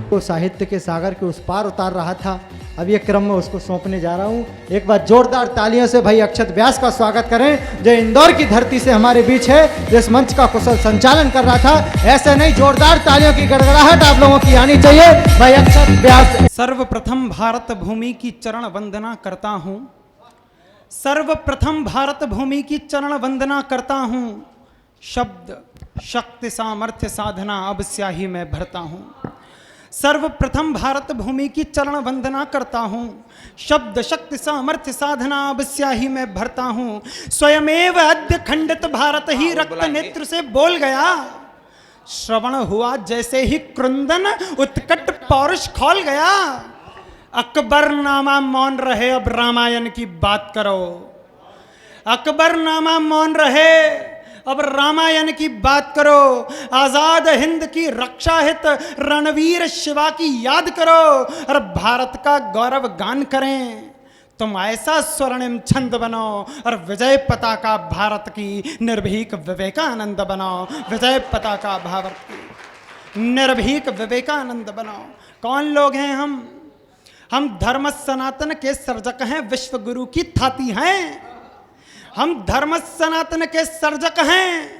को साहित्य के सागर के उस पार उतार रहा था। अब ये क्रम में उसको सौंपने जा रहा हूँ। एक बार जोरदार तालियों से भाई अक्षत व्यास का स्वागत करें, जो इंदौर की धरती से हमारे बीच है, जिस मंच का कुशल संचालन कर रहा था। ऐसे नहीं, जोरदार तालियों की गड़गड़ाहट आप लोगों की आनी चाहिए। भाई अक्षत व्यास। सर्वप्रथम भारत भूमि की चरण वंदना करता हूँ, सर्वप्रथम भारत भूमि की चरण वंदना करता हूँ। शब्द शक्ति सामर्थ्य साधना अब स्याही में भरता हूँ। सर्वप्रथम भारत भूमि की चरण वंदना करता हूँ। शब्द शक्ति सामर्थ्य साधना अब स्याही में भरता हूँ। स्वयमेव अद्य खंडित भारत ही रक्त नेत्र से बोल गया। श्रवण हुआ जैसे ही क्रुंदन उत्कट पौरुष खोल गया। अकबर नामा मौन रहे, अब रामायण की बात करो। अकबर नामा मौन रहे, अब रामायण की बात करो। आजाद हिंद की रक्षा हित रणवीर शिवा की याद करो और भारत का गौरव गान करें। तुम ऐसा स्वर्णिम छंद बनो और विजय पताका भारत की निर्भीक विवेकानंद बनो। विजय पताका भारत की निर्भीक विवेकानंद बनो। कौन लोग हैं हम धर्म सनातन के सर्जक हैं, विश्व गुरु की थाती हैं। हम धर्म सनातन के सर्जक हैं,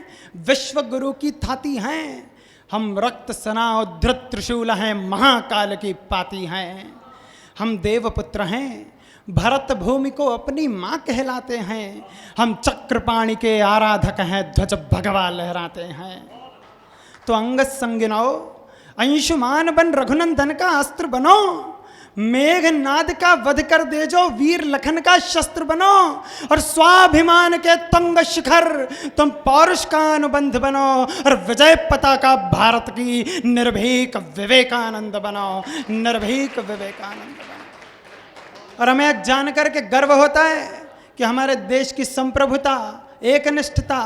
विश्व गुरु की थाती हैं। हम रक्त सना उद्धृत त्रिशूल हैं, महाकाल की पाती हैं। हम देवपुत्र हैं, भरत भूमि को अपनी माँ कहलाते हैं। हम चक्रपाणि के आराधक हैं, ध्वज भगवा लहराते हैं। तो अंगद संगिनाओ, अंशुमान बन रघुनंदन का अस्त्र बनो। मेघनाद का वध कर दे जो वीर लखन का शस्त्र बनो। और स्वाभिमान के तंग शिखर तुम पौरुष का अनुबंध बनो और विजय पताका भारत की निर्भीक विवेकानंद बनो। निर्भीक विवेकानंद बनो। और हमें जानकर के गर्व होता है कि हमारे देश की संप्रभुता, एकनिष्ठता,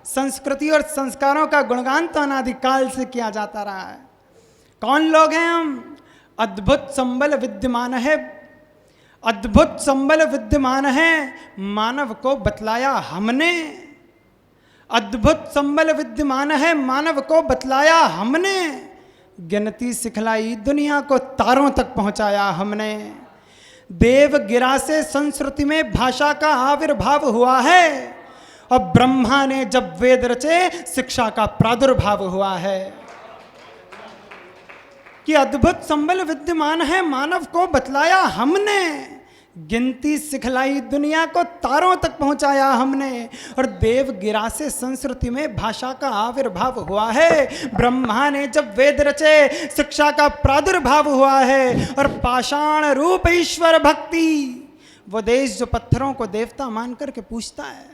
संस्कृति और संस्कारों का गुणगान तो अनादिकाल से किया जाता रहा है। कौन लोग हैं हम? अद्भुत संबल विद्यमान है, अद्भुत संबल विद्यमान है, मानव को बतलाया हमने। अद्भुत संबल विद्यमान है, मानव को बतलाया हमने। गिनती सिखलाई, दुनिया को तारों तक पहुंचाया हमने। देवगिरा से संस्कृति में भाषा का आविर्भाव हुआ है और ब्रह्मा ने जब वेद रचे शिक्षा का प्रादुर्भाव हुआ है। कि अद्भुत संबल विद्यमान है, मानव को बतलाया हमने। गिनती सिखलाई, दुनिया को तारों तक पहुंचाया हमने। और देवगिरा से संस्कृति में भाषा का आविर्भाव हुआ है। ब्रह्मा ने जब वेद रचे शिक्षा का प्रादुर्भाव हुआ है। और पाषाण रूप ईश्वर भक्ति, वो देश जो पत्थरों को देवता मान करके पूछता है।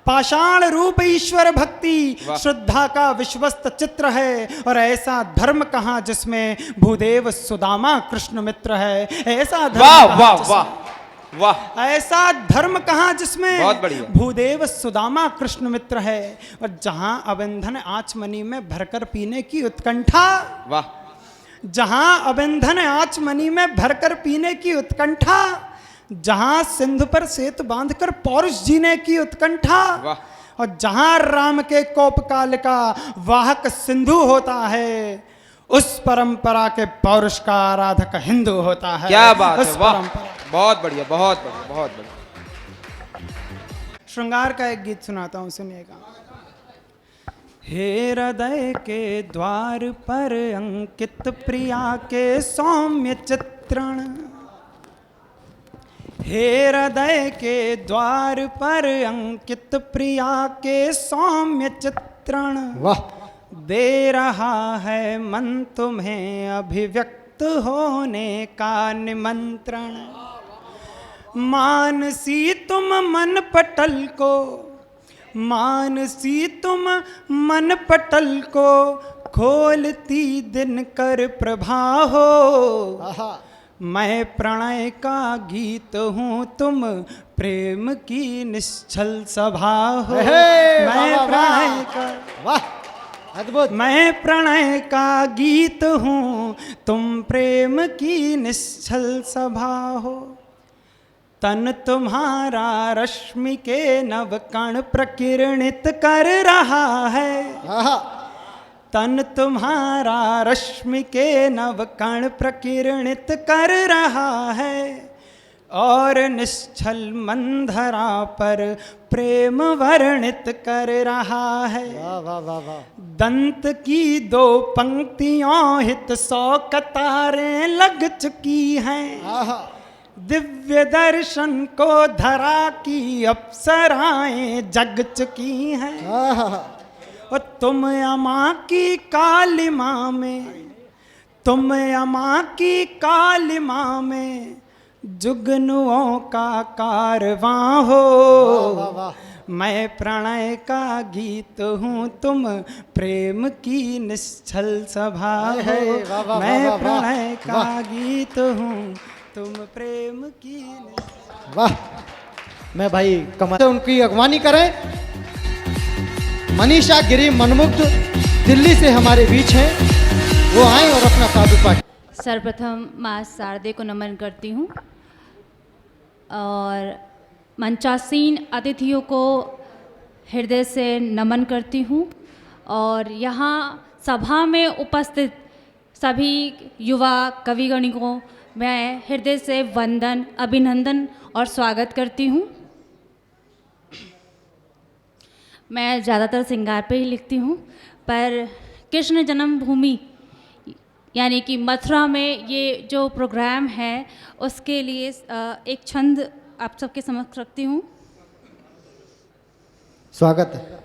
पाषाण रूप ईश्वर भक्ति श्रद्धा का विश्वस्त चित्र है। और ऐसा धर्म कहाँ जिसमें भूदेव सुदामा कृष्ण मित्र है। ऐसा धर्म ऐसा धर्म कहाँ जिसमें भूदेव सुदामा कृष्ण मित्र है। और जहां अबंधन आचमनी में भरकर पीने की उत्कंठा, जहां अबंधन आचमनी में भरकर पीने की उत्कंठा, जहां सिंधु पर सेतु बांधकर पौरुष जीने की उत्कंठा, और जहां राम के कोप काल का वाहक सिंधु होता है, उस परंपरा के पौरुष का आराधक हिंदू होता है। क्या बात है, वाह, बहुत बढ़िया, बहुत बढ़िया, बहुत बढ़िया। श्रृंगार का एक गीत सुनाता हूं, सुनिएगा। हे हृदय के द्वार पर अंकित प्रिया के सौम्य चित्रण। हे हृदय के द्वार पर अंकित प्रिया के सौम्य चित्रण। वाह। दे रहा है मन तुम्हें अभिव्यक्त होने का निमंत्रण। मानसी तुम मन पटल को, मानसी तुम मन पटल को, खोलती दिन कर प्रभा हो। मैं प्रणय का गीत हूँ, तुम प्रेम की निश्चल सभा हो। मैं प्रणय का, वाह, अद्भुत। मैं प्रणय का गीत हूँ, तुम प्रेम की निश्चल सभा हो। तन तुम्हारा रश्मि के नव कण प्रकिरणित कर रहा है। तन तुम्हारा रश्मि के नव कण प्रकीर्णित कर रहा है और निश्चल मंधरा पर प्रेम वर्णित कर रहा है। वाह वाह वाह वाह। दंत की दो पंक्तियों हित 100 कतारें लग चुकी हैं। आहा। दिव्य दर्शन को धरा की अप्सराएं जग चुकी हैं। आहा। और तुम अमा की कालिमा में, तुम अमा की कालिमा में जुगनुओं का कारवां हो। वाह वाह। मैं प्रणय का गीत हूँ, तुम प्रेम की निश्चल सभा हो। वाह, वाह, मैं वाह, वाह, प्रणय का वाह। गीत हूँ, तुम प्रेम की वाह। मैं भाई कमल उनकी अगवानी करें। मनीषा गिरी मनमुग्ध दिल्ली से हमारे बीच हैं, वो आए और अपना काव्य पाठ। सर्वप्रथम माँ शारदे को नमन करती हूँ और मंचासीन अतिथियों को हृदय से नमन करती हूँ और यहाँ सभा में उपस्थित सभी युवा कविगण को मैं हृदय से वंदन, अभिनंदन और स्वागत करती हूँ। मैं ज़्यादातर श्रृंगार पे ही लिखती हूँ, पर कृष्ण जन्मभूमि यानी कि मथुरा में ये जो प्रोग्राम है उसके लिए एक छंद आप सबके समक्ष रखती हूँ। स्वागत है।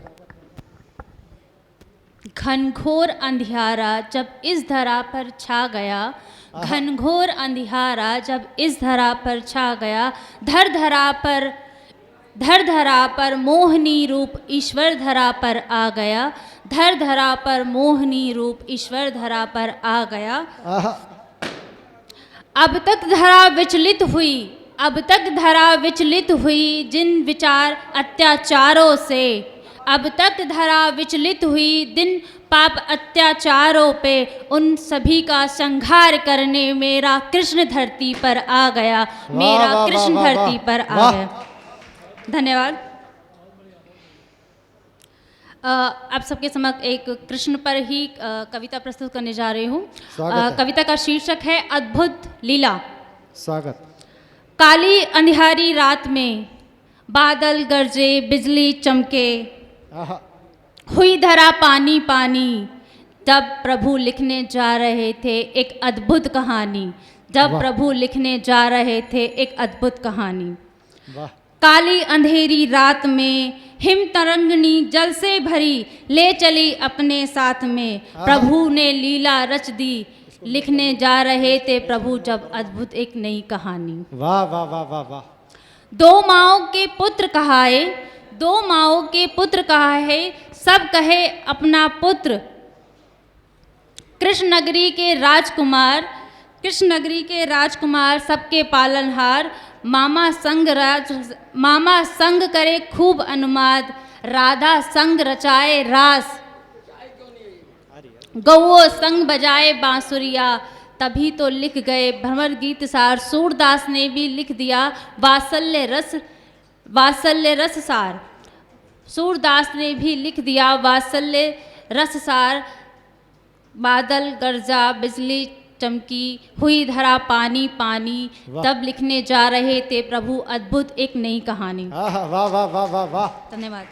घनघोर अंधियारा जब इस धरा पर छा गया, घनघोर अंधियारा जब इस धरा पर छा गया, धर धरा पर मोहनी रूप ईश्वर धरा पर आ गया, धर धरा पर मोहनी रूप ईश्वर धरा पर आ गया। आहा। अब तक धरा विचलित हुई, अब तक धरा विचलित हुई जिन विचार अत्याचारों से, अब तक धरा विचलित हुई दिन पाप अत्याचारों पे, उन सभी का संहार करने मेरा कृष्ण धरती पर आ गया, मेरा वाह, कृष्ण वाह, वाह, धरती पर आ वाह। गया। धन्यवाद। आप सबके समक्ष एक कृष्ण पर ही कविता प्रस्तुत करने जा रही हूँ। स्वागत है। कविता का शीर्षक है अद्भुत लीला। स्वागत। काली अंधियारी रात में बादल गरजे, बिजली चमके, आहा। हुई धरा पानी पानी, जब प्रभु लिखने जा रहे थे एक अद्भुत कहानी, जब वाह। प्रभु लिखने जा रहे थे एक अद्भुत कहानी। वाह। काली अंधेरी रात में हिम तरंगनी जल से भरी ले चली अपने साथ में, प्रभु ने लीला रच दी, लिखने जा रहे थे प्रभु जब अद्भुत एक नई कहानी। वाह वाह वाह वाह वाह। दो माओं के पुत्र कहाए, दो माओं के पुत्र कहाए, सब कहे अपना पुत्र, कृष्ण नगरी के राजकुमार, कृष्ण नगरी के राजकुमार सबके पालनहार, मामा संग करे खूब अनुमाद, राधा संग रचाए रास, गौओं संग बजाए बांसुरिया, तभी तो लिख गए भ्रमर गीत सार, सूरदास ने भी लिख दिया वात्सल्य रस सार, सूरदास ने भी लिख दिया वात्सल्य रस सार। बादल गरजा, बिजली चमकी, हुई धरा पानी पानी, तब लिखने जा रहे थे प्रभु अद्भुत एक नई कहानी। आहा। वाह वाह वाह वाह वाह। धन्यवाद।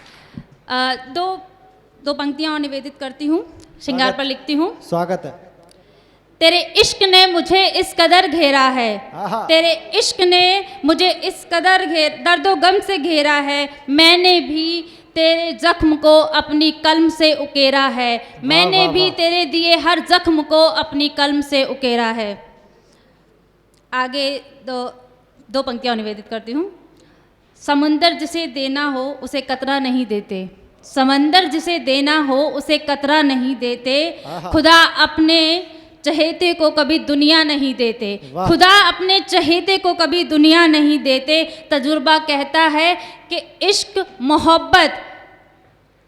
दो पंक्तियां और निवेदित करती हूँ, श्रृंगार पर लिखती हूँ। स्वागत है। तेरे इश्क ने मुझे इस कदर घेरा है, आहा। तेरे इश्क ने मुझे इस कदर दर्दो गम से घेरा है, मैंने भी तेरे जख्म को अपनी कलम से उकेरा है, मैंने वाह, भी वाह। तेरे दिए हर जख्म को अपनी कलम से उकेरा है। आगे दो पंक्तियां निवेदित करती हूँ। समुंदर जिसे देना हो उसे कतरा नहीं देते, समंदर जिसे देना हो उसे कतरा नहीं देते, खुदा अपने चहेते को कभी दुनिया नहीं देते, वाह। खुदा अपने चहेते को कभी दुनिया नहीं देते। तजुर्बा कहता है कि इश्क मोहब्बत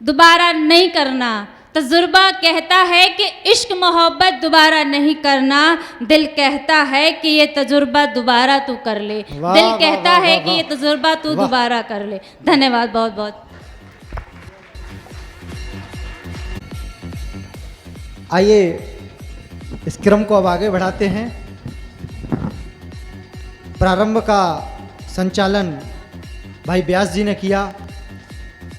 दोबारा नहीं करना, तजुर्बा कहता है कि इश्क मोहब्बत दोबारा नहीं करना, दिल कहता है कि ये तजुर्बा दोबारा तू कर ले, वाह, दिल वाह, कहता वाह, है वाह, कि ये वाह। तजुर्बा तू वाह। दोबारा कर ले। धन्यवाद बहुत बहुत। आइए इस क्रम को अब आगे बढ़ाते हैं। प्रारंभ का संचालन भाई व्यास जी ने किया।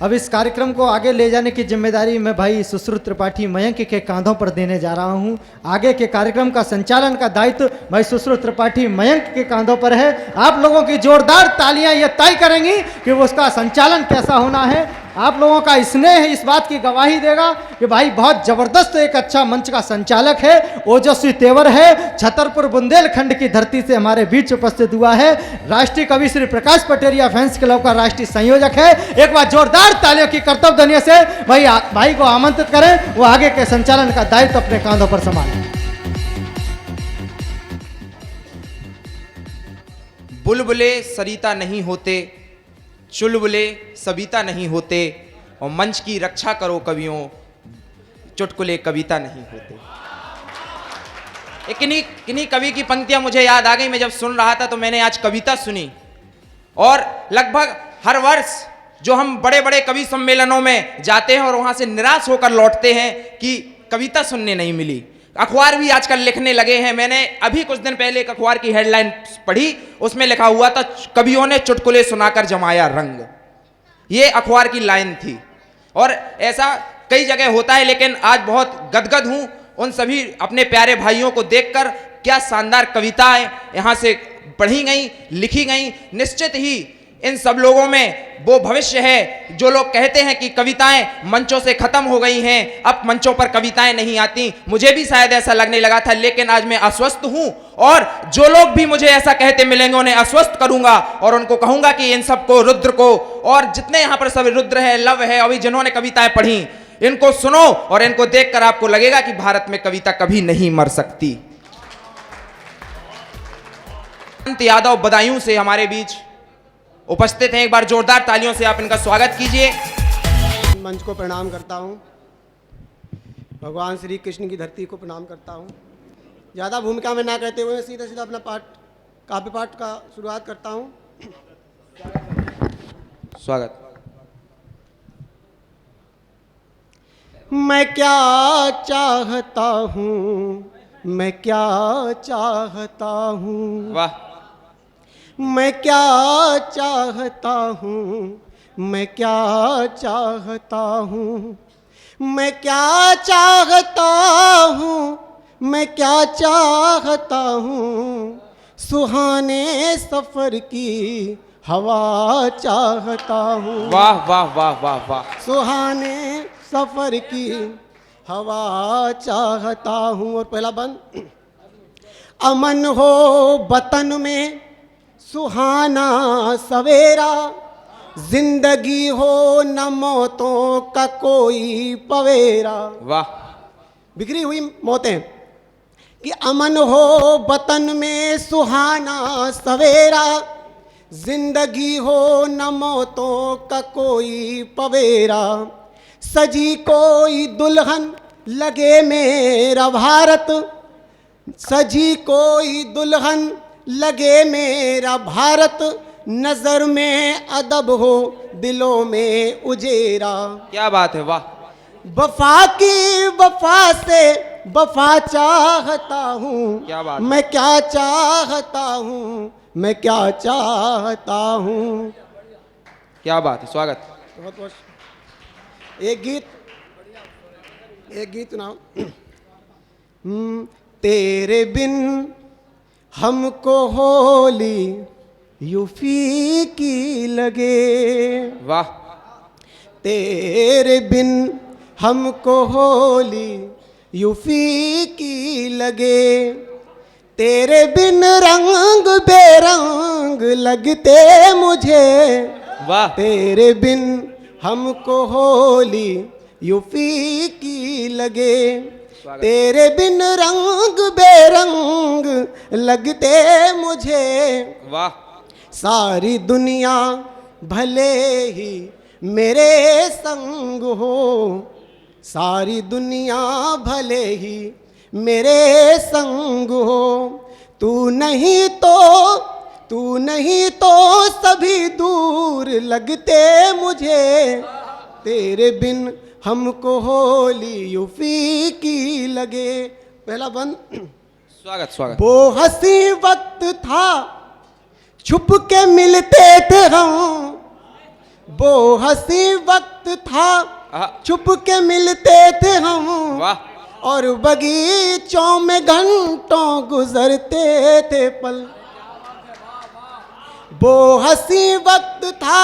अब इस कार्यक्रम को आगे ले जाने की जिम्मेदारी मैं भाई सुश्रुत त्रिपाठी मयंक के कांधों पर देने जा रहा हूं। आगे के कार्यक्रम का संचालन का दायित्व भाई सुश्रुत त्रिपाठी मयंक के कांधों पर है। आप लोगों की जोरदार तालियां ये तय करेंगी कि वो उसका संचालन कैसा होना है। आप लोगों का स्नेह इस बात की गवाही देगा कि भाई बहुत जबरदस्त एक अच्छा मंच का संचालक है, ओजस्वी तेवर है, छतरपुर बुंदेलखंड की धरती से हमारे बीच उपस्थित हुआ है। राष्ट्रीय कवि श्री प्रकाश पटेरिया फैंस क्लब का राष्ट्रीय संयोजक है। एक बार जोरदार तालियों की कर्तव्य ध्वनि से भाई को आमंत्रित करें, वो आगे के संचालन का दायित्व अपने कांधों पर संभालें। बुलबुले सरिता नहीं होते, चुलबुले सविता नहीं होते, और मंच की रक्षा करो कवियों, चुटकुले कविता नहीं होते। किन्हीं कवि की पंक्तियां मुझे याद आ गई। मैं जब सुन रहा था तो मैंने आज कविता सुनी, और लगभग हर वर्ष जो हम बड़े बड़े कवि सम्मेलनों में जाते हैं और वहां से निराश होकर लौटते हैं कि कविता सुनने नहीं मिली। अखबार भी आजकल लिखने लगे हैं। मैंने अभी कुछ दिन पहले एक अखबार की हेडलाइन पढ़ी, उसमें लिखा हुआ था कवियों ने चुटकुले सुनाकर जमाया रंग। ये अखबार की लाइन थी, और ऐसा कई जगह होता है। लेकिन आज बहुत गदगद हूं उन सभी अपने प्यारे भाइयों को देखकर। क्या शानदार कविताएं यहाँ से पढ़ी गई, लिखी गई। निश्चित ही इन सब लोगों में वो भविष्य है जो लोग कहते हैं कि कविताएं मंचों से खत्म हो गई हैं, अब मंचों पर कविताएं नहीं आती। मुझे भी शायद ऐसा लगने लगा था, लेकिन आज मैं आश्वस्त हूं, और जो लोग भी मुझे ऐसा कहते मिलेंगे उन्हें आश्वस्त करूंगा और उनको कहूंगा कि इन सबको, रुद्र को, और जितने यहां पर सब रुद्र है, लव है, अभी जिन्होंने कविताएं पढ़ी, इनको सुनो और इनको देखकर आपको लगेगा कि भारत में कविता कभी नहीं मर सकती। यादव बदायूं से हमारे बीच उपस्थित हैं। एक बार जोरदार तालियों से आप इनका स्वागत कीजिए। मंच को प्रणाम करता हूँ, भगवान श्री कृष्ण की धरती को प्रणाम करता हूँ। ज़्यादा भूमिका में ना कहते हुए सीधा सीधा अपना काव्य पाठ का शुरुआत करता हूँ। स्वागत। मैं क्या चाहता हूँ, मैं क्या चाहता हूँ, वाह। मैं क्या चाहता हूँ, मैं क्या चाहता हूँ, मैं क्या चाहता हूँ, मैं क्या चाहता हूँ, सुहाने सफ़र की हवा चाहता हूँ। वाह वाह वाह वाह वाह। सुहाने सफ़र की हवा चाहता हूँ। और पहला बंद। अमन हो वतन में सुहाना सवेरा, जिंदगी हो न मौतों का कोई पवेरा। वाह। बिखरी हुई मौतें कि अमन हो वतन में सुहाना सवेरा, जिंदगी हो न मौतों का कोई पवेरा। सजी कोई दुल्हन लगे मेरा भारत, सजी कोई दुल्हन लगे मेरा भारत, नजर में अदब हो दिलों में उजेरा। क्या बात है, वाह। वफा की वफा से वफा चाहता हूँ, क्या बात। मैं क्या चाहता हूँ, मैं क्या चाहता हूँ। क्या बात है, स्वागत। बहुत बहुत। एक गीत सुनाओ। तेरे बिन हमको होली यूं फीकी लगे, वाह। तेरे बिन हमको होली यूं फीकी लगे, तेरे बिन रंग बेरंग लगते मुझे, वाह। तेरे बिन हमको होली यूं फीकी लगे, तेरे बिन रंग बेरंग लगते मुझे। वाह। सारी दुनिया भले ही मेरे संग हो, सारी दुनिया भले ही मेरे संग हो, तू नहीं तो सभी दूर लगते मुझे, तेरे बिन हमको होली यूपी की लगे। पहला बंद। स्वागत स्वागत। वो हंसी वक्त था छुप के मिलते थे हम, वो हंसी वक्त था छुप के मिलते थे हम, वाह। और बगीचों में घंटों गुजरते थे पल। वो हंसी वक्त था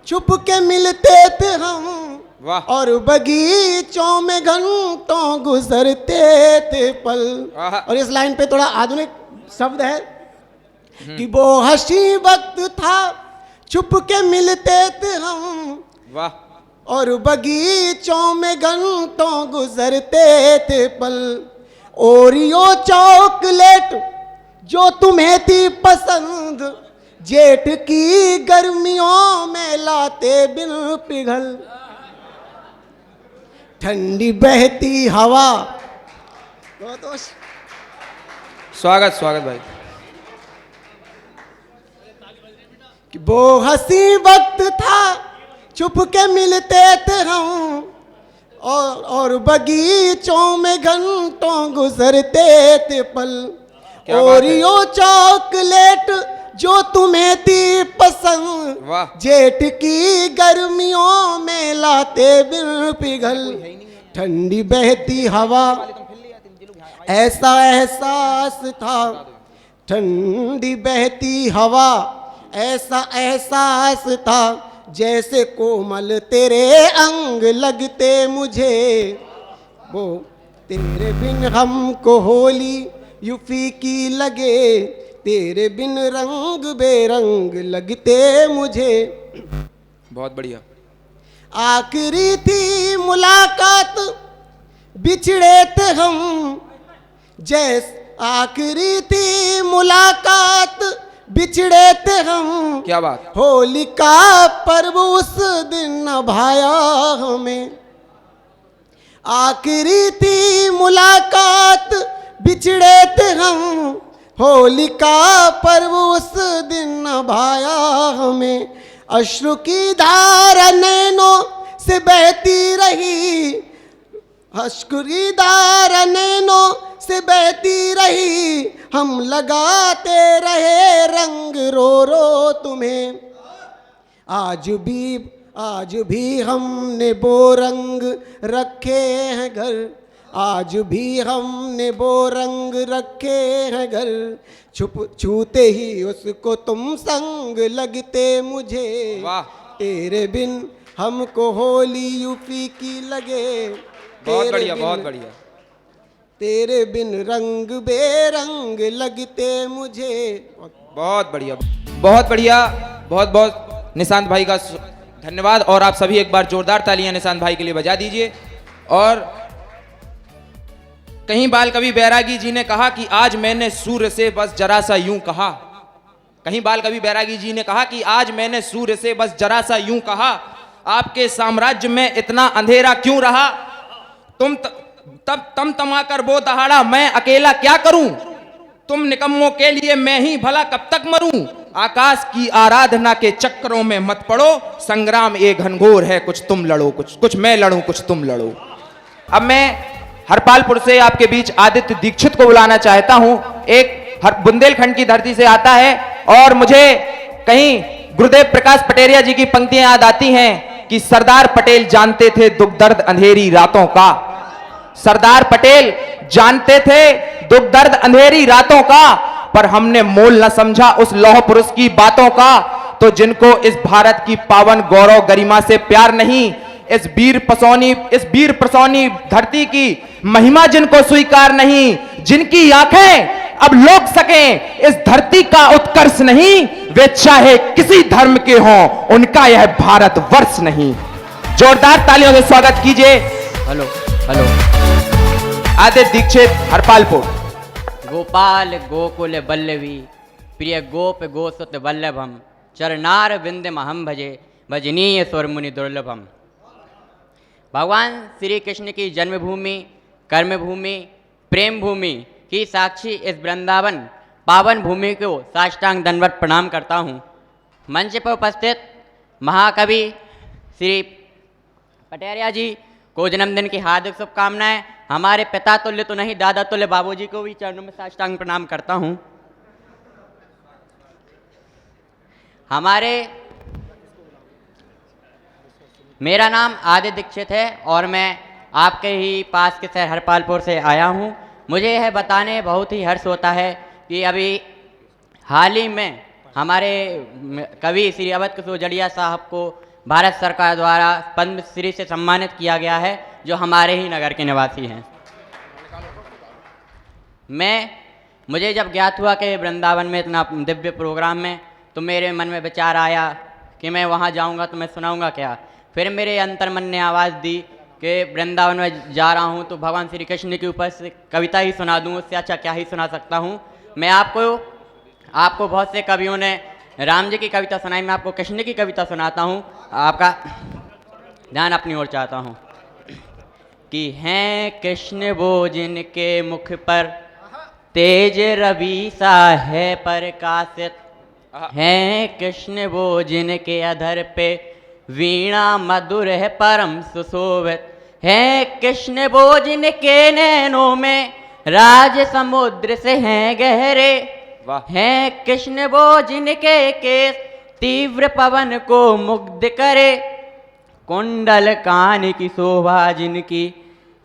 छुप के मिलते थे हम, वाह। और बगीचों में घंटों गुजरते थे पल। और इस लाइन पे थोड़ा आधुनिक शब्द है कि वो हंसी वक्त था छुप के मिलते थे हम, वाह। और बगीचों में घंटों गुजरते थे पल। ओरियो चॉकलेट जो तुम्हें थी पसंद, जेठ की गर्मियों में लाते बिन पिघल। ठंडी बहती हवा। स्वागत स्वागत भाई। कि वो हंसी वक्त था छुप के मिलते थे हम, और बगीचों में घंटों गुजरते थे पल। ओरियो चॉकलेट जो तुम्हें थी पसंद, वाह। जेठ की गर्मियों में लाते बिन पिघल। ठंडी बहती हवा ऐसा एहसास था, ठंडी बहती हवा ऐसा एहसास था, जैसे कोमल तेरे अंग लगते मुझे। वो तेरे बिन हमको होली यूपी की लगे, तेरे बिन रंग बेरंग लगते मुझे। बहुत बढ़िया। आखिरी थी मुलाकात बिछड़े थे हम, आखिरी थी मुलाकात बिछड़े थे हम। क्या बात। होली का पर्व उस दिन नभाया हमें। आखिरी थी मुलाकात बिछड़े थे हम, होली का पर्व उस दिन नभाया हमें। अश्रु की धारा नैनों से बहती रही, अश्रु की धारा नैनों से बहती रही, हम लगाते रहे रंग रो रो तुम्हें। आज भी हमने वो रंग रखे हैं घर, आज भी हमने वो रंग रखे हैं घर। छूते ही उसको तुम संग लगते मुझे। वाह। तेरे बिन हमको होली यूपी की लगे। बहुत बढ़िया बहुत बढ़िया। तेरे बिन रंग बेरंग लगते मुझे। बहुत बढ़िया बहुत बढ़िया। बहुत बहुत निशांत भाई का धन्यवाद। और आप सभी एक बार जोरदार तालियां निशांत भाई के लिए बजा दीजिए। और कहीं बाल कवि बैरागी जी ने कहा कि आज मैंने सूर्य से बस जरा सा यूं कहा। कहीं बाल कवि बैरागी जी ने कहा कि आज मैंने सूर्य से बस जरा सा यूं कहा, आपके साम्राज्य में इतना अंधेरा क्यों रहा। तुम तब तमाकर वो दहाड़ा मैं अकेला क्या करूं, तुम निकम्मों के लिए मैं ही भला कब तक मरूं। आकाश की आराधना के चक्करों में मत पड़ो, संग्राम एक घनघोर है, कुछ तुम लड़ो कुछ मैं लड़ूं कुछ तुम लड़ो। अब मैं हरपालपुर से आपके बीच आदित्य दीक्षित को बुलाना चाहता हूं। एक बुंदेलखंड की धरती से आता है और मुझे कहीं गुरुदेव प्रकाश पटेरिया जी की पंक्तियां याद आती हैं कि सरदार पटेल जानते थे दुख दर्द अंधेरी रातों का। सरदार पटेल जानते थे दुख दर्द अंधेरी रातों का, पर हमने मोल न समझा उस लौह पुरुष की बातों का। तो जिनको इस भारत की पावन गौरव गरिमा से प्यार नहीं, इस वीर प्रसौनी धरती की महिमा जिनको स्वीकार नहीं, जिनकी आंखें अब लोग सकें इस धरती का उत्कर्ष नहीं, वे चाहे किसी धर्म के हों उनका यह भारत वर्ष नहीं। जोरदार तालियों से स्वागत कीजिए। Hello hello Aditya Dikshit Harpalpur. गोपाल गोकुल बल्लवी प्रिय गोप गोसुत वल्लभम चरनार विंदमहम भजे भजनीय स्वर मुनि दुर्लभम। भगवान श्री कृष्ण की जन्मभूमि, कर्मभूमि, प्रेम भूमि की साक्षी इस वृंदावन पावन भूमि को साष्टांग दंडवत प्रणाम करता हूँ। मंच पर उपस्थित महाकवि श्री पटेरिया जी को जन्मदिन की हार्दिक शुभकामनाएं। हमारे पिता तुल्य तो नहीं, दादा तुल्य बाबूजी को भी चरणों में साष्टांग प्रणाम करता हूं। मेरा नाम आदित्य दीक्षित है और मैं आपके ही पास के शहर हरपालपुर से आया हूं। मुझे यह बताने बहुत ही हर्ष होता है कि अभी हाल ही में हमारे कवि श्री अवध किशोर जड़िया साहब को भारत सरकार द्वारा पद्मश्री से सम्मानित किया गया है, जो हमारे ही नगर के निवासी हैं। मुझे जब ज्ञात हुआ कि वृंदावन में इतना दिव्य प्रोग्राम में, तो मेरे मन में विचार आया कि मैं वहाँ जाऊँगा तो मैं सुनाऊँगा क्या। फिर मेरे अंतर्मन ने आवाज़ दी कि वृंदावन में जा रहा हूँ तो भगवान श्री कृष्ण के ऊपर से कविता ही सुना दूँ, उससे अच्छा क्या ही सुना सकता हूँ। मैं आपको बहुत से कवियों ने राम जी की कविता सुनाई, मैं आपको कृष्ण की कविता सुनाता हूँ। आपका ध्यान अपनी ओर चाहता हूँ कि हैं कृष्ण वो जिनके मुख पर तेज रवि सा है प्रकाशित, हैं कृष्ण वो जिनके अधर पे वीणा मधुर है परम सुशोभित, हैं कृष्ण वो जिनके नैनों में राज समुद्र से हैं गहरे, हैं कृष्ण वो जिनके केस तीव्र पवन को मुग्ध करे, कुंडल कान की शोभा जिनकी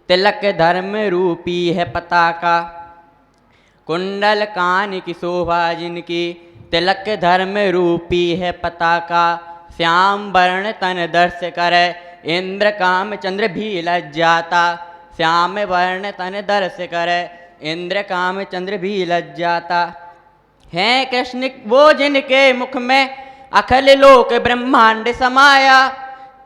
तिलक धर्म रूपी है पताका, कुंडल कान की शोभा जिनकी तिलक धर्म रूपी है पताका, श्याम वर्ण तन दर्श करे इंद्र काम चंद्र भी लज्जाता, श्याम वर्ण तन दर्श करे इंद्र काम चंद्र भी लज्जाता, हैं कृष्ण वो जिनके मुख में अखिल लोक ब्रह्मांड समाया,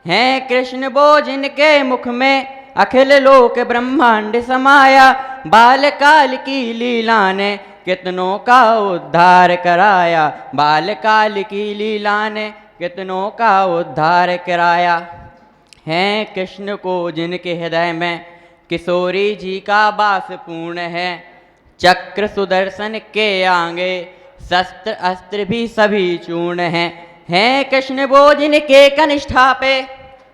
हैं कृष्ण वो जिनके मुख में अखिल लोक ब्रह्मांड समाया, बालकाल की लीला ने कितनों का उद्धार कराया, बालकाल की लीला ने कितनों का उद्धार कराया, हैं कृष्ण को जिनके हृदय में किशोरी जी का वास पूर्ण है, चक्र सुदर्शन के आगे शस्त्र अस्त्र भी सभी चूर्ण हैं कृष्ण वो जिनके कनिष्ठा पे,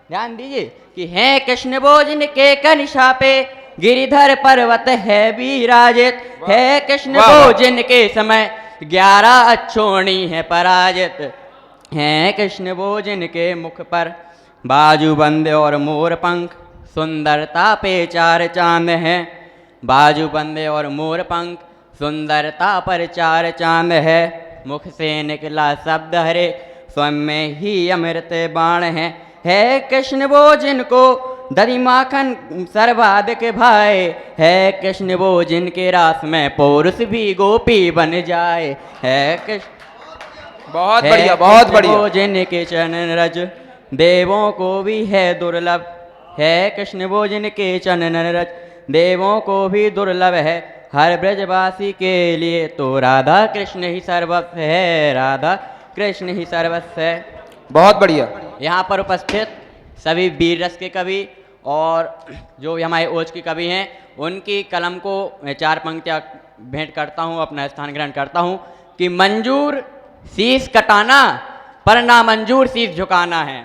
ध्यान दीजिए कि हैं कृष्ण वो जिनके कनिष्ठा पे गिरिधर पर्वत है विराजित, है कृष्ण वो जिनके समय 11 अक्षोणी है पराजित, हैं कृष्ण वो जिनके मुख पर बाजूबंद और मोर पंख सुंदरता पे 4 चांद हैं, बाजूबंद और मोर पंख सुंदरता पर 4 चांद है, मुख से निकला शब्द हरे स्वयं में ही अमृत बाण है कृष्ण वो जिनको दरी माखन सर्वाधिक भाए, है कृष्ण वो जिनके रास में पौरुष भी गोपी बन जाए, है कृष्ण बहुत बढ़िया, बहुत बढ़िया। वो जिनके चरण रज देवों को भी है दुर्लभ, है कृष्ण वो जिनके चरण रज देवों को भी दुर्लभ है, हर ब्रजवासी के लिए तो राधा कृष्ण ही सर्वस्व है, राधा कृष्ण ही सर्वस्व है। बहुत बढ़िया। यहाँ पर उपस्थित सभी वीर रस के कवि और जो हमारे ओज के कवि हैं, उनकी कलम को मैं 4 पंक्तियाँ भेंट करता हूँ, अपना स्थान ग्रहण करता हूँ कि मंजूर शीश कटाना पर ना मंजूर शीश झुकाना है,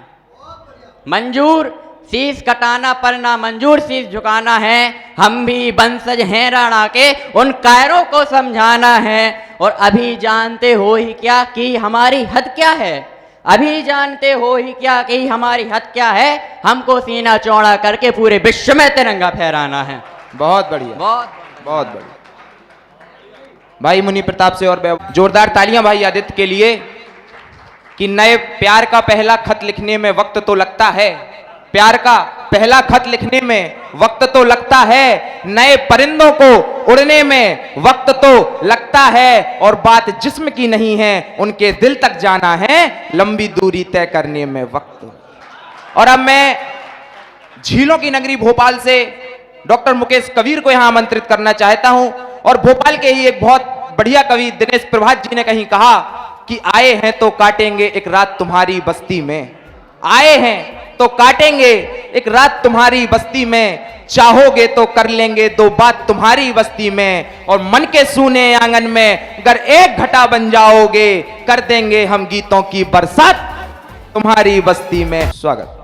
मंजूर शीश कटाना पर ना मंजूर शीश झुकाना है, हम भी वंशज हैं राणा के उन कायरों को समझाना है, और अभी जानते हो ही क्या कि हमारी हद क्या है, अभी जानते हो ही क्या कि हमारी हद क्या है, हमको सीना चौड़ा करके पूरे विश्व में तिरंगा फहराना है। बहुत बढ़िया, बहुत बढ़िया भाई मुनि प्रताप से। और जोरदार तालियां भाई आदित्य के लिए कि नए प्यार का पहला खत लिखने में वक्त तो लगता है, प्यार का पहला खत लिखने में वक्त तो लगता है, नए परिंदों को उड़ने में वक्त तो लगता है, और बात जिस्म की नहीं है उनके दिल तक जाना है, लंबी दूरी तय करने में वक्त। और अब मैं झीलों की नगरी भोपाल से डॉक्टर मुकेश कबीर को यहां आमंत्रित करना चाहता हूं। और भोपाल के ही एक बहुत बढ़िया कवि दिनेश प्रभात जी ने कहीं कहा कि आए हैं तो काटेंगे एक रात तुम्हारी बस्ती में, आए हैं तो काटेंगे एक रात तुम्हारी बस्ती में, चाहोगे तो कर लेंगे 2 बात तुम्हारी बस्ती में, और मन के सूने आंगन में अगर एक घटा बन जाओगे कर देंगे हम गीतों की बरसात तुम्हारी बस्ती में। स्वागत।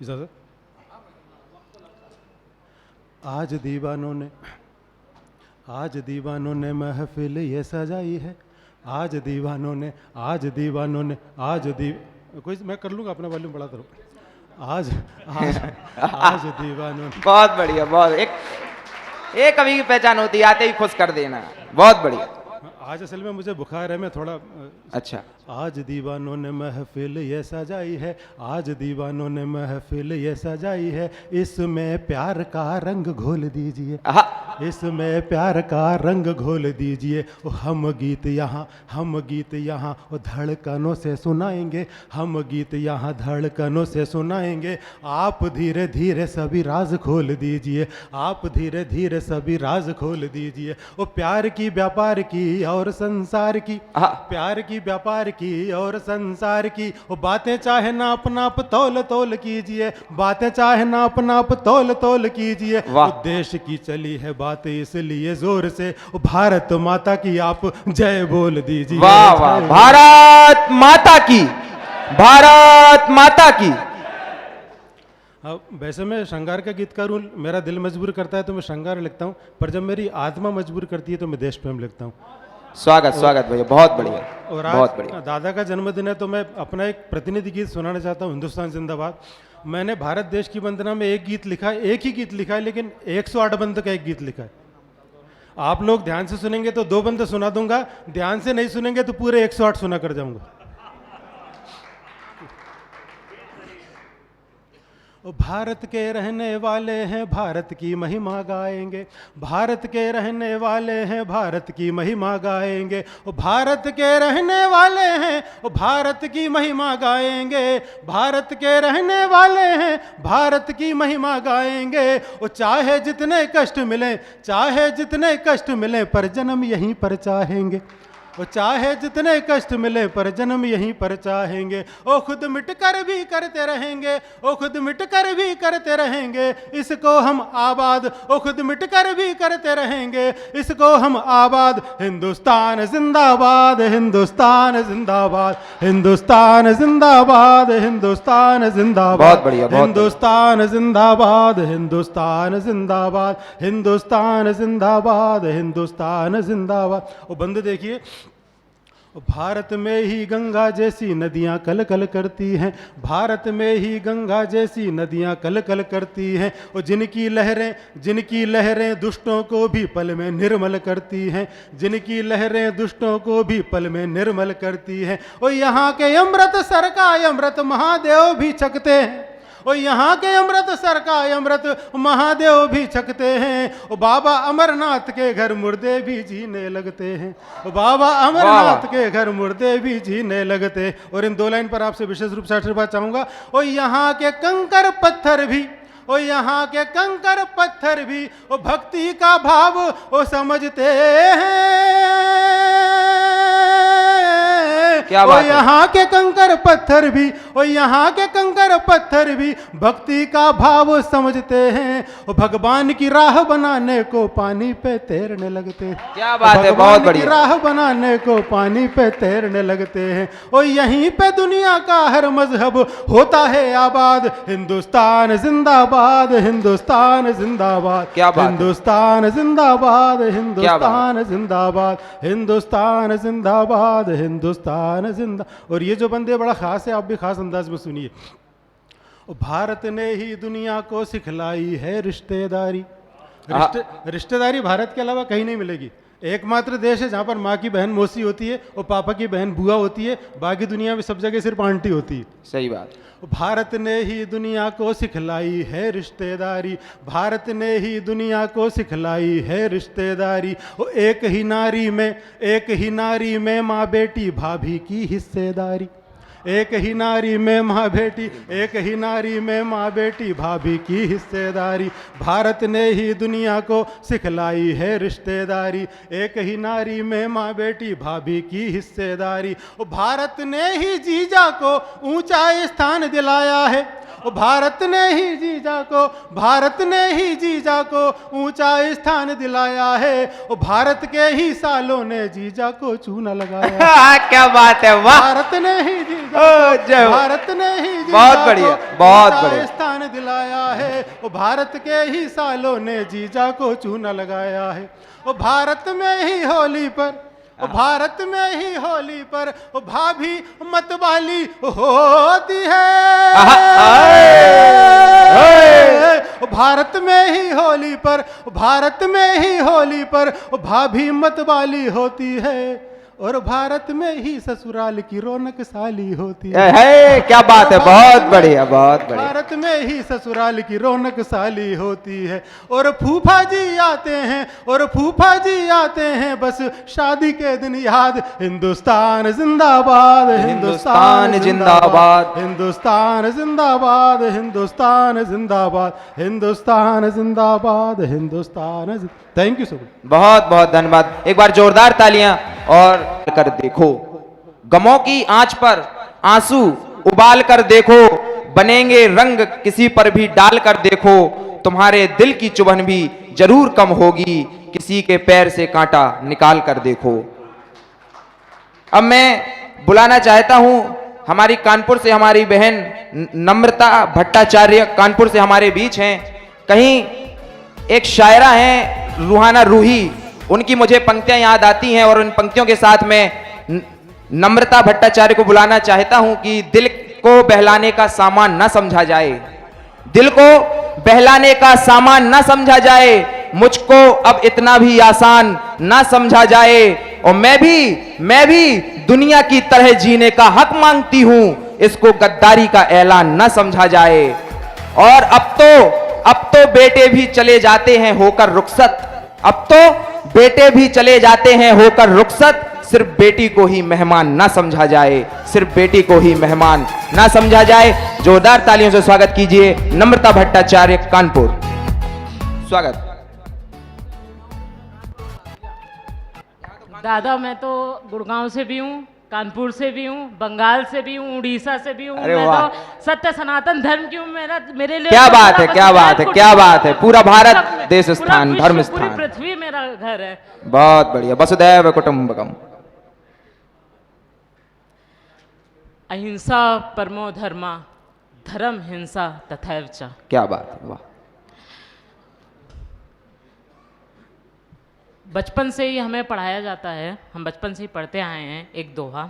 इजाज़त। आज दीवानों ने महफिल ये सजाई है, आज दीवानों ने कोई मैं कर लूँगा, अपना वॉल्यूम बढ़ाता रहूँ। आज दीवानों ने। बहुत बढ़िया, बहुत एक कवि की पहचान होती है, आते ही खुश कर देना। बहुत बढ़िया। आज असल में मुझे बुखार है, मैं थोड़ा अच्छा। आज दीवानों ने महफिल ये सजाई है, आज दीवानों ने महफिल ये सजाई है, इसमें प्यार का रंग घोल दीजिए, इसमें प्यार का रंग घोल दीजिए। हम गीत यहाँ वो धड़कनों से सुनाएंगे, हम गीत यहाँ धड़कनों से सुनाएंगे। आप धीरे धीरे सभी राज खोल दीजिए, आप धीरे धीरे सभी राज खोल दीजिए। वो प्यार की व्यापार की और संसार की, प्यार की व्यापार की और संसार की। वो बातें चाहे नाप नाप तौल तौल कीजिए, बातें चाहे नाप नाप तौल तौल कीजिए। देश की चली है बात इसलिए जोर से, भारत माता की आप जय बोल दीजिए। वाह वाह, भारत माता की, भारत माता की। वैसे मैं श्रृंगार का गीतकार हूँ, मेरा दिल मजबूर करता है तो मैं श्रृंगार लिखता हूँ, पर जब मेरी आत्मा मजबूर करती है तो मैं देश प्रेम लिखता हूँ। स्वागत स्वागत भैया, बहुत बढ़िया। और बहुत बढ़िया। दादा का जन्मदिन है तो मैं अपना एक प्रतिनिधि गीत सुनाना चाहता हूँ, हिंदुस्तान जिंदाबाद। मैंने भारत देश की वंदना में एक गीत लिखा है, एक ही गीत लिखा है, लेकिन 108 बंद का एक गीत लिखा है। आप लोग ध्यान से सुनेंगे तो 2 बंद सुना दूंगा, ध्यान से नहीं सुनेंगे तो पूरे 108 सुना कर जाऊंगा। भारत के रहने वाले हैं भारत की महिमा गाएंगे, भारत के रहने वाले हैं भारत की महिमा गाएंगे। भारत के रहने वाले हैं भारत की महिमा गाएंगे, भारत के रहने वाले हैं भारत की महिमा गाएंगे। वो चाहे जितने कष्ट मिले, चाहे जितने कष्ट मिले, पर जन्म यहीं पर चाहेंगे। वो चाहे जितने कष्ट मिले पर जन्म यहीं पर चाहेंगे। ओ खुद मिट कर भी करते रहेंगे, ओ खुद मिट कर भी करते रहेंगे इसको हम आबाद, ओ खुद मिट कर भी करते रहेंगे इसको हम आबाद। हिंदुस्तान जिंदाबाद, हिंदुस्तान जिंदाबाद, हिंदुस्तान जिंदाबाद, हिंदुस्तान जिंदाबाद। बहुत बढ़िया, बहुत हिंदुस्तान जिंदाबाद, हिंदुस्तान जिंदाबाद, हिंदुस्तान जिंदाबाद, हिंदुस्तान जिंदाबाद। वो बंद देखिए, भारत में ही गंगा जैसी नदियां कल कल करती हैं, भारत में ही गंगा जैसी नदियां कल कल करती हैं। और जिनकी लहरें दुष्टों को भी पल में निर्मल करती हैं, जिनकी लहरें दुष्टों को भी पल में निर्मल करती हैं। और यहाँ के अमृत सर का अमृत महादेव भी छकते हैं, और यहाँ के अमृत सर का अमृत महादेव भी छकते हैं। और बाबा अमरनाथ के घर मुर्दे भी जीने लगते हैं, और बाबा अमरनाथ के घर मुर्दे भी जीने लगते। और इन 2 लाइन पर आपसे विशेष रूप से आशीर्वाद चाहूंगा। और यहाँ के कंकर पत्थर भी, और यहाँ के कंकर पत्थर भी वो भक्ति का भाव वो समझते हैं। क्या बात है? यहाँ के कंकर पत्थर भी, और यहाँ के कंकर पत्थर भी भक्ति का भाव समझते हैं। और भगवान की राह बनाने को पानी पे तैरने लगते हैं। क्या बात है, बहुत बढ़िया। राह बनाने को पानी पे तैरने लगते हैं। और यहीं पे दुनिया का हर मजहब होता है आबाद। हिंदुस्तान जिंदाबाद, हिंदुस्तान जिंदाबाद, क्या बात है? हिंदुस्तान जिंदाबाद, हिंदुस्तान जिंदाबाद, हिंदुस्तान जिंदाबाद, हिंदुस्तान जिंदा। और ये जो बंदे बड़ा खास है, आप भी खास अंदाज में सुनिए। भारत ने ही दुनिया को सिखलाई है रिश्तेदारी। रिश्तेदारी भारत के अलावा कहीं नहीं मिलेगी। एकमात्र देश है जहाँ पर माँ की बहन मौसी होती है और पापा की बहन बुआ होती है, बाकी दुनिया में सब जगह सिर्फ आंटी होती है। सही बात। भारत ने ही दुनिया को सिखलाई है रिश्तेदारी, भारत ने ही दुनिया को सिखलाई है रिश्तेदारी। एक ही नारी में माँ बेटी भाभी की हिस्सेदारी, एक ही नारी में माँ बेटी, एक ही नारी में माँ बेटी भाभी की हिस्सेदारी। भारत ने ही दुनिया को सिखलाई है रिश्तेदारी, एक ही नारी में माँ बेटी भाभी की हिस्सेदारी। भारत ने ही जीजा को ऊंचा स्थान दिलाया है, भारत ने ही जीजा को ऊंचा स्थान दिलाया है। भारत के ही सालों ने जीजा को चूना लगाया। क्या बात है, वाह। भारत ने ही भारत ने ही बहुत बढ़िया, बहुत बढ़िया स्थान प्राण दिलाया है, वो भारत के ही सालों ने जीजा को चूना लगाया है। वो भारत में ही होली पर, वो भारत में ही होली पर वो भाभी मतवाली होती है। वो भारत में ही होली पर, भारत में ही होली पर वो भाभी मतवाली होती है, और भारत में ही ससुराल की रौनक साली होती है। क्या बात है, बहुत बढ़िया, बहुत बढ़िया। भारत में ही ससुराल की रौनक साली होती है, और फूफा जी आते हैं, और फूफा जी आते हैं बस शादी के दिन याद। हिंदुस्तान जिंदाबाद, हिंदुस्तान जिंदाबाद, हिंदुस्तान जिंदाबाद, हिंदुस्तान जिंदाबाद, हिंदुस्तान जिंदाबाद, Hindustan. Thank you so much, बहुत बहुत धन्यवाद। एक बार जोरदार तालियां। और कर देखो, गमों की आंच पर आंसू उबाल कर देखो, बनेंगे रंग किसी पर भी डाल कर देखो, तुम्हारे दिल की चुभन भी जरूर कम होगी, किसी के पैर से कांटा निकाल कर देखो। अब मैं बुलाना चाहता हूं हमारी कानपुर से हमारी बहन नम्रता भट्टाचार्य, कानपुर से हमारे बीच हैं। कहीं एक शायरा हैं रूहाना रूही, उनकी मुझे पंक्तियां याद आती हैं, और उन पंक्तियों के साथ में नम्रता भट्टाचार्य को बुलाना चाहता हूं कि दिल को बहलाने का सामान न समझा जाए, दिल को बहलाने का सामान न समझा जाए, मुझको अब इतना भी आसान न समझा जाए, और मैं भी दुनिया की तरह जीने का हक मांगती हूं, इसको गद्दारी का ऐलान न समझा जाए। और अब तो बेटे भी चले जाते हैं होकर रुखसत, अब तो बेटे भी चले जाते हैं होकर रुखसत, सिर्फ बेटी को ही मेहमान ना समझा जाए, सिर्फ बेटी को ही मेहमान ना समझा जाए। जोरदार तालियों से स्वागत कीजिए नम्रता भट्टाचार्य, कानपुर। स्वागत। दादा मैं तो गुड़गांव से भी हूँ, कानपुर से भी हूँ, बंगाल से भी हूँ, उड़ीसा से भी हूँ। मैं तो सत्य सनातन धर्म की हूँ। मेरे लिए क्या बात है, क्या बात है, क्या बात है। पूरा भारत देश स्थान, धर्म स्थान, पूरी पृथ्वी मेरा घर है। बहुत बढ़िया। वसुधैव कुटुंबकम। अहिंसा परमो धर्मा, धर्म हिंसा तथैव च। क्या बात है, वाह। बचपन से ही हमें पढ़ाया जाता है, हम बचपन से ही पढ़ते आए हैं एक दोहा,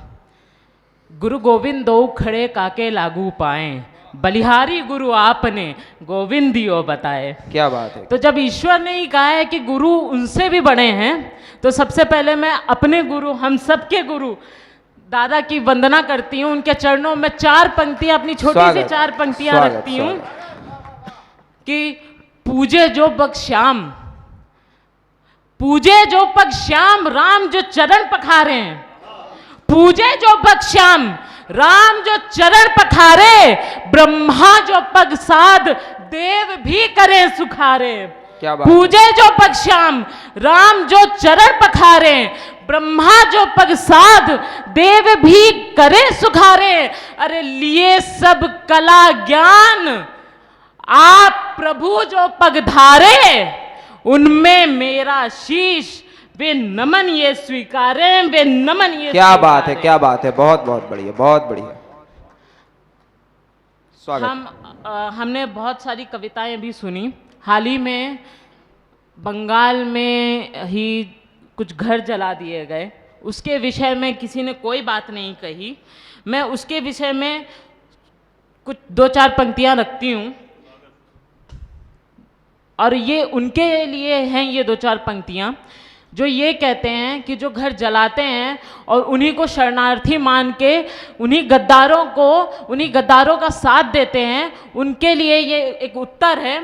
गुरु गोविंद दो खड़े काके लागू पाए, बलिहारी गुरु आपने गोविंद दियो बताए। क्या बात है। तो जब ईश्वर ने ही कहा है कि गुरु उनसे भी बड़े हैं, तो सबसे पहले मैं अपने गुरु, हम सबके गुरु दादा की वंदना करती हूँ। उनके चरणों में 4 पंक्तियां, अपनी छोटी सी 4 पंक्तियां रखती हूँ कि पूजे जो पग श्याम, पूजे जो पग श्याम, राम जो चरण पखारे, पूजे जो पग श्याम, राम जो चरण पखारे, ब्रह्मा जो पग साध, देव भी करे सुखारे। क्या बात। पूजे जो पग श्याम, राम जो चरण पखारे, ब्रह्मा जो पग साध, देव भी करे सुखारे। अरे लिए सब कला ज्ञान, आप प्रभु जो पग धारे, उनमें मेरा शीश, वे नमन ये स्वीकारें, वे नमन ये। क्या बात है, क्या बात है। बहुत बहुत बढ़िया, बहुत बढ़िया। स्वागत। हमने बहुत सारी कविताएं भी सुनी। हाल ही में बंगाल में ही कुछ घर जला दिए गए, उसके विषय में किसी ने कोई बात नहीं कही। मैं उसके विषय में कुछ 2-4 पंक्तियां रखती हूँ, और ये उनके लिए हैं ये 2-4 पंक्तियां, जो ये कहते हैं कि जो घर जलाते हैं और उन्हीं को शरणार्थी मान के उन्हीं गद्दारों का साथ देते हैं, उनके लिए ये एक उत्तर है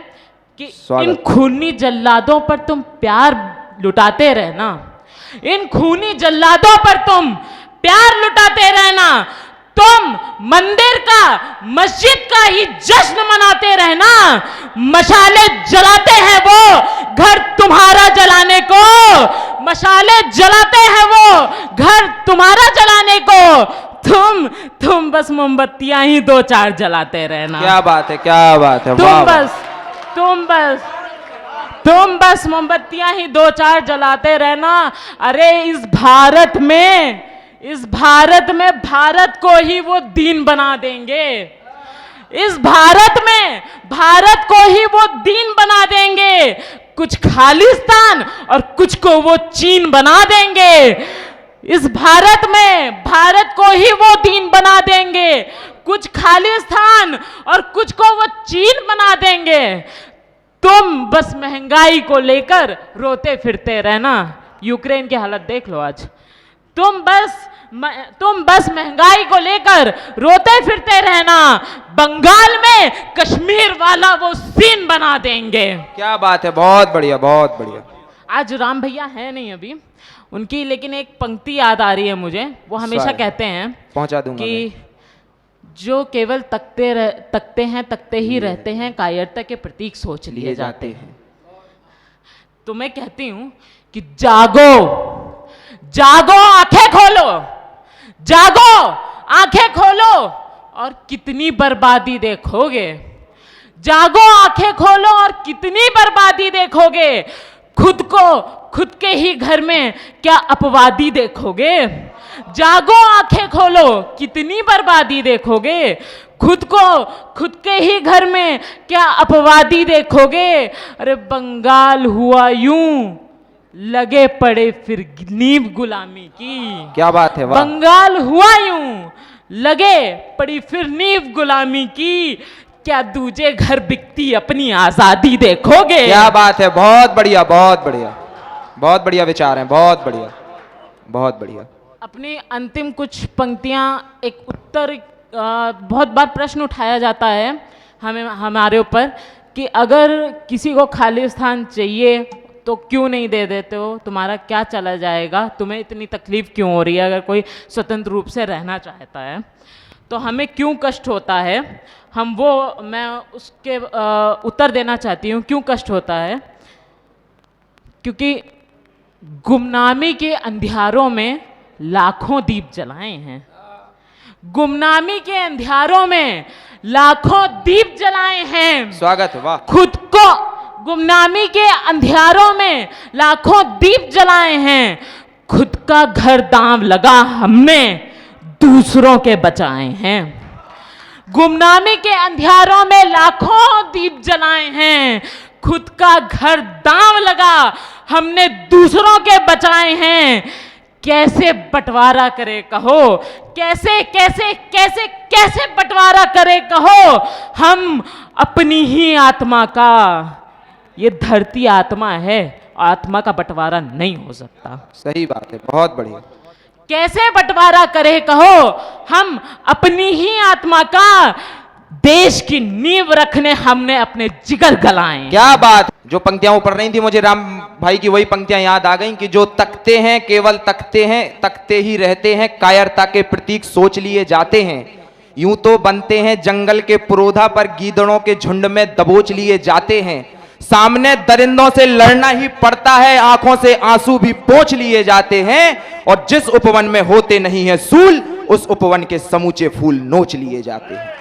कि इन खूनी जल्लादों पर तुम प्यार लुटाते रहना, इन खूनी जल्लादों पर तुम प्यार लुटाते रहना, तुम मंदिर का, मस्जिद का ही जश्न मनाते रहना, मशाले जलाते हैं वो घर तुम्हारा जलाने को, मशाले जलाते हैं वो घर तुम्हारा जलाने को, तुम बस मोमबत्तियां ही 2-4 जलाते रहना। क्या बात है, क्या बात है। तुम बस मोमबत्तियां ही 2-4 जलाते रहना। अरे इस भारत में भारत को ही वो दीन बना देंगे। इस भारत में भारत को ही वो दीन बना देंगे, कुछ खालिस्तान और कुछ को वो चीन बना देंगे। इस भारत में भारत को ही वो दीन बना देंगे, कुछ खालिस्तान और कुछ को वो चीन बना देंगे। तुम बस महंगाई को लेकर रोते फिरते रहना। यूक्रेन की हालत देख लो आज। तुम बस महंगाई को लेकर रोते फिरते रहना। बंगाल में कश्मीर वाला वो सीन बना देंगे। क्या बात है, बहुत बढ़िया, बहुत बढ़िया। आज राम भैया है नहीं अभी, उनकी लेकिन एक पंक्ति याद आ रही है मुझे। वो हमेशा कहते हैं पहुंचा दूंगा कि जो केवल तकते ही रहते हैं, कायरता के प्रतीक सोच लिए जाते हैं। तो मैं कहती हूं कि जागो, जागो, आंखें खोलो, जागो, आंखें खोलो और कितनी बर्बादी देखोगे। जागो, आंखें खोलो और कितनी बर्बादी देखोगे। खुद के ही घर में क्या अपवादी देखोगे। जागो, आंखें खोलो, कितनी बर्बादी देखोगे। खुद के ही घर में क्या अपवादी देखोगे। अरे बंगाल हुआ यूं, लगे पड़े फिर नींव गुलामी की। क्या बात है, वाह। बंगाल हुआ यूं, लगे पड़ी फिर नींव गुलामी की। क्या दूजे घर बिकती अपनी आजादी देखोगे। क्या बात है, बहुत बढ़िया, बहुत बढ़िया, बहुत बढ़िया विचार हैं, बहुत बढ़िया, बहुत बढ़िया। अपनी अंतिम कुछ पंक्तियां, एक उत्तर, बहुत बार प्रश्न उठाया जाता है हमारे ऊपर कि अगर किसी को खालिस्तान चाहिए तो क्यों नहीं दे देते हो, तुम्हारा क्या चला जाएगा, तुम्हें इतनी तकलीफ क्यों हो रही है अगर कोई स्वतंत्र रूप से रहना चाहता है तो हमें क्यों कष्ट होता है। मैं उसके उत्तर देना चाहती हूँ क्यों कष्ट होता है। क्योंकि गुमनामी के अंधियारों में लाखों दीप जलाए हैं। गुमनामी के अंधियारों में लाखों दीप जलाए हैं। स्वागत है, वाह। खुद को गुमनामी के अंधियारों में लाखों दीप जलाए हैं। खुद का घर दांव लगा हमने, दूसरों के बचाए हैं। गुमनामी के अंधियारों में लाखों दीप जलाए हैं। खुद का घर दांव लगा हमने, दूसरों के बचाए हैं। कैसे बंटवारा करे कहो, कैसे कैसे कैसे कैसे बंटवारा करे कहो। हम अपनी ही आत्मा का, ये धरती आत्मा है, आत्मा का बंटवारा नहीं हो सकता। सही बात है, बहुत बढ़िया। कैसे बंटवारा करे कहो। हम अपनी ही आत्मा का, देश की नींव रखने हमने अपने जिगर गलाए। क्या बात। जो पंक्तियां ऊपर नहीं थी, मुझे राम भाई की वही पंक्तियां याद आ गईं कि जो तकते हैं केवल तकते हैं, तकते ही रहते हैं, कायरता के प्रतीक सोच लिए जाते हैं। यूं तो बनते हैं जंगल के पुरोधा पर, गीदड़ों के झुंड में दबोच लिए जाते हैं। सामने दरिंदों से लड़ना ही पड़ता है, आंखों से आंसू भी पोंछ लिए जाते हैं। और जिस उपवन में होते नहीं है सूल, उस उपवन के समूचे फूल नोच लिए जाते हैं।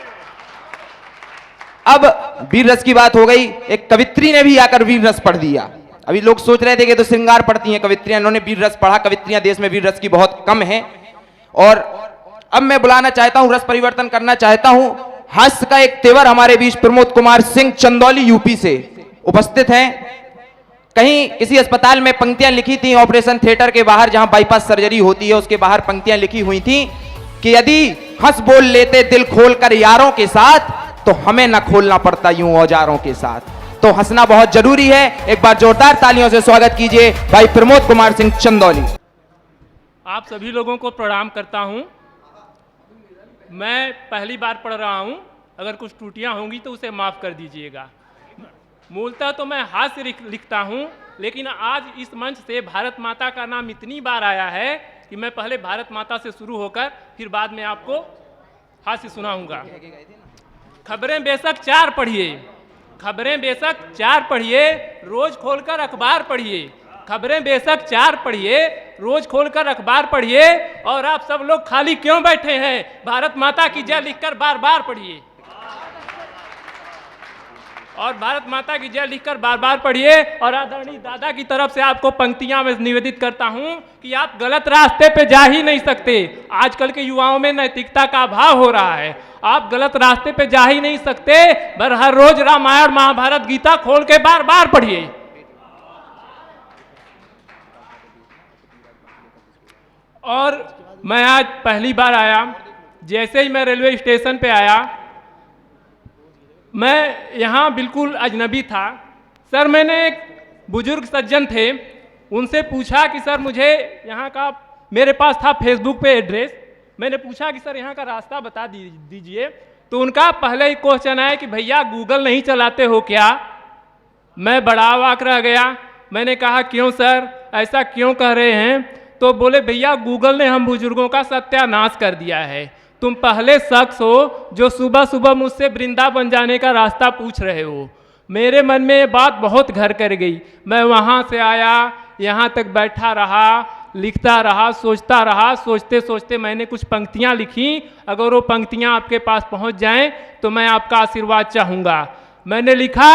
अब वीर रस की बात हो गई, एक कवित्री ने भी आकर वीर रस पढ़ दिया। अभी लोग सोच रहे थे कि तो श्रृंगार पढ़ती हैं कवित्रियां, इन्होंने वीर रस पढ़ा। कवित्रियां देश में वीर रस की बहुत कम है। और अब मैं बुलाना चाहता हूं, रस परिवर्तन करना चाहता हूं। हास्य का एक तेवर हमारे बीच प्रमोद कुमार सिंह चंदौली यूपी से उपस्थित हैं। कहीं किसी अस्पताल में पंक्तियां लिखी थी, ऑपरेशन थिएटर के बाहर जहां बाईपास सर्जरी होती है उसके बाहर पंक्तियां लिखी हुई थी कि यदि हंस बोल लेते दिल खोलकर यारों के साथ, तो हमें न खोलना पड़ता यूं औजारों के साथ। तो हंसना बहुत जरूरी है। एक बार जोरदार तालियों से स्वागत कीजिए भाई प्रमोद कुमार सिंह चंदौली। आप सभी लोगों को प्रणाम करता हूं। मैं पहली बार पढ़ रहा हूं, अगर कुछ त्रुटियां होंगी तो उसे माफ कर दीजिएगा। मूलतः तो मैं हास्य लिखता हूं, लेकिन आज इस मंच से भारत माता का नाम इतनी बार आया है कि मैं पहले भारत माता से शुरू होकर फिर बाद में आपको हास्य सुनाऊंगा। खबरें बेशक 4 पढ़िए, खबरें बेशक 4 पढ़िए, रोज खोलकर अखबार पढ़िए। खबरें बेशक 4 पढ़िए, रोज खोलकर अखबार पढ़िए। और आप सब लोग खाली क्यों बैठे हैं, भारत माता की जय लिखकर बार बार पढ़िए। और भारत माता की जय लिखकर बार बार पढ़िए। और आदरणीय दादा की तरफ से आपको पंक्तियां मैं निवेदित करता हूं कि आप गलत रास्ते पे जा ही नहीं सकते। आजकल के युवाओं में नैतिकता का अभाव हो रहा है, आप गलत रास्ते पे जा ही नहीं सकते, पर हर रोज रामायण महाभारत गीता खोल के बार बार पढ़िए। और मैं आज पहली बार आया, जैसे ही मैं रेलवे स्टेशन पे आया, मैं यहाँ बिल्कुल अजनबी था। सर मैंने एक बुजुर्ग सज्जन थे, उनसे पूछा कि सर मुझे यहाँ का, मेरे पास था फेसबुक पे एड्रेस, मैंने पूछा कि सर यहाँ का रास्ता बता दीजिए। तो उनका पहले ही क्वेश्चन है कि भैया गूगल नहीं चलाते हो क्या? मैं बड़ा अवाक रह गया। मैंने कहा क्यों सर, ऐसा क्यों कह रहे हैं? तो बोले भैया गूगल ने हम बुजुर्गों का सत्यानाश कर दिया है। तुम पहले शख्स हो जो सुबह सुबह मुझसे वृंदावन जाने का रास्ता पूछ रहे हो। मेरे मन में ये बात बहुत घर कर गई। मैं वहाँ से आया, यहाँ तक बैठा रहा, लिखता रहा, सोचता रहा। सोचते सोचते मैंने कुछ पंक्तियाँ लिखी। अगर वो पंक्तियाँ आपके पास पहुँच जाएं तो मैं आपका आशीर्वाद चाहूँगा। मैंने लिखा,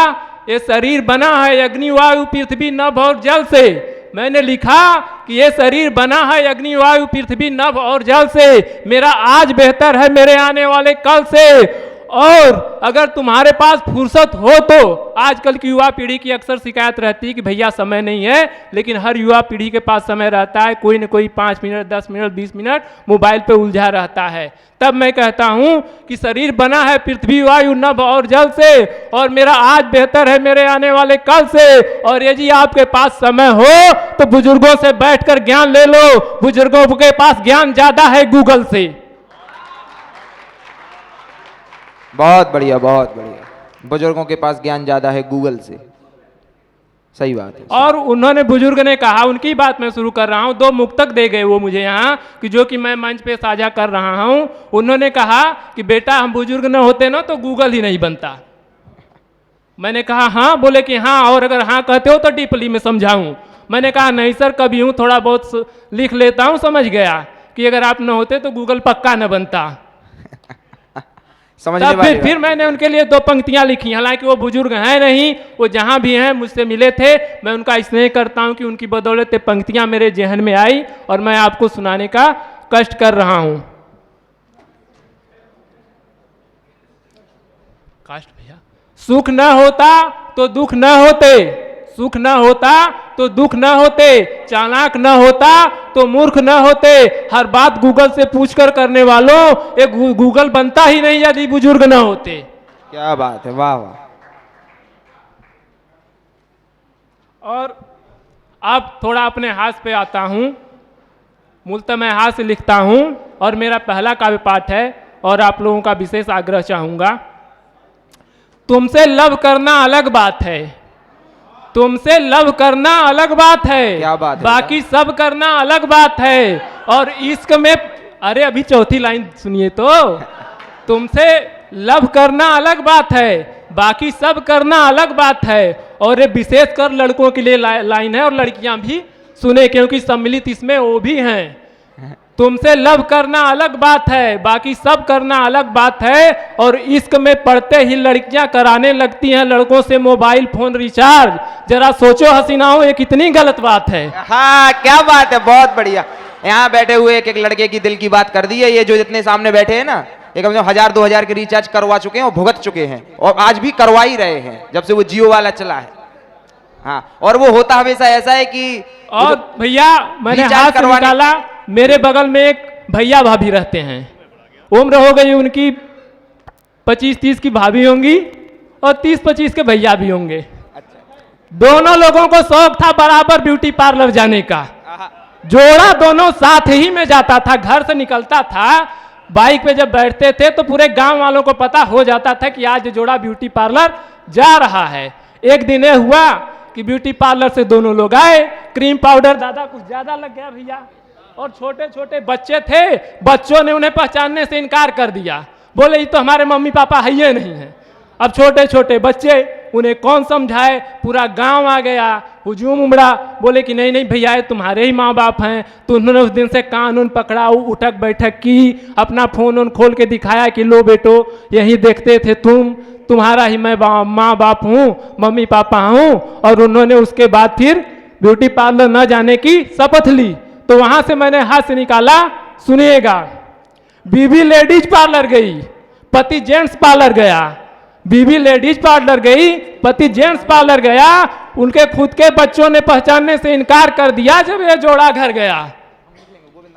ये शरीर बना है अग्नि वायु पृथ्वी नभ और जल से। मैंने लिखा कि ये शरीर बना है अग्नि वायु पृथ्वी नभ और जल से। मेरा आज बेहतर है मेरे आने वाले कल से। और अगर तुम्हारे पास फुर्सत हो तो, आजकल की युवा पीढ़ी की अक्सर शिकायत रहती है कि भैया समय नहीं है, लेकिन हर युवा पीढ़ी के पास समय रहता है। कोई न कोई 5 मिनट 10 मिनट 20 मिनट मोबाइल पे उलझा रहता है। तब मैं कहता हूं कि शरीर बना है पृथ्वी वायु नभ और जल से, और मेरा आज बेहतर है मेरे आने वाले कल से। और यदि आपके पास समय हो तो बुजुर्गों से बैठकर ज्ञान ले लो। बुजुर्गों के पास ज्ञान ज्यादा है गूगल से। बहुत बढ़िया, बहुत बढ़िया। बुजुर्गों के पास ज्ञान ज्यादा है गूगल से, सही बात है। और उन्होंने, बुजुर्ग ने कहा, उनकी बात मैं शुरू कर रहा हूं, 2 मुक्तक दे गए वो मुझे यहाँ कि जो कि मैं मंच पे साझा कर रहा हूं। उन्होंने कहा कि बेटा हम बुजुर्ग न होते ना तो गूगल ही नहीं बनता। मैंने कहा हाँ? बोले कि हाँ, और अगर हाँ कहते हो तो डीपली में समझाऊं। मैंने कहा नहीं सर, कभी हूं थोड़ा बहुत लिख लेता हूं। समझ गया कि अगर आप न होते तो गूगल पक्का न बनता। तब फिर मैंने उनके लिए 2 पंक्तियां लिखी। हालांकि वो बुजुर्ग हैं नहीं, वो जहां भी हैं मुझसे मिले थे। मैं उनका स्नेह करता हूं कि उनकी बदौलत पंक्तियां मेरे जहन में आई और मैं आपको सुनाने का कष्ट कर रहा हूं। कष्ट भैया। सुख न होता तो दुख न होते, सुख न होता तो दुख न होते, चालाक न होता तो मूर्ख न होते। हर बात गूगल से पूछकर करने वालों, एक गूगल बनता ही नहीं यदि बुजुर्ग न होते। क्या बात है, वाह वाह। और अब थोड़ा अपने हाथ पे आता हूं। मूलतः मैं हाथ से लिखता हूं और मेरा पहला काव्य पाठ है और आप लोगों का विशेष आग्रह चाहूंगा। तुमसे लव करना अलग बात है, तुमसे लव करना अलग बात है, क्या बात है, बाकी सब करना अलग बात है। और इश्क में, अरे अभी चौथी लाइन सुनिए तो, तुमसे लव करना अलग बात है, बाकी सब करना अलग बात है। और ये विशेषकर लड़कों के लिए लाइन है और लड़कियां भी सुने क्योंकि सम्मिलित इसमें वो भी हैं। तुमसे लव करना अलग बात है, बाकी सब करना अलग बात है। और इश्क में पड़ते ही लड़कियां कराने लगती हैं लड़कों से मोबाइल फोन रिचार्ज। जरा सोचो हसीनाओं, ये कितनी गलत बात है। हाँ क्या बात है, बहुत बढ़िया। यहाँ बैठे हुए एक एक लड़के की दिल की बात कर दी है। ये जो जितने सामने बैठे हैं ना, ये कम से कम 1000-2000 के रिचार्ज करवा चुके हैं और भुगत चुके हैं और आज भी करवा ही रहे हैं जब से वो जियो वाला चला है। हाँ, और वो होता हमेशा ऐसा है कि, और भैया मैंने हाथ से निकाला, मेरे बगल में एक भैया भाभी रहते हैं। उम्र हो गई उनकी 25-30 की भाभी होंगी और 30-25 के भैया भी होंगे। दोनों लोगों को शौक था बराबर ब्यूटी पार्लर जाने का। जोड़ा दोनों साथ ही में जाता था, घर से निकलता था, बाइक पे जब बैठते थे तो पूरे गांव वालों को पता हो जाता था कि आज जोड़ा ब्यूटी पार्लर जा रहा है। एक दिन ये हुआ कि ब्यूटी पार्लर से दोनों लोग आए, क्रीम पाउडर दादा कुछ ज्यादा लग गया भैया, और छोटे छोटे बच्चे थे, बच्चों ने उन्हें पहचानने से इनकार कर दिया। बोले ये तो हमारे मम्मी पापा है ही नहीं है। अब छोटे छोटे बच्चे, उन्हें कौन समझाए, पूरा गांव आ गया, हुजूम उमड़ा। बोले कि नहीं नहीं भैया, तुम्हारे ही माँ बाप हैं। तो उन्होंने उस दिन से कानून पकड़ा, उठक बैठक की, अपना फोन खोल के दिखाया कि लो बेटो यही देखते थे तुम, तुम्हारा ही मैं माँ बाप हूँ, मम्मी पापा हूँ। और उन्होंने उसके बाद फिर ब्यूटी पार्लर न जाने की शपथ ली। तो वहाँ से मैंने हाथ से निकाला, सुनिएगा, बीबी लेडीज पार्लर गई, पति जेंट्स पार्लर गया। बीबी लेडीज पार्लर गई, पति जेंट्स पार्लर गया। उनके खुद के बच्चों ने पहचानने से इनकार कर दिया जब ये जोड़ा घर गया।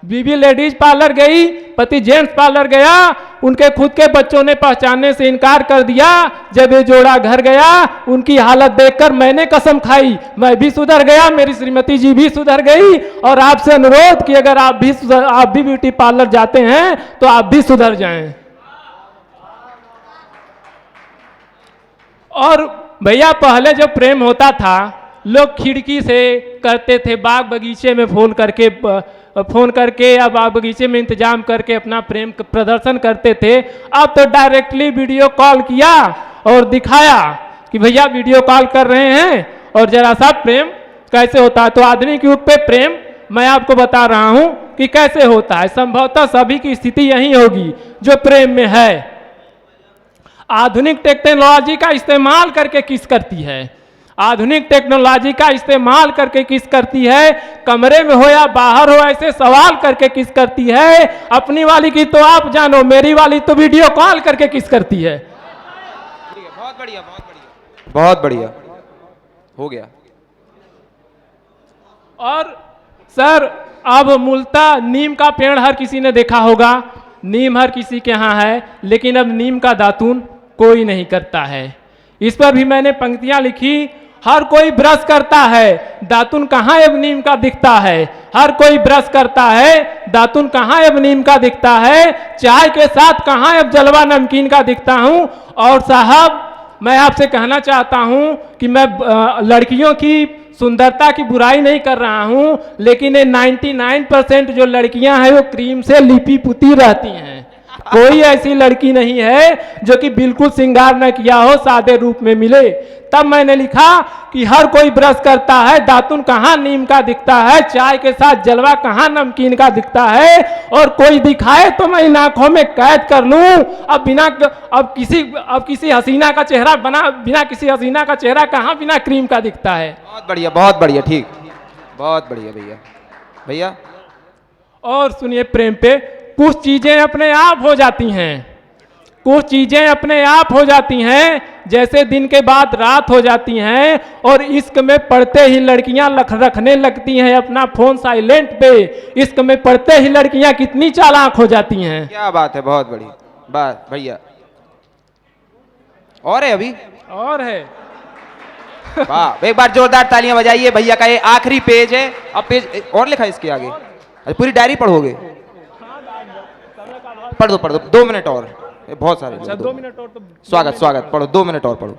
बीबी लेडीज पार्लर गई, पति जेंट्स पार्लर गया, उनके खुद के बच्चों ने पहचानने से इनकार कर दिया जब ये जोड़ा घर गया। उनकी हालत देखकर मैंने कसम खाई, मैं भी सुधर गया, मेरी श्रीमती जी भी सुधर गई। और आपसे अनुरोध कि अगर आप भी ब्यूटी पार्लर जाते हैं तो आप भी सुधर जाएं। और भैया पहले जब प्रेम होता था, लोग खिड़की से करते थे, बाग बगीचे में फोन करके या बाग बगीचे में इंतजाम करके अपना प्रेम प्रदर्शन करते थे। अब तो डायरेक्टली वीडियो कॉल किया और दिखाया कि भैया वीडियो कॉल कर रहे हैं और जरा सा प्रेम कैसे होता है। तो आधुनिक युग पे प्रेम मैं आपको बता रहा हूं कि कैसे होता है। संभवतः सभी की स्थिति यही होगी जो प्रेम में है। आधुनिक टेक्नोलॉजी का इस्तेमाल करके किस करती है, आधुनिक टेक्नोलॉजी का इस्तेमाल करके किस करती है, कमरे में हो या बाहर हो ऐसे सवाल करके किस करती है। अपनी वाली की तो आप जानो, मेरी वाली तो वीडियो कॉल करके किस करती है। बहुत बढ़िया, बहुत बढ़िया, बहुत बढ़िया, हो गया। और सर अब मूलतः नीम का पेड़ हर किसी ने देखा होगा, नीम हर किसी के यहाँ है, लेकिन अब नीम का दातून कोई नहीं करता है। इस पर भी मैंने पंक्तियां लिखी, हर कोई ब्रश करता है, दातुन कहाँ अब नीम का दिखता है। हर कोई ब्रश करता है, दातुन कहाँ अब नीम का दिखता है। चाय के साथ कहाँ अब जलवा नमकीन का दिखता हूँ। और साहब मैं आपसे कहना चाहता हूँ कि मैं लड़कियों की सुंदरता की बुराई नहीं कर रहा हूँ, लेकिन ये 99% जो लड़कियां हैं वो क्रीम से लिपी पुती रहती हैं। कोई ऐसी लड़की नहीं है जो कि बिल्कुल श्रृंगार न किया हो, सादे रूप में मिले। तब मैंने लिखा कि हर कोई ब्रश करता है, दातुन कहाँ नीम का दिखता है, चाय के साथ जलवा कहाँ नमकीन का दिखता है। और कोई दिखाए तो मैं इन आंखों में कैद कर लूं। अब किसी हसीना का चेहरा बिना किसी हसीना का चेहरा कहाँ बिना क्रीम का दिखता है। बहुत बढ़िया, बहुत बढ़िया, ठीक, बहुत बढ़िया भैया। और सुनिए, प्रेम पे कुछ चीजें अपने आप हो जाती हैं, कुछ चीजें अपने आप हो जाती हैं, जैसे दिन के बाद रात हो जाती हैं। और इश्क में पड़ते ही लड़कियां रखने लगती हैं अपना फोन साइलेंट पे। इश्क में पड़ते ही लड़कियां कितनी चालाक हो जाती हैं। क्या बात है, बहुत बड़ी बात भैया। और है अभी और है। वाह, एक बार जोरदार तालियां बजाइए भैया का। ये आखिरी पेज है, अब पेज और लिखा है इसके आगे। अच्छा, पूरी डायरी पढ़ोगे? पढ़ दो 2 मिनट और, बहुत सारे। अच्छा, 2 मिनट और तो स्वागत पढ़ो, 2 मिनट और पढ़ो।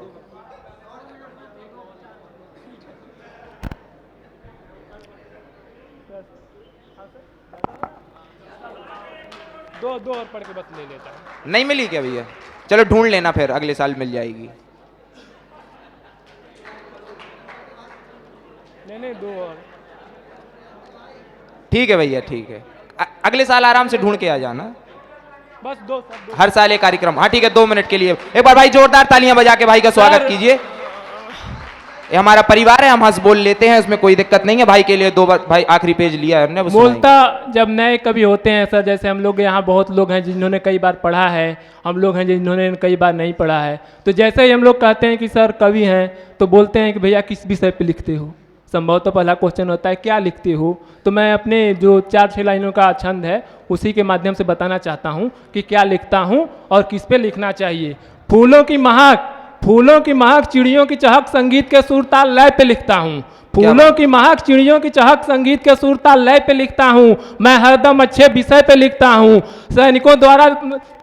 दो और पढ़ के बस ले लेता हूं। नहीं मिली क्या भैया? चलो ढूंढ लेना, फिर अगले साल मिल जाएगी। नहीं 2 और। ठीक है भैया, ठीक है। अगले साल आराम से ढूंढ के आ जाना। बस 2 हर साल एक कार्यक्रम। हाँ ठीक है, 2 मिनट के लिए एक बार भाई जोरदार तालियां बजा के भाई का स्वागत कीजिए। ये हमारा परिवार है, हम हंस बोल लेते हैं, उसमें कोई दिक्कत नहीं है। भाई के लिए 2 बार भाई आखिरी पेज लिया है हमने। मूलतः जब नए कवि होते हैं सर, जैसे हम लोग यहाँ बहुत लोग हैं जिन्होंने कई बार पढ़ा है, हम लोग हैं जिन्होंने कई बार नहीं पढ़ा है। तो जैसे ही हम लोग कहते हैं कि सर कवि हैं, तो बोलते हैं कि भैया किस विषय पे लिखते हो। संभवतः पहला क्वेश्चन होता है क्या लिखते हो। तो मैं अपने जो 4-6 लाइनों का छंद है उसी के माध्यम से बताना चाहता हूँ कि क्या लिखता हूँ और किस पे लिखना चाहिए। फूलों की महक, चिड़ियों की चहक, संगीत के सुर ताल लय पे लिखता हूँ। फूलों की महक, चिड़ियों की चहक, संगीत के सुर ताल लय पे लिखता हूँ। मैं हरदम अच्छे विषय पे लिखता हूँ। सैनिकों द्वारा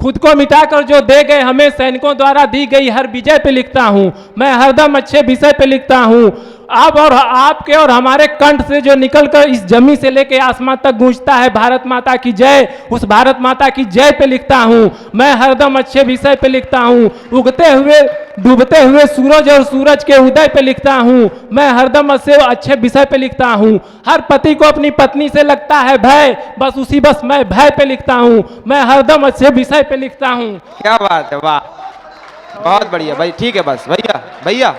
खुद को मिटाकर जो दे गए हमें, सैनिकों द्वारा दी गई हर विजय पे लिखता हूँ। मैं हरदम अच्छे विषय पे लिखता हूँ। आप और आपके और हमारे कंठ से जो निकलकर इस जमीन से लेके आसमान तक गूंजता है भारत माता की जय, उस भारत माता की जय पे लिखता हूँ। मैं हरदम अच्छे विषय पे लिखता हूँ। उगते हुए डूबते हुए सूरज और सूरज के उदय पे लिखता हूँ। मैं हरदम अच्छे विषय पे लिखता हूँ। हर पति को अपनी पत्नी से लगता है भय, बस मैं भय पे लिखता हूँ। मैं हरदम अच्छे विषय पे लिखता हूँ। क्या बात है, वाह बहुत बढ़िया भाई, ठीक है बस भैया भैया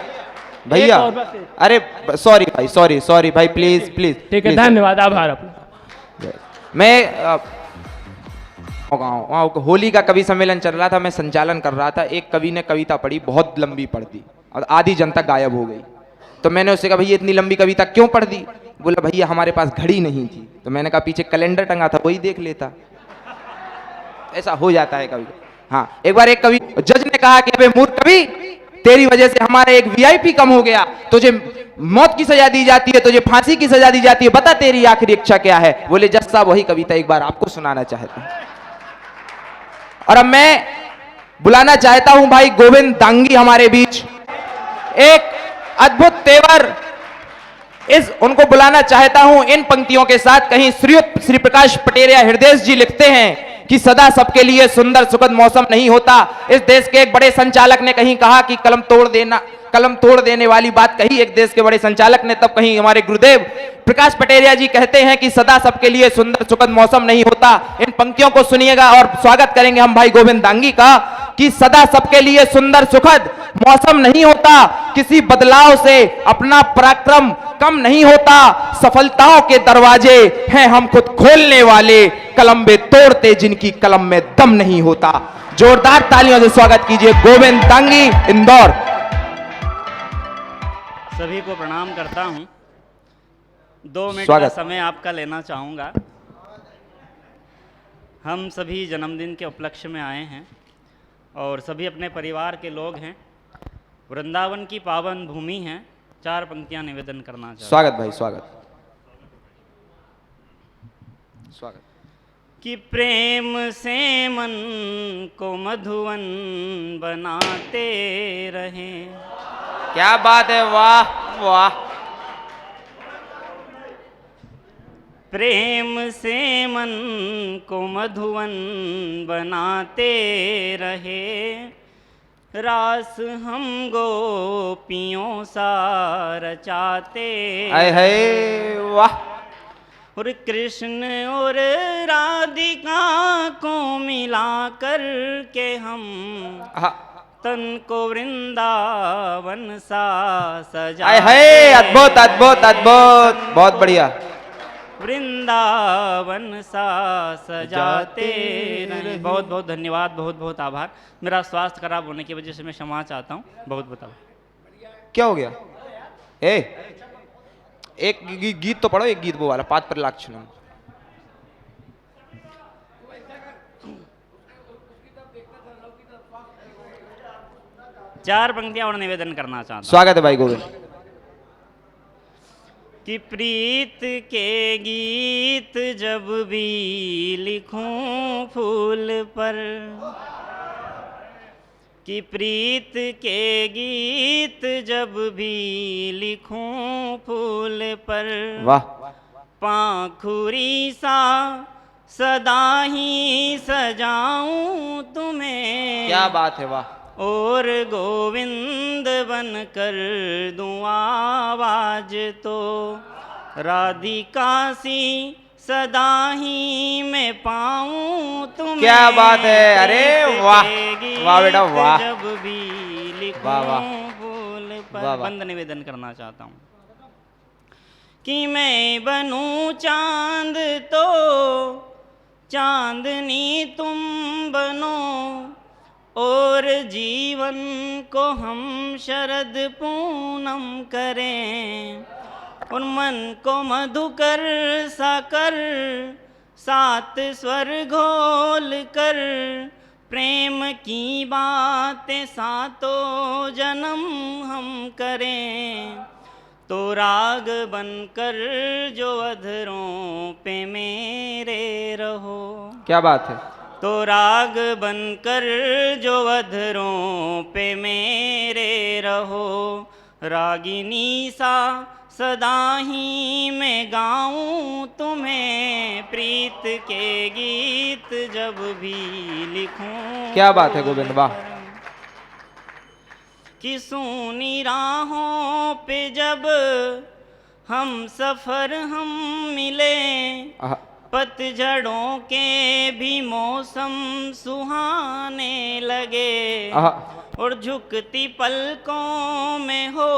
भैया, एक और बस एक। अरे सॉरी भाई, सॉरी भाई, प्लीज प्लीज। ठीक है, धन्यवाद, आभार अपना। मैं वहाँ होली का कवि सम्मेलन चल रहा था, मैं संचालन कर रहा था। एक कवि ने कविता पढ़ी, बहुत लंबी पढ़ दी और आधी जनता गायब हो गई। तो मैंने उससे कहा भैया इतनी लंबी कविता क्यों पढ़ दी? बोला भैया हमारे पास घड़ी नहीं थी। तो मैंने कहा पीछे कैलेंडर टंगा था वही देख लेता। ऐसा हो जाता है कभी। हाँ, एक बार एक कवि जज ने कहा कि अबे मूर्ख कवि, तेरी वजह से हमारा एक वीआईपी कम हो गया, तुझे मौत की सजा दी जाती है, तुझे फांसी की सजा दी जाती है, बता तेरी आखिरी इच्छा क्या है? बोले जज साहब वही कविता एक बार आपको सुनाना चाहता हूं। और अब मैं बुलाना चाहता हूं भाई गोविंद दांगी हमारे बीच, एक अद्भुत तेवर, उनको बुलाना चाहता हूं इन पंक्तियों के साथ। कहीं श्री प्रकाश पटेरिया हृदय जी लिखते हैं कि सदा सबके लिए सुंदर सुखद मौसम नहीं होता। इस देश के एक बड़े संचालक ने कहीं कहा कि कलम तोड़ देने वाली बात कही एक देश के बड़े संचालक ने, तब कहीं हमारे गुरुदेव प्रकाश पटेरिया जी कहते हैं कि सदा सबके लिए सुंदर सुखद मौसम नहीं होता। इन पंक्तियों को सुनिएगा और स्वागत करेंगे हम भाई गोविंद दांगी का कि सदा सबके लिए सुंदर सुखद मौसम नहीं होता, किसी बदलाव से अपना पराक्रम कम नहीं होता, सफलताओं के दरवाजे हैं हम खुद खोलने वाले, कलम में तोड़ते जिनकी कलम में दम नहीं होता। जोरदार तालियों से स्वागत कीजिए गोविंद दांगी, इंदौर। सभी को प्रणाम करता हूं। 2 मिनट का स्वागत। समय आपका लेना चाहूँगा। हम सभी जन्मदिन के उपलक्ष्य में आए हैं और सभी अपने परिवार के लोग हैं। वृंदावन की पावन भूमि है। 4 पंक्तियां निवेदन करना चाहता हूं। स्वागत भाई, स्वागत स्वागत। कि प्रेम से मन को मधुवन बनाते रहें। क्या बात है, वाह वाह। प्रेम से मन को मधुवन बनाते रहे, रास हम गोपियों सा रचाते। हाय हाय, वाह। और कृष्ण और राधिका को मिला कर के हम तन को वृंदावन सा सजा। हाय हाय, अद्भुत अद्भुत अद्भुत, बहुत बढ़िया। वृंदावन सा सजाते रहे। बहुत बहुत धन्यवाद, बहुत बहुत आभार। मेरा स्वास्थ्य खराब होने की वजह से मैं क्षमा चाहता हूँ। बहुत बहुत आभार। क्या हो गया? एक गीत तो पढ़ो, एक गीत वो वाला, 5 पर लाख चुनो। चार पंक्तियां और निवेदन करना चाहता हूं। स्वागत है भाई गोविंद। कि प्रीत के गीत जब भी लिखूं फूल पर, कि प्रीत के गीत जब भी लिखूं फूल पर, वाह। पाखुरी सा सदा ही सजाऊं तुम्हें। क्या बात है, वाह। और गोविंद बन कर दूं आवाज तो, राधिका सी सदा ही मैं पाऊं तुम्हें। क्या बात है, अरे वाह वाह बेटा वाह। जब भी लिखूं फूल पर। बंद निवेदन करना चाहता हूँ कि मैं बनूं चांद तो चांदनी तुम बनो, और जीवन को हम शरद पूनम करें, और मन को मधुकर साकर सात स्वर घोल कर, प्रेम की बातें सातों जन्म हम करें। तो राग बनकर जो अधरों पे मेरे रहो। क्या बात है। तो राग बनकर जो अधरों पे मेरे रहो, रागिनी सा सदा ही मैं गाऊं तुम्हें, प्रीत के गीत जब भी लिखूं। क्या बात है गोविंद, वाह। कि सूनी राहों पे जब हम सफर हम मिले, पतझड़ों के भी मौसम सुहाने लगे, और झुकती पलकों में हो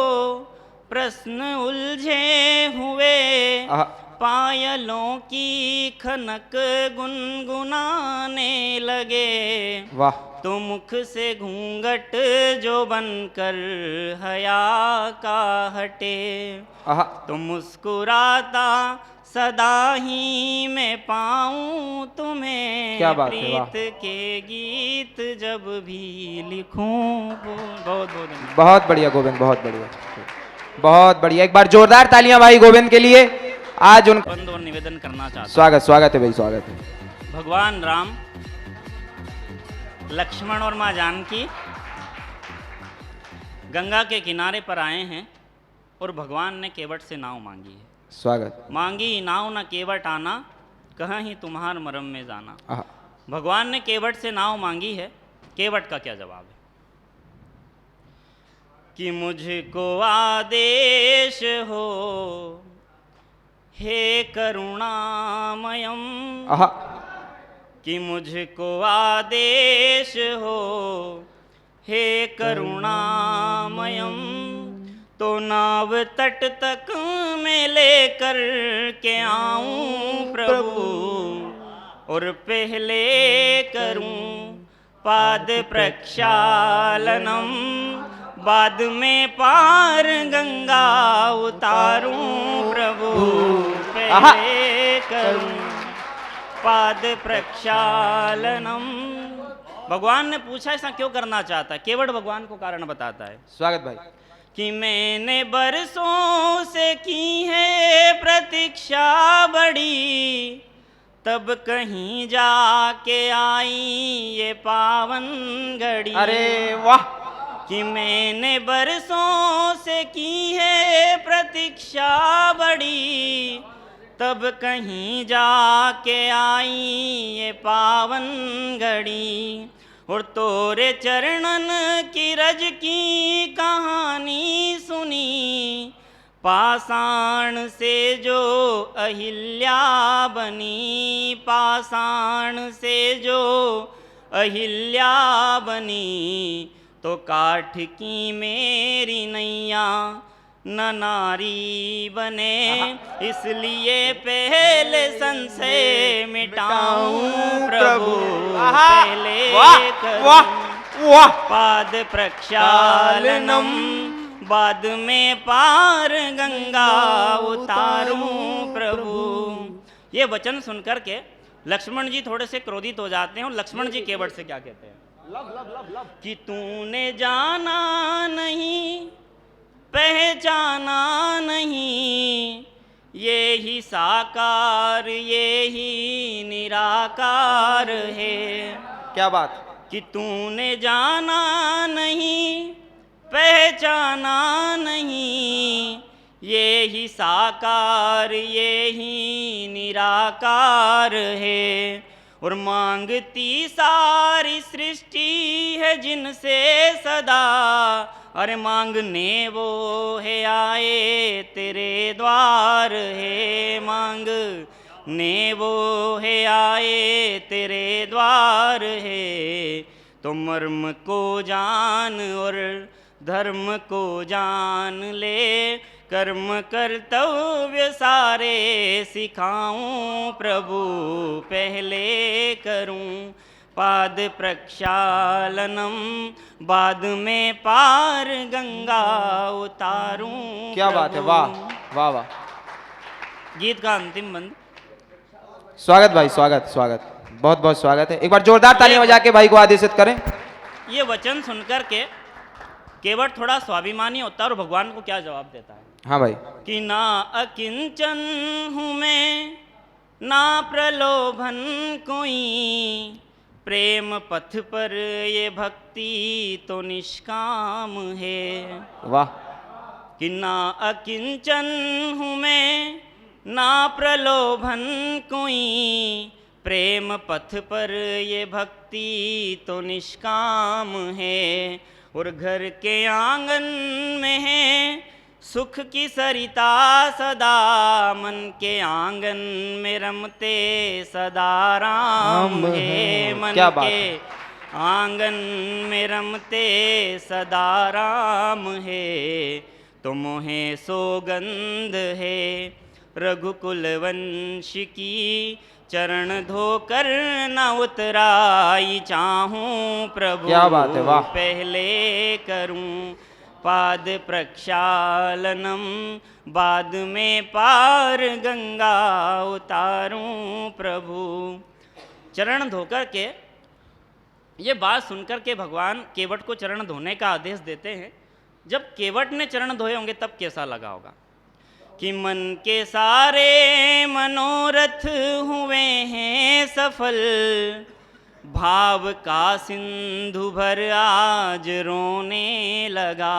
प्रश्न उलझे हुए, पायलों की खनक गुनगुनाने लगे। वाह। तो मुख से घूंघट जो बनकर हया का हटे, तो मुस्कुराता सदा ही मैं पाऊं तुम्हें। क्या बात है, वाह। प्रीत के गीत जब भी लिखूं। बहुत बहुत धन्यवाद। बहुत बढ़िया गोविंद, बहुत बढ़िया, बहुत बढ़िया। एक बार जोरदार तालियां भाई गोविंद के लिए। आज उन बंद और निवेदन करना चाहता हूं। स्वागत है भाई, स्वागत है। भगवान राम, लक्ष्मण और माँ जानकी गंगा के किनारे पर आए हैं और भगवान ने केवट से नाव मांगी है। स्वागत। मांगी नाव न केवट आना, कहाँ ही तुम्हार मरम में जाना। भगवान ने केवट से नाव मांगी है, केवट का क्या जवाब है कि मुझको आदेश हो हे करुणामयम, कि मुझको आदेश हो हे करुणामयम। तो नाव तट तक मैं लेकर के आऊं प्रभु, और पहले करूं पाद प्रक्षालनम, बाद में पार गंगा उतारूं प्रभु। पहले करूं पाद प्रक्षालनम। भगवान ने पूछा ऐसा क्यों करना चाहता है, केवट भगवान को कारण बताता है। स्वागत भाई। कि मैंने बरसों से की है प्रतीक्षा बड़ी, तब कहीं जाके आई ये पावन घड़ी। अरे वाह। कि मैंने बरसों से की है प्रतीक्षा बड़ी, तब कहीं जाके आई ये पावन घड़ी। और तोरे चरणन की रज की कहानी सुनी, पाषाण से जो अहिल्या बनी, पाषाण से जो अहिल्या बनी। तो काठ की मेरी नैया न नारी बने, इसलिए पहले संशय मिटाऊं प्रभु। पहले करूं पाद प्रक्षालनम, बाद में पार गंगा उतारूं प्रभु। ये वचन सुनकर के लक्ष्मण जी थोड़े से क्रोधित हो जाते हैं। और लक्ष्मण जी केवट से क्या कहते हैं, कि तूने जाना नहीं पहचाना नहीं, ये ही साकार ये ही निराकार है। क्या बात। कि तूने जाना नहीं पहचाना नहीं, ये ही साकार ये ही निराकार है। और मांगती सारी सृष्टि है जिनसे सदा, अरे मांगने वो है आए तेरे द्वार है। मांगने वो है आए तेरे द्वार है। तो मर्म को जान और धर्म को जान ले, कर्म कर्तव्य सारे सिखाऊं प्रभु। पहले करूं पाद प्रक्षालनम, बाद में पार गंगा उतारूं। क्या बात है, वाह वाह वाह। गीत का अंतिम बंद। स्वागत भाई, स्वागत स्वागत, बहुत बहुत स्वागत है। एक बार जोरदार तालियां बजा के भाई को आदेशित करें। ये वचन सुनकर के केवट थोड़ा स्वाभिमानी होता है और भगवान को क्या जवाब देता है। हाँ भाई। कि ना अकिंचन हूँ मैं ना प्रलोभन कोई, प्रेम पथ पर ये भक्ति तो निष्काम है। वाह। कि ना अकिंचन हूँ मैं ना प्रलोभन कोई, प्रेम पथ पर ये भक्ति तो निष्काम है। और घर के आंगन में है सुख की सरिता सदा, मन के आंगन में रमते सदा राम है। मन के आंगन में रमते सदा राम है, तुम्हें सौगंध है रघुकुल वंश की, चरण धोकर न उतराई चाहूं प्रभु। क्या बात है, वाह। पहले करूं पाद प्रक्षालनम, बाद में पार गंगा उतारूं प्रभु। चरण धोकर के, ये बात सुनकर के भगवान केवट को चरण धोने का आदेश देते हैं। जब केवट ने चरण धोए होंगे तब कैसा लगा होगा कि मन के सारे मनोरथ हुए हैं सफल, भाव का सिंधु भर आज रोने लगा।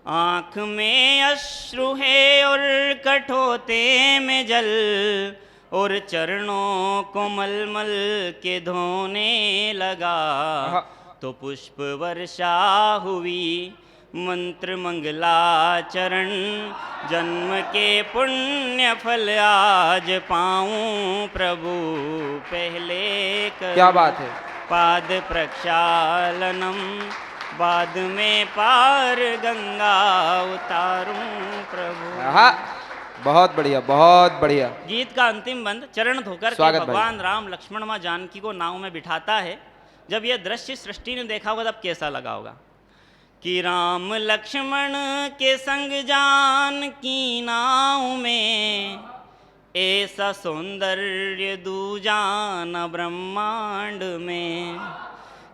आँख में अश्रु है और कठोते में जल, और चरणों को मलमल के धोने लगा। तो पुष्प वर्षा हुई मंत्र मंगलाचरण, जन्म के पुण्य फल आज पाऊं प्रभु। पहले कर क्या बात है। पाद प्रक्षालनम, बाद में पार गंगा उतारूं प्रभु। हाँ, बहुत बढ़िया, बहुत बढ़िया। गीत का अंतिम बंद चरण धोकर के स्वागत भाई। भगवान राम लक्ष्मण माँ जानकी को नाव में बिठाता है। जब यह दृश्य सृष्टि ने देखा होगा तब कैसा लगा होगा कि राम लक्ष्मण के संग जानकी नाव में, ऐसा सौंदर्य दूजा न ब्रह्मांड में।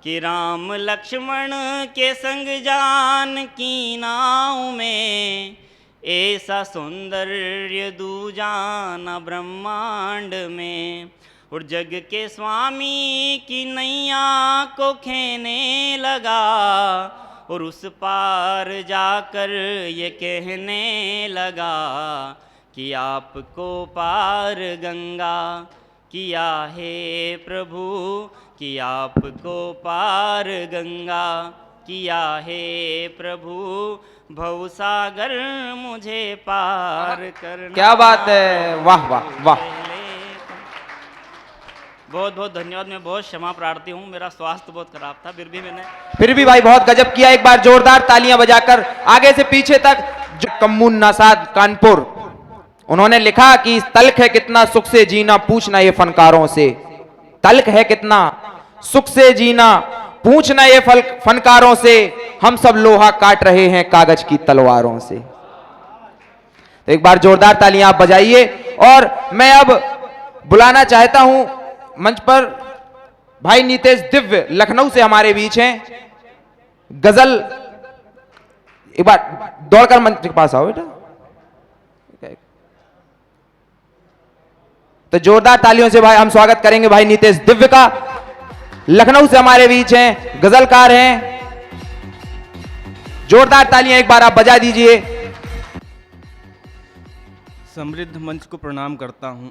कि राम लक्ष्मण के संग जानकी नाव में, ऐसा सौंदर्य दूजा न ब्रह्मांड में। और जग के स्वामी की नैया को खेने लगा, और उस पार जाकर ये कहने लगा कि आपको पार गंगा किया है प्रभु, कि आपको पार गंगा किया है प्रभु। भवसागर मुझे पार करना। क्या बात है, वाह वाह वाह। बहुत बहुत धन्यवाद। मैं बहुत क्षमा प्रार्थी हूँ, मेरा स्वास्थ्य बहुत खराब था, फिर भी भाई बहुत गजब किया। एक बार जोरदार तालियां बजाकर आगे से पीछे तक। जो कम्मुन नसाद कानपुर, उन्होंने लिखा कि तल्ख है कितना सुख से जीना पूछना ये फनकारों से। तल्ख है कितना सुख से जीना पूछना ये फनकारों से, हम सब लोहा काट रहे हैं कागज की तलवारों से। तो एक बार जोरदार तालियां आप बजाइए। और मैं अब बुलाना चाहता हूं मंच पर भाई नीतेश दिव्य, लखनऊ से हमारे बीच हैं। गजल, एक बार दौड़कर मंच के पास आओ बेटा। तो जोरदार तालियों से भाई हम स्वागत करेंगे भाई नीतेश दिव्य का। लखनऊ से हमारे बीच हैं, गजलकार हैं। जोरदार तालियां एक बार आप बजा दीजिए। समृद्ध मंच को प्रणाम करता हूं।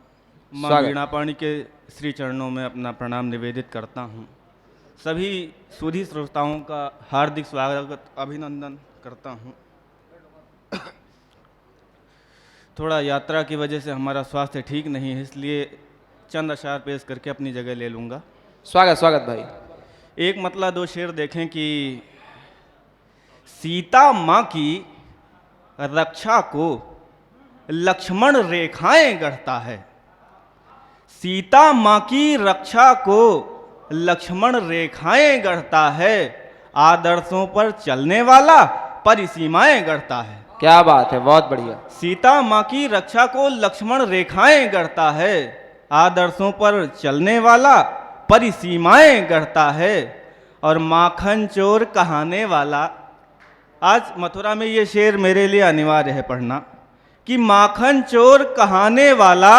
मां स्वागत। वीणा पाणी के श्री चरणों में अपना प्रणाम निवेदित करता हूं। सभी सुधी श्रोताओं का हार्दिक स्वागत अभिनंदन करता हूं। थोड़ा यात्रा की वजह से हमारा स्वास्थ्य ठीक नहीं है, इसलिए चंद अशार पेश करके अपनी जगह ले लूँगा। स्वागत स्वागत भाई। एक मतला दो शेर देखें कि सीता माँ की रक्षा को लक्ष्मण रेखाएं गढ़ता है। सीता माँ की रक्षा को लक्ष्मण रेखाएं गढ़ता है, आदर्शों पर चलने वाला परिसीमाएं गढ़ता है। क्या बात है, बहुत बढ़िया। सीता माँ की रक्षा को लक्ष्मण रेखाएं गढ़ता है, आदर्शों पर चलने वाला परिसीमाएं गढ़ता है। और माखन चोर कहाने वाला, आज मथुरा में ये शेर मेरे लिए अनिवार्य है पढ़ना, कि माखन चोर कहाने वाला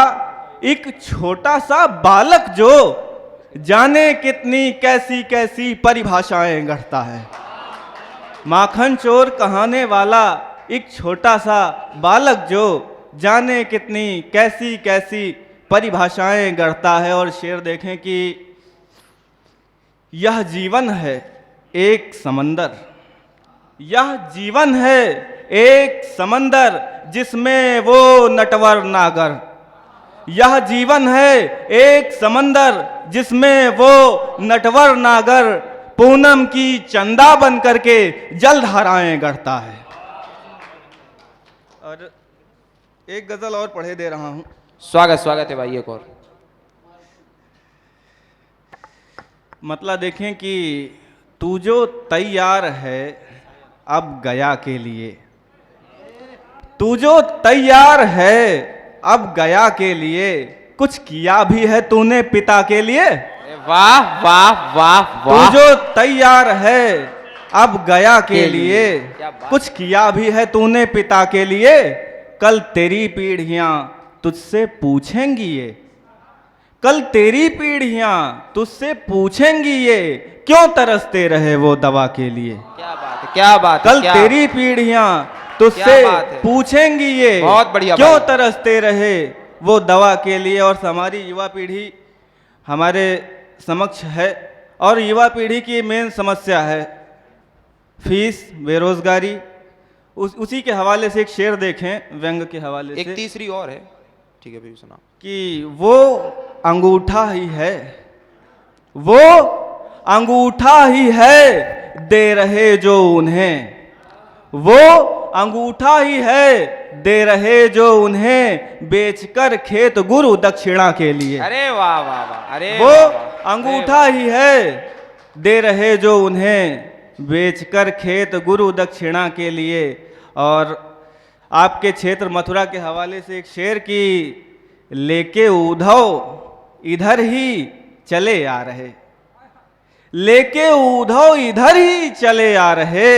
एक छोटा सा बालक जो जाने कितनी कैसी कैसी परिभाषाएं गढ़ता है। माखन चोर कहाने वाला एक छोटा सा बालक जो जाने कितनी कैसी कैसी परिभाषाएं गढ़ता है। और शेर देखें कि यह जीवन है एक समंदर, यह जीवन है एक समंदर जिसमें वो नटवर नागर, यह जीवन है एक समंदर जिसमें वो नटवर नागर पूनम की चंदा बन करके जलधाराएं गढ़ता है। और एक गजल और पढ़े दे रहा हूं। स्वागत है भाई, एक और। मतलब देखें कि तू जो तैयार है अब गया के लिए, तू जो तैयार है अब गया के लिए, कुछ किया भी है तूने पिता के लिए। वाह वाह वाह तू वाह। जो तैयार है अब गया के लिए, कुछ किया भी है तूने पिता के लिए। कल तेरी पीढ़ियां तुझसे पूछेंगी ये, कल तेरी पीढ़ियां तुझसे पूछेंगी ये, क्यों तरसते रहे वो दवा के लिए। क्या बात है, क्या बात है, कल क्या तेरी पीढ़ियां तुझसे क्या बात है। पूछेंगी ये, बहुत बढ़िया क्यों भाई। तरसते रहे वो दवा के लिए। और हमारी युवा पीढ़ी हमारे समक्ष है, और युवा पीढ़ी की मेन समस्या है फीस, बेरोजगारी। उसी के हवाले से एक शेर देखें, व्यंग के हवाले से। एक तीसरी और है, ठीक है भाई सुना। कि वो अंगूठा ही है, वो अंगूठा ही है दे रहे जो उन्हें, वो अंगूठा ही है दे रहे जो उन्हें, बेचकर खेत गुरु दक्षिणा के लिए। अरे वाह वाह वाह, अरे वो वाह, वाह। अंगूठा ही है दे रहे जो उन्हें, बेचकर खेत गुरु दक्षिणा के लिए। और आपके क्षेत्र मथुरा के हवाले से एक शेर की, लेके उद्धव इधर ही चले आ रहे, लेके उद्धव इधर ही चले आ रहे,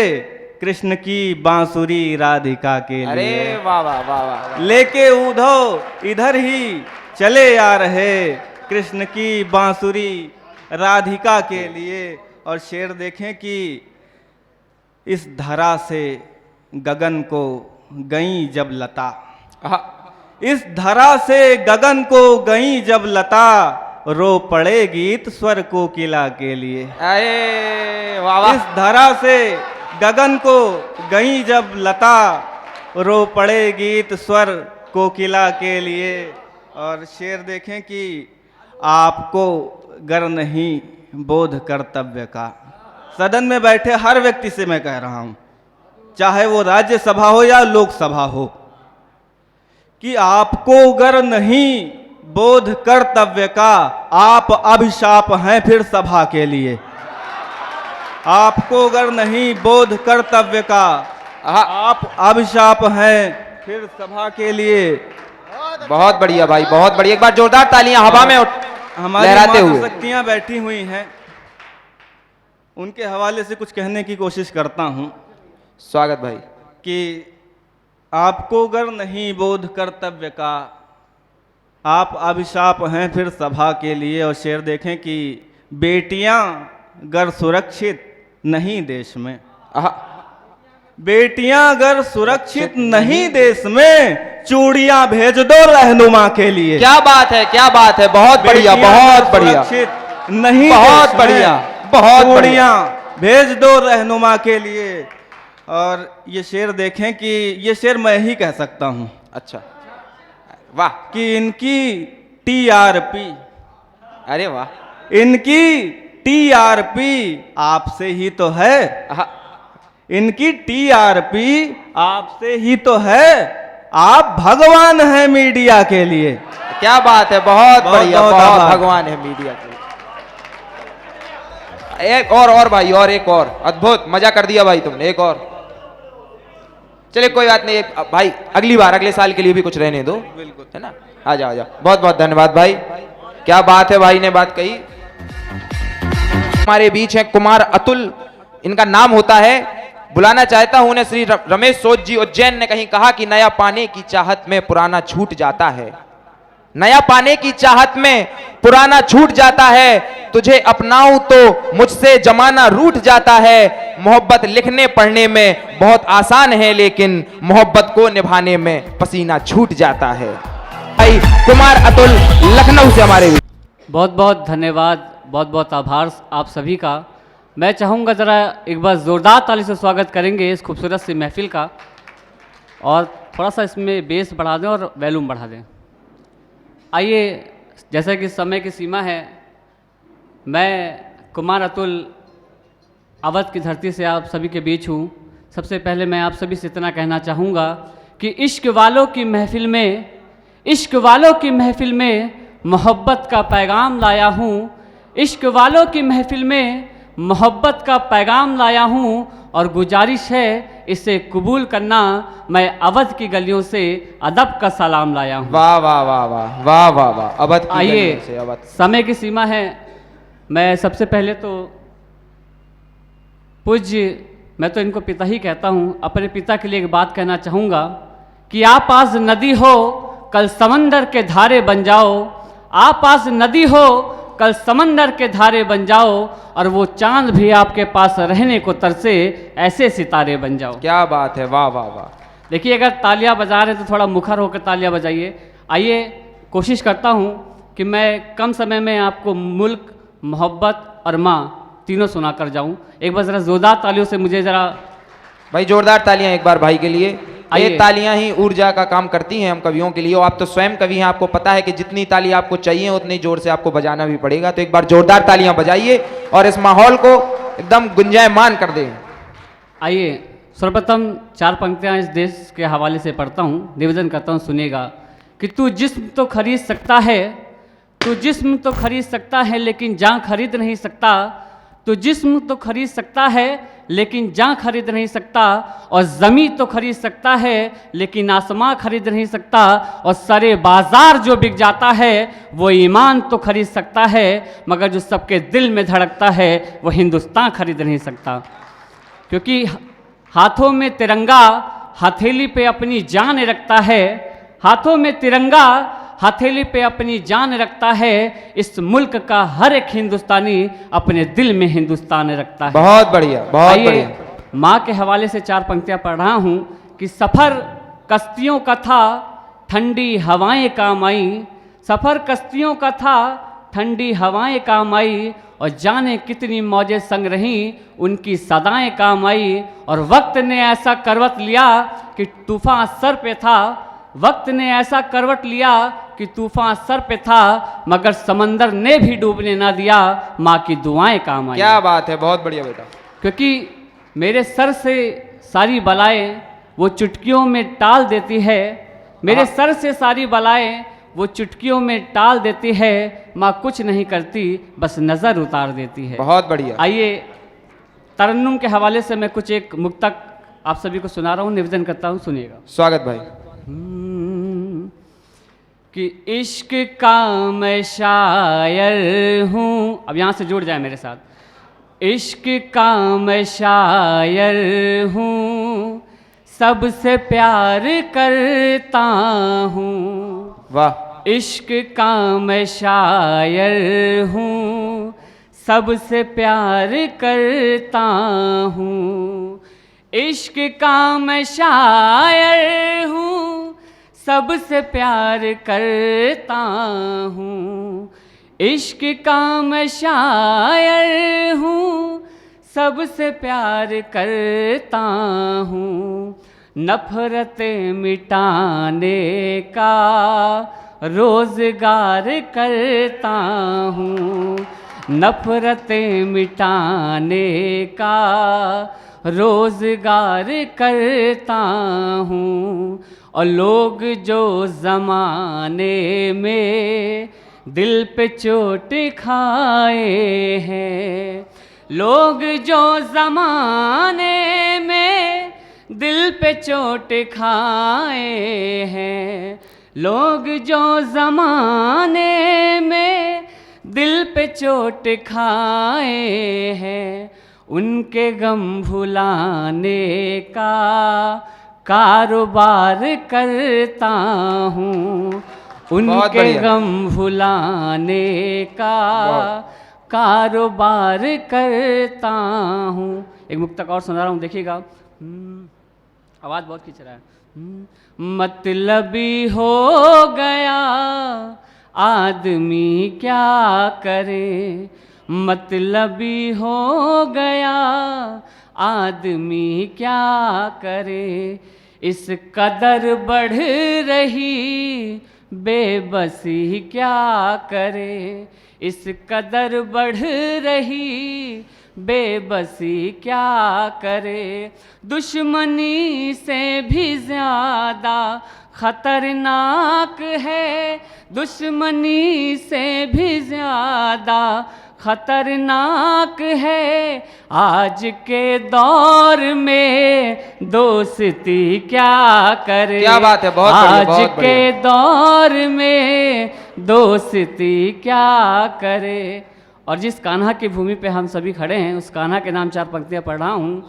कृष्ण की बांसुरी राधिका के लिए। अरे वाह वाह वाह वाह। लेके उद्धव इधर ही चले आ रहे, कृष्ण की बांसुरी राधिका के लिए। और शेर देखें कि इस धरा से गगन को गई जब लता, इस धरा से गगन को गई जब लता, रो पड़े गीत स्वर कोकिला के लिए। अरे वाह वाह। इस धरा से गगन को गई जब लता, रो पड़े गीत स्वर कोकिला के लिए। और शेर देखें कि आपको गर नहीं बोध कर्तव्य का, सदन में बैठे हर व्यक्ति से मैं कह रहा हूं, चाहे वो राज्यसभा हो या लोकसभा हो, कि आपको गर नहीं बोध कर्तव्य का, आप अभिशाप हैं फिर सभा के लिए। आपको गर नहीं बोध कर्तव्य का, आप अभिशाप हैं फिर सभा के लिए। बहुत बढ़िया भाई, बहुत बढ़िया। एक बार जोरदार तालियां हवा में हमारी लहराते हुए। शक्तियां बैठी हुई हैं, उनके हवाले से कुछ कहने की कोशिश करता हूं। स्वागत भाई। कि आपको गर नहीं बोध कर्तव्य का, आप अभिशाप हैं फिर सभा के लिए। और शेर देखें कि बेटियां गर सुरक्षित नहीं देश में, बेटियां गर सुरक्षित नहीं देश में, चूड़ियां भेज दो रहनुमा के लिए। क्या बात है, क्या बात है, बहुत बढ़िया, बहुत बढ़िया, सुरक्षित नहीं, बहुत बढ़िया, बहुत बढ़िया। चूड़ियां भेज दो रहनुमा के लिए। और ये शेर देखें कि ये शेर मैं ही कह सकता हूं। अच्छा वाह। कि इनकी टीआरपी, अरे वाह, इनकी टीआरपी आपसे ही तो है, इनकी टीआरपी आपसे ही तो है, आप भगवान हैं मीडिया के लिए। क्या बात है, बहुत बढ़िया, बहुत आभार। भगवान है मीडिया के लिए। एक और भाई, और एक और, अद्भुत, मजा कर दिया भाई तुमने। एक और, चलिए कोई बात नहीं भाई, अगली बार अगले साल के लिए भी कुछ रहने दो, बिल्कुल, है ना। आ जाओ, आ जाओ। बहुत बहुत धन्यवाद भाई, क्या बात है, भाई ने बात कही। हमारे बीच हैं कुमार अतुल, इनका नाम होता है। बुलाना चाहता हूं उन्हें। श्री रमेश सोच जी उज्जैन ने कहीं कहा कि नया पाने की चाहत में पुराना छूट जाता है, नया पाने की चाहत में पुराना छूट जाता है, तुझे अपनाऊं तो मुझसे जमाना रूठ जाता है। मोहब्बत लिखने पढ़ने में बहुत आसान है, लेकिन मोहब्बत को निभाने में पसीना छूट जाता है। भाई कुमार अतुल लखनऊ से हमारे। बहुत बहुत धन्यवाद, बहुत बहुत आभार आप सभी का। मैं चाहूँगा ज़रा एक बार ज़ोरदार ताली से स्वागत करेंगे इस खूबसूरत सी महफिल का, और थोड़ा सा इसमें बेस बढ़ा दें और वॉल्यूम बढ़ा दें। आइए, जैसा कि समय की सीमा है, मैं कुमार अतुल अवध की धरती से आप सभी के बीच हूँ। सबसे पहले मैं आप सभी से इतना कहना चाहूँगा कि इश्क वालों की महफिल में मोहब्बत का पैगाम लाया हूँ। इश्क वालों की महफिल में मोहब्बत का पैगाम लाया हूँ और गुजारिश है इसे कबूल करना। मैं अवध की गलियों से अदब का सलाम लाया हूँ। वाह वाह वाह वाह वाह वाह वाह। अवध की आइए, गलियों से अवध। समय की सीमा है, मैं सबसे पहले तो पूज्य, मैं तो इनको पिता ही कहता हूँ, अपने पिता के लिए एक बात कहना चाहूँगा कि आप आज नदी हो कल समंदर के धारे बन जाओ। आप आज नदी हो कल समंदर के धारे बन जाओ और वो चांद भी आपके पास रहने को तरसे, ऐसे सितारे बन जाओ। क्या बात है, वाह वाह वाह। देखिए, अगर तालियां बजा रहे हैं तो थोड़ा मुखर होकर तालियां बजाइए। आइए, कोशिश करता हूं कि मैं कम समय में आपको मुल्क, मोहब्बत और माँ तीनों सुना कर जाऊं। एक बार ज़रा जोरदार तालियों से मुझे ज़रा, भाई जोरदार तालियां एक बार भाई के लिए। ये आइए। तालियां ही ऊर्जा का काम करती हैं हम कवियों के लिए। और आप तो स्वयं कवि हैं, आपको पता है कि जितनी ताली आपको चाहिए उतनी जोर से आपको बजाना भी पड़ेगा। तो एक बार जोरदार तालियां बजाइए और इस माहौल को एकदम गुंजायमान कर दें। आइए, सर्वप्रथम 4 पंक्तियां इस देश के हवाले से पढ़ता हूँ, निवेदन करता हूँ, सुनिएगा कि तू जिस्म तो खरीद सकता है, तू जिस्म तो खरीद सकता है लेकिन जान खरीद नहीं सकता। तू जिस्म तो खरीद सकता है लेकिन जान खरीद नहीं सकता, और ज़मीन तो खरीद सकता है लेकिन आसमां खरीद नहीं सकता, और सारे बाजार जो बिक जाता है वो ईमान तो खरीद सकता है, मगर जो सबके दिल में धड़कता है वो हिंदुस्तान खरीद नहीं सकता। क्योंकि हाथों में तिरंगा हथेली पे अपनी जान रखता है, हाथों में तिरंगा हथेली पे अपनी जान रखता है। इस मुल्क का हर एक हिंदुस्तानी अपने दिल में हिंदुस्तान रखता है। बहुत बढ़िया, बहुत बढ़िया। माँ के हवाले से 4 पंक्तियाँ पढ़ रहा हूँ कि सफ़र कश्तियों का था, ठंडी हवाएं काम आई। सफ़र कश्तियों का था, ठंडी हवाएं काम आई, और जाने कितनी मौजें संग रहीं, उनकी सदाएं काम आई। और वक्त ने ऐसा करवट लिया कि तूफ़ान सर पे था, वक्त ने ऐसा करवट लिया कि तूफ़ान सर पे था, मगर समंदर ने भी डूबने ना दिया, माँ की दुआएं काम आई। क्या बात है, बहुत बढ़िया बेटा। क्योंकि मेरे सर से सारी बलाएं वो चुटकियों में टाल देती है, मेरे सर से सारी बलाएं वो चुटकियों में टाल देती है, माँ कुछ नहीं करती बस नज़र उतार देती है। बहुत बढ़िया। आइए, तरन्नुम के हवाले से मैं कुछ एक मुक्तक आप सभी को सुना रहा हूँ, निवेदन करता हूँ, सुनिएगा। स्वागत भाई। कि इश्क का मैं शायर हूँ, अब यहाँ से जुड़ जाए मेरे साथ। इश्क का मैं शायर हूँ, सबसे प्यार करता हूँ। वाह। इश्क का मैं शायर हूँ, सबसे प्यार करता हूँ। इश्क का मैं शायर हूँ, सबसे प्यार करता हूँ। इश्क का मैं शायर हूँ, सबसे प्यार करता हूँ। नफरतें मिटाने का रोज़गार करता हूँ। नफरतें मिटाने का रोज़गार करता हूँ। और लोग जो ज़माने में दिल पे चोट खाए हैं, लोग जो ज़माने में दिल पे चोट खाए हैं, लोग जो ज़माने में दिल पे चोट खाए हैं, उनके गम भुलाने का कारोबार करता हूँ। उनके गम भुलाने का कारोबार करता हूँ। एक मुक्तक और सुना रहा हूँ, देखिएगा। आवाज़ बहुत खींच रहा है। मतलबी हो गया आदमी क्या करे, मतलबी हो गया आदमी क्या करे। इस कदर बढ़ रही बेबसी क्या करे, इस कदर बढ़ रही बेबसी क्या करे। दुश्मनी से भी ज़्यादा खतरनाक है, दुश्मनी से भी ज़्यादा खतरनाक है। आज के दौर में दोस्ती क्या करे, क्या बात है, बहुत बढ़िया, आज बहुत के बढ़िया। दौर में दोस्ती क्या करे। और जिस कान्हा की भूमि पे हम सभी खड़े हैं, उस कान्हा के नाम 4 पंक्तियां पढ़ रहा हूँ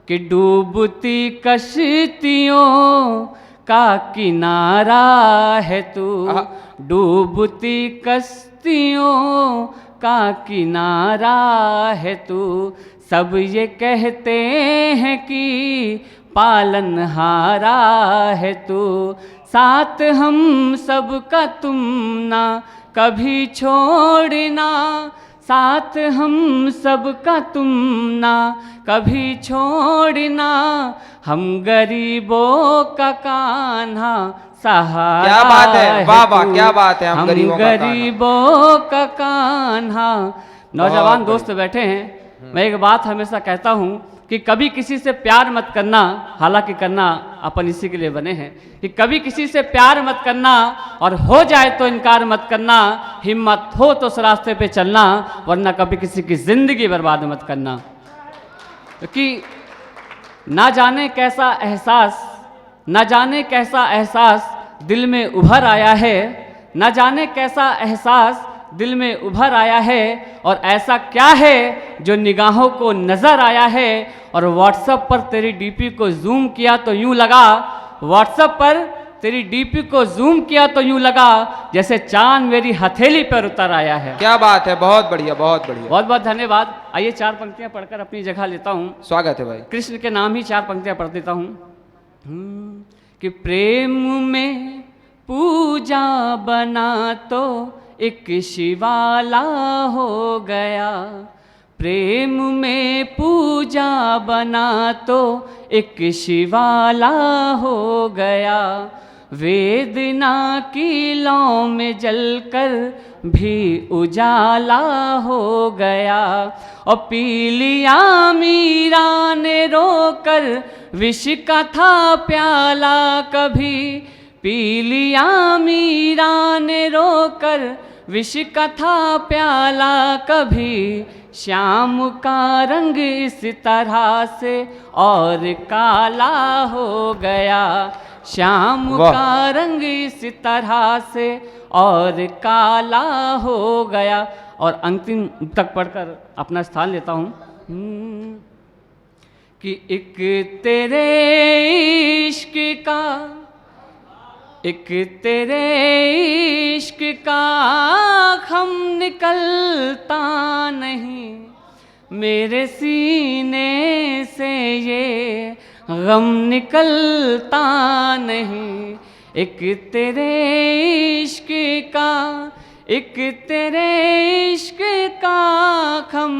कि डूबती कश्तियों का किनारा है तू, डूबती कश्तियों का किनारा है तू। सब ये कहते हैं कि पालनहारा है तू, साथ हम सब का तुम ना कभी छोड़ना, साथ हम सब का तुम ना कभी छोड़ना। हम गरीबों का कान्हा सहारा, क्या बात है, वाह वाह, क्या बात है। हम गरीबों का कान्हा। गरीबों का कान्हा। नौजवान दोस्त बैठे हैं, मैं एक बात हमेशा कहता हूँ कि कभी किसी से प्यार मत करना, हालांकि करना अपन इसी के लिए बने हैं, कि कभी किसी से प्यार मत करना और हो जाए तो इनकार मत करना। हिम्मत हो तो उस रास्ते पे चलना, वरना कभी किसी की जिंदगी बर्बाद मत करना। क्योंकि ना जाने कैसा एहसास, ना जाने कैसा एहसास दिल में उभर आया है, ना जाने कैसा एहसास दिल में उभर आया है। और ऐसा क्या है जो निगाहों को नज़र आया है। और व्हाट्सएप पर तेरी डीपी को जूम किया तो यूं लगा, व्हाट्सएप पर तेरी डीपी को जूम किया तो यूं लगा जैसे चांद मेरी हथेली पर उतर आया है। क्या बात है, बहुत बढ़िया, बहुत बढ़िया। बहुत बहुत धन्यवाद। आइए 4 पंक्तियां पढ़कर अपनी जगह लेता हूँ। स्वागत है भाई। कृष्ण के नाम ही 4 पंक्तियां पढ़ देता हूँ कि प्रेम में पूजा बना तो एक शिवाला हो गया, प्रेम में पूजा बना तो एक शिवाला हो गया। वेदना की लौ में जलकर भी उजाला हो गया। और पी लिया मीरा ने रोकर विष का था प्याला कभी, पी लिया मीरा ने रोकर विष का था प्याला कभी। श्याम का रंग इस तरह से और काला हो गया, श्याम का रंग इस तरह से और काला हो गया। और अंतिम तक पढ़कर अपना स्थान लेता हूँ कि एक तेरे इश्क का, एक तेरे इश्क का खम निकलता नहीं, मेरे सीने से ये गम निकलता नहीं। एक तेरे इश्क का, एक तेरे इश्क का खम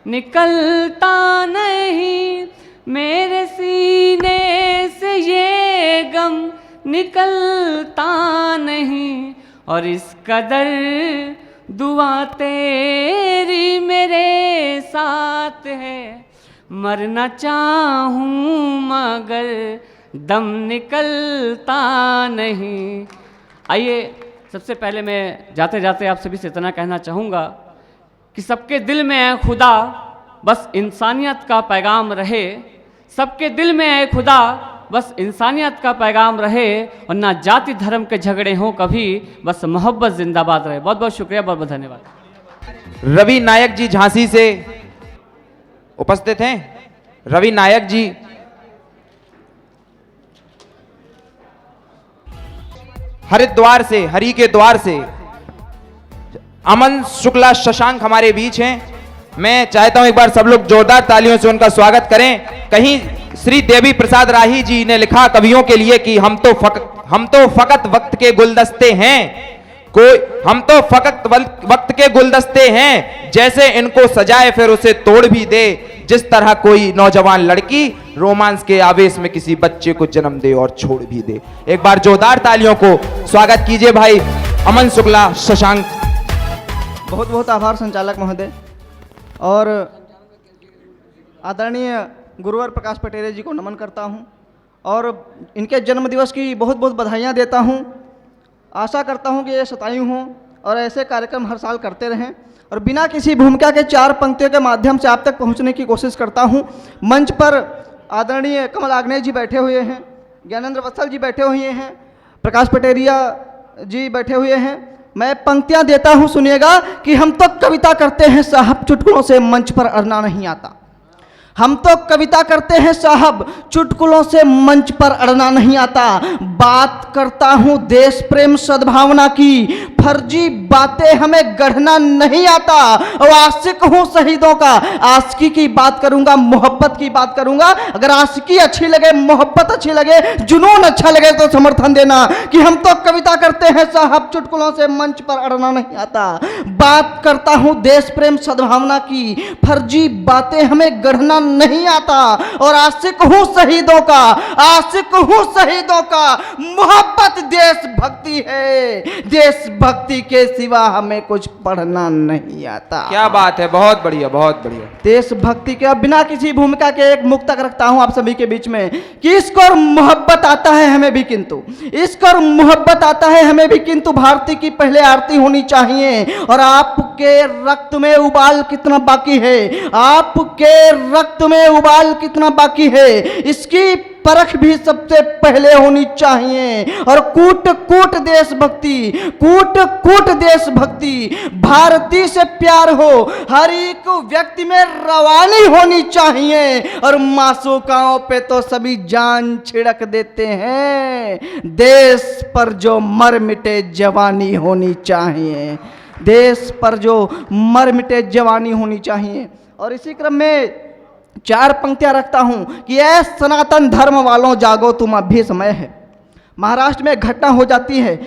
निकलता नहीं, मेरे सीने से ये गम निकलता नहीं। और इस कदर दुआ तेरी मेरे साथ है, मरना चाहूँ मगर दम निकलता नहीं। आइए सबसे पहले मैं जाते जाते आप सभी से इतना कहना चाहूँगा कि सबके दिल में है खुदा, बस इंसानियत का पैगाम रहे। सबके दिल में है खुदा, बस इंसानियत का पैगाम रहे। और ना जाति धर्म के झगड़े हों कभी, बस मोहब्बत जिंदाबाद रहे। बहुत बहुत शुक्रिया, बहुत बहुत धन्यवाद। रवि नायक जी झांसी से उपस्थित हैं। रवि नायक जी हरिद्वार से, हरि के द्वार से। अमन शुक्ला शशांक हमारे बीच हैं। मैं चाहता हूं एक बार सब लोग जोरदार तालियों से उनका स्वागत करें। कहीं श्री देवी प्रसाद राही जी ने लिखा कवियों के लिए कि हम तो फकत वक्त के गुलदस्ते हैं, कोई हम तो फकत वक्त के गुलदस्ते हैं, जैसे इनको सजाए फिर उसे तोड़ भी दे। जिस तरह कोई नौजवान लड़की रोमांस के आवेश में किसी बच्चे को जन्म दे और छोड़ भी दे। एक बार जोरदार तालियों को स्वागत कीजिए भाई अमन शुक्ला, शशांक। बहुत बहुत आभार संचालक महोदय और आदरणीय गुरुवर प्रकाश पटेल जी को नमन करता हूं और इनके जन्मदिवस की बहुत बहुत बधाइयां देता हूं। आशा करता हूं कि ये शतायु हों और ऐसे कार्यक्रम हर साल करते रहें और बिना किसी भूमिका के 4 पंक्तियों के माध्यम से आप तक पहुंचने की कोशिश करता हूं। मंच पर आदरणीय कमल आग्नेय जी बैठे हुए हैं, ज्ञानेंद्र वत्सल जी बैठे हुए हैं, प्रकाश पटेरिया जी बैठे हुए हैं। मैं पंक्तियां देता हूं, सुनिएगा कि हम तो कविता करते हैं साहब, चुटकुलों से मंच पर अड़ना नहीं आता। हम तो कविता करते हैं साहब, चुटकुलों से मंच पर अड़ना नहीं आता। बात करता हूँ देश प्रेम सद्भावना की, फर्जी बातें हमें गढ़ना नहीं आता। और आशिक हूँ शहीदों का, आशिकी की बात करूँगा, मोहब्बत की बात करूँगा। अगर आशिकी अच्छी लगे, मोहब्बत अच्छी लगे, जुनून अच्छा लगे तो समर्थन देना कि हम तो कविता करते हैं साहब, चुटकुलों से मंच पर अड़ना नहीं आता। बात करता हूँ देश प्रेम सद्भावना की, फर्जी बातें हमें गढ़ना नहीं आता। और आशिक हूँ शहीदों का, आशिक हूँ शहीदों का, मोहब्बत देशभक्ति है, देशभक्ति के सिवा हमें कुछ पढ़ना नहीं आता। क्या बात है, बहुत बढ़िया, बहुत बढ़िया। देशभक्ति के बिना किसी भूमिका के एक मुक्तक रखता हूं आप सभी के बीच में कि इश्क और मोहब्बत आता है हमें भी किंतु, इश्क और मोहब्बत आता है हमें भी किंतु भारती की पहले आरती होनी चाहिए। और आपके रक्त में उबाल कितना बाकी है, आपके रक्त में उबाल कितना बाकी है, इसकी परख भी सबसे पहले होनी चाहिए। और कूट कूट देशभक्ति, कूट कूट देशभक्ति, भारती से प्यार हो हर एक व्यक्ति में रवानी होनी चाहिए। और मासूकाओं पे तो सभी जान छिड़क देते हैं, देश पर जो मर मिटे जवानी होनी चाहिए, देश पर जो मर मिटे जवानी होनी चाहिए। और इसी क्रम में 4 पंक्तियां रखता हूं कि ऐ सनातन धर्म वालों जागो तुम अभी समय है। महाराष्ट्र में घटना हो जाती है,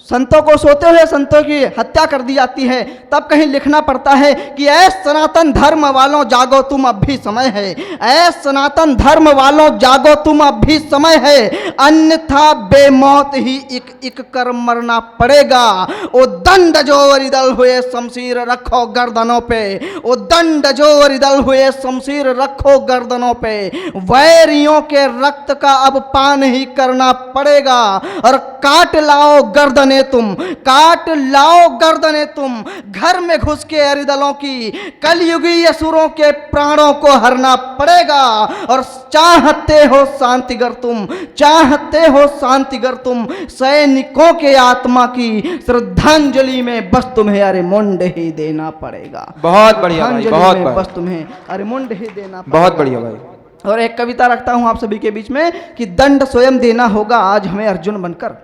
संतों को सोते हुए संतों की हत्या कर दी जाती है, तब कहीं लिखना पड़ता है कि ऐ सनातन धर्म वालों जागो तुम अब भी समय है, ऐ सनातन धर्म वालों जागो तुम अब भी समय है, अन्यथा बेमौत ही एक एक कर मरना पड़ेगा। ओ दंड जो रिदल हुए शमशीर रखो गर्दनों पे, ओ दंड जो रिदल हुए शमशीर रखो गर्दनों पे, वैरियों के रक्त का अब पान ही करना पड़ेगा। और काट लाओ गर्दन तुम, काट लाओ गर्दने तुम, घर में घुस के अरिदलों की, कलयुगी असुरों के प्राणों को हरना पड़ेगा। और चाहते हो शांतिगर तुम, चाहते हो शांतिगर तुम, सैनिकों के आत्मा की श्रद्धांजलि में बस तुम्हें अरे मुंड ही देना पड़ेगा। बहुत बढ़िया भाई, बहुत बढ़िया, बस तुम्हें अरे मुंड ही देना पड़ेगा। बहुत बढ़िया भाई। और एक कविता रखता हूं आप सभी के बीच में कि दंड स्वयं देना होगा आज हमें अर्जुन बनकर,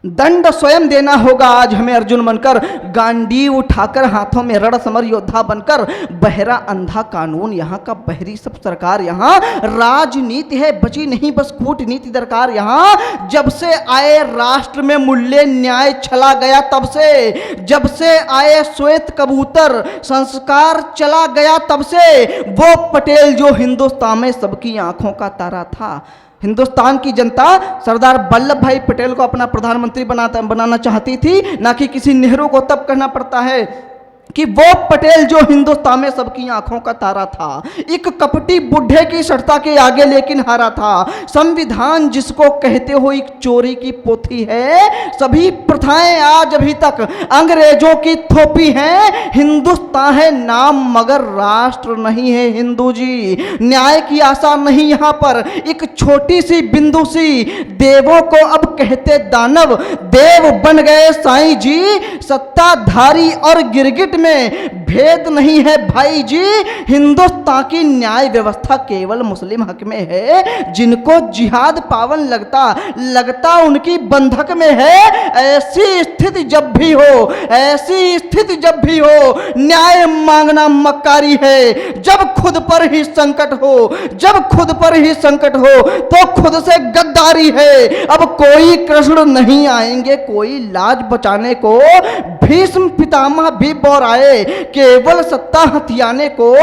दंड स्वयं देना होगा आज हमें अर्जुन बनकर, गांडी उठाकर हाथों में रण समर योद्धा बनकर, बहरा अंधा कानून यहाँ का, बहरी सब सरकार यहाँ, राजनीति है बची नहीं बस कूटनीति दरकार यहाँ। जब से आए राष्ट्र में मूल्य न्याय चला गया तब से, जब से आए श्वेत कबूतर संस्कार चला गया तब से, वो पटेल जो हिंदुस्तान में सबकी आंखों का तारा था। हिंदुस्तान की जनता सरदार वल्लभ भाई पटेल को अपना प्रधानमंत्री बनाना चाहती थी, ना कि किसी नेहरू को। तब कहना पड़ता है कि वो पटेल जो हिंदुस्तान में सबकी आंखों का तारा था, एक कपटी बुढ़े की सटता के आगे लेकिन हारा था। संविधान जिसको कहते हो एक चोरी की पोथी है, सभी प्रथाएं आज अभी तक अंग्रेजों की थोपी हैं। हिंदुस्तान है नाम मगर राष्ट्र नहीं है हिंदू जी। न्याय की आशा नहीं यहाँ पर, एक छोटी सी बिंदु सी, देवों को अब कहते दानव, देव बन गए साईं जी। सत्ताधारी और गिरगिट में भेद नहीं है भाई जी। हिंदुस्तान की न्याय व्यवस्था केवल मुस्लिम हक में है, जिनको जिहाद पावन लगता उनकी बंधक में है। ऐसी स्थिति जब भी हो, ऐसी स्थिति जब भी हो, न्याय मांगना मक्कारी है। जब खुद पर ही संकट हो, जब खुद पर ही संकट हो तो खुद से गद्दारी है। अब कोई कृष्ण नहीं आएंगे कोई लाज बचाने को, भीष्म पितामह भी बोराए, केवल सत्ता हथियाने को,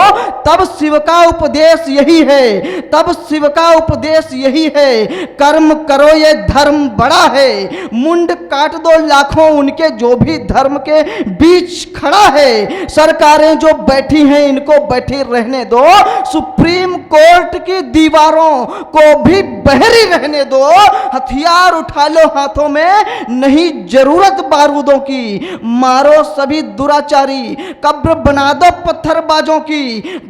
तब शिव का उपदेश यही है, तब शिव का उपदेश यही है, कर्म करो ये धर्म बड़ा है, मुंड काट दो लाखों उनके जो भी धर्म के बीच खड़ा है, सरकारें जो बैठी हैं इनको बैठी रहने दो, सुप्रीम कोर्ट की दीवारों को भी बहरी रहने दो, हथियार उठा लो हाथों में, नहीं जरूरत बारूदों की, मारो सभी दुराचारी, कब्र बना दो पत्थरबाजों की,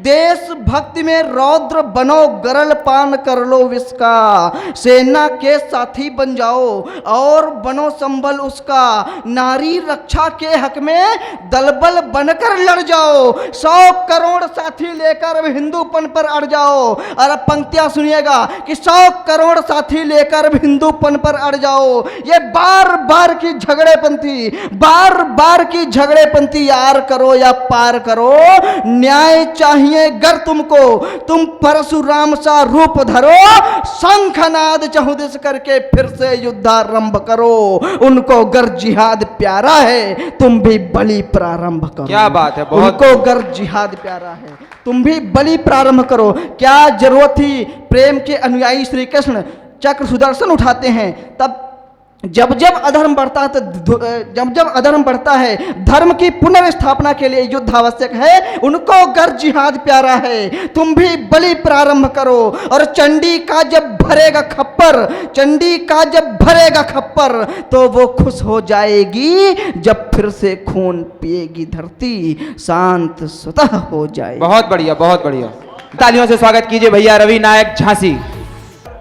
देश भक्ति में रौद्र बनो, गरल पान कर लो विष का, सेना के साथी बन जाओ और बनो संबल उसका, नारी रक्षा के हक में दलबल बनकर लड़ जाओ, 100 करोड़ साथी लेकर अब हिंदूपन पर अड़ जाओ। और अब पंक्तियां सुनिएगा कि 100 करोड़ साथी लेकर अब हिंदूपन पर अड़ जाओ। ये बार बार की झगड़ेपंथी, बार बार की झगड़ेपंथी, यार करो या पार करो, न्याय चाहिए गर तुमको, तुम परशुराम सा रूप धरो, शंखनाद चहुदिश करके फिर से युद्धारंभ करो, उनको गर जिहाद प्यारा है तुम भी बलि प्रारंभ करो। क्या बात है, बहुत उनको गर जिहाद प्यारा है तुम भी बलि प्रारंभ करो। क्या जरूरत थी, प्रेम के अनुयायी श्री कृष्ण चक्र सुदर्शन उठाते हैं, तब जब जब अधर्म बढ़ता है तो जब जब अधर्म बढ़ता है, धर्म की पुनर्स्थापना के लिए युद्ध आवश्यक है, उनको गर जिहाद प्यारा है तुम भी बलि प्रारंभ करो। और चंडी का जब भरेगा खप्पर, चंडी का जब भरेगा खप्पर, तो वो खुश हो जाएगी जब फिर से खून पिएगी धरती, शांत स्वतः हो जाएगी। बहुत बढ़िया, बहुत बढ़िया, तालियों से स्वागत कीजिए भैया रवि नायक झांसी।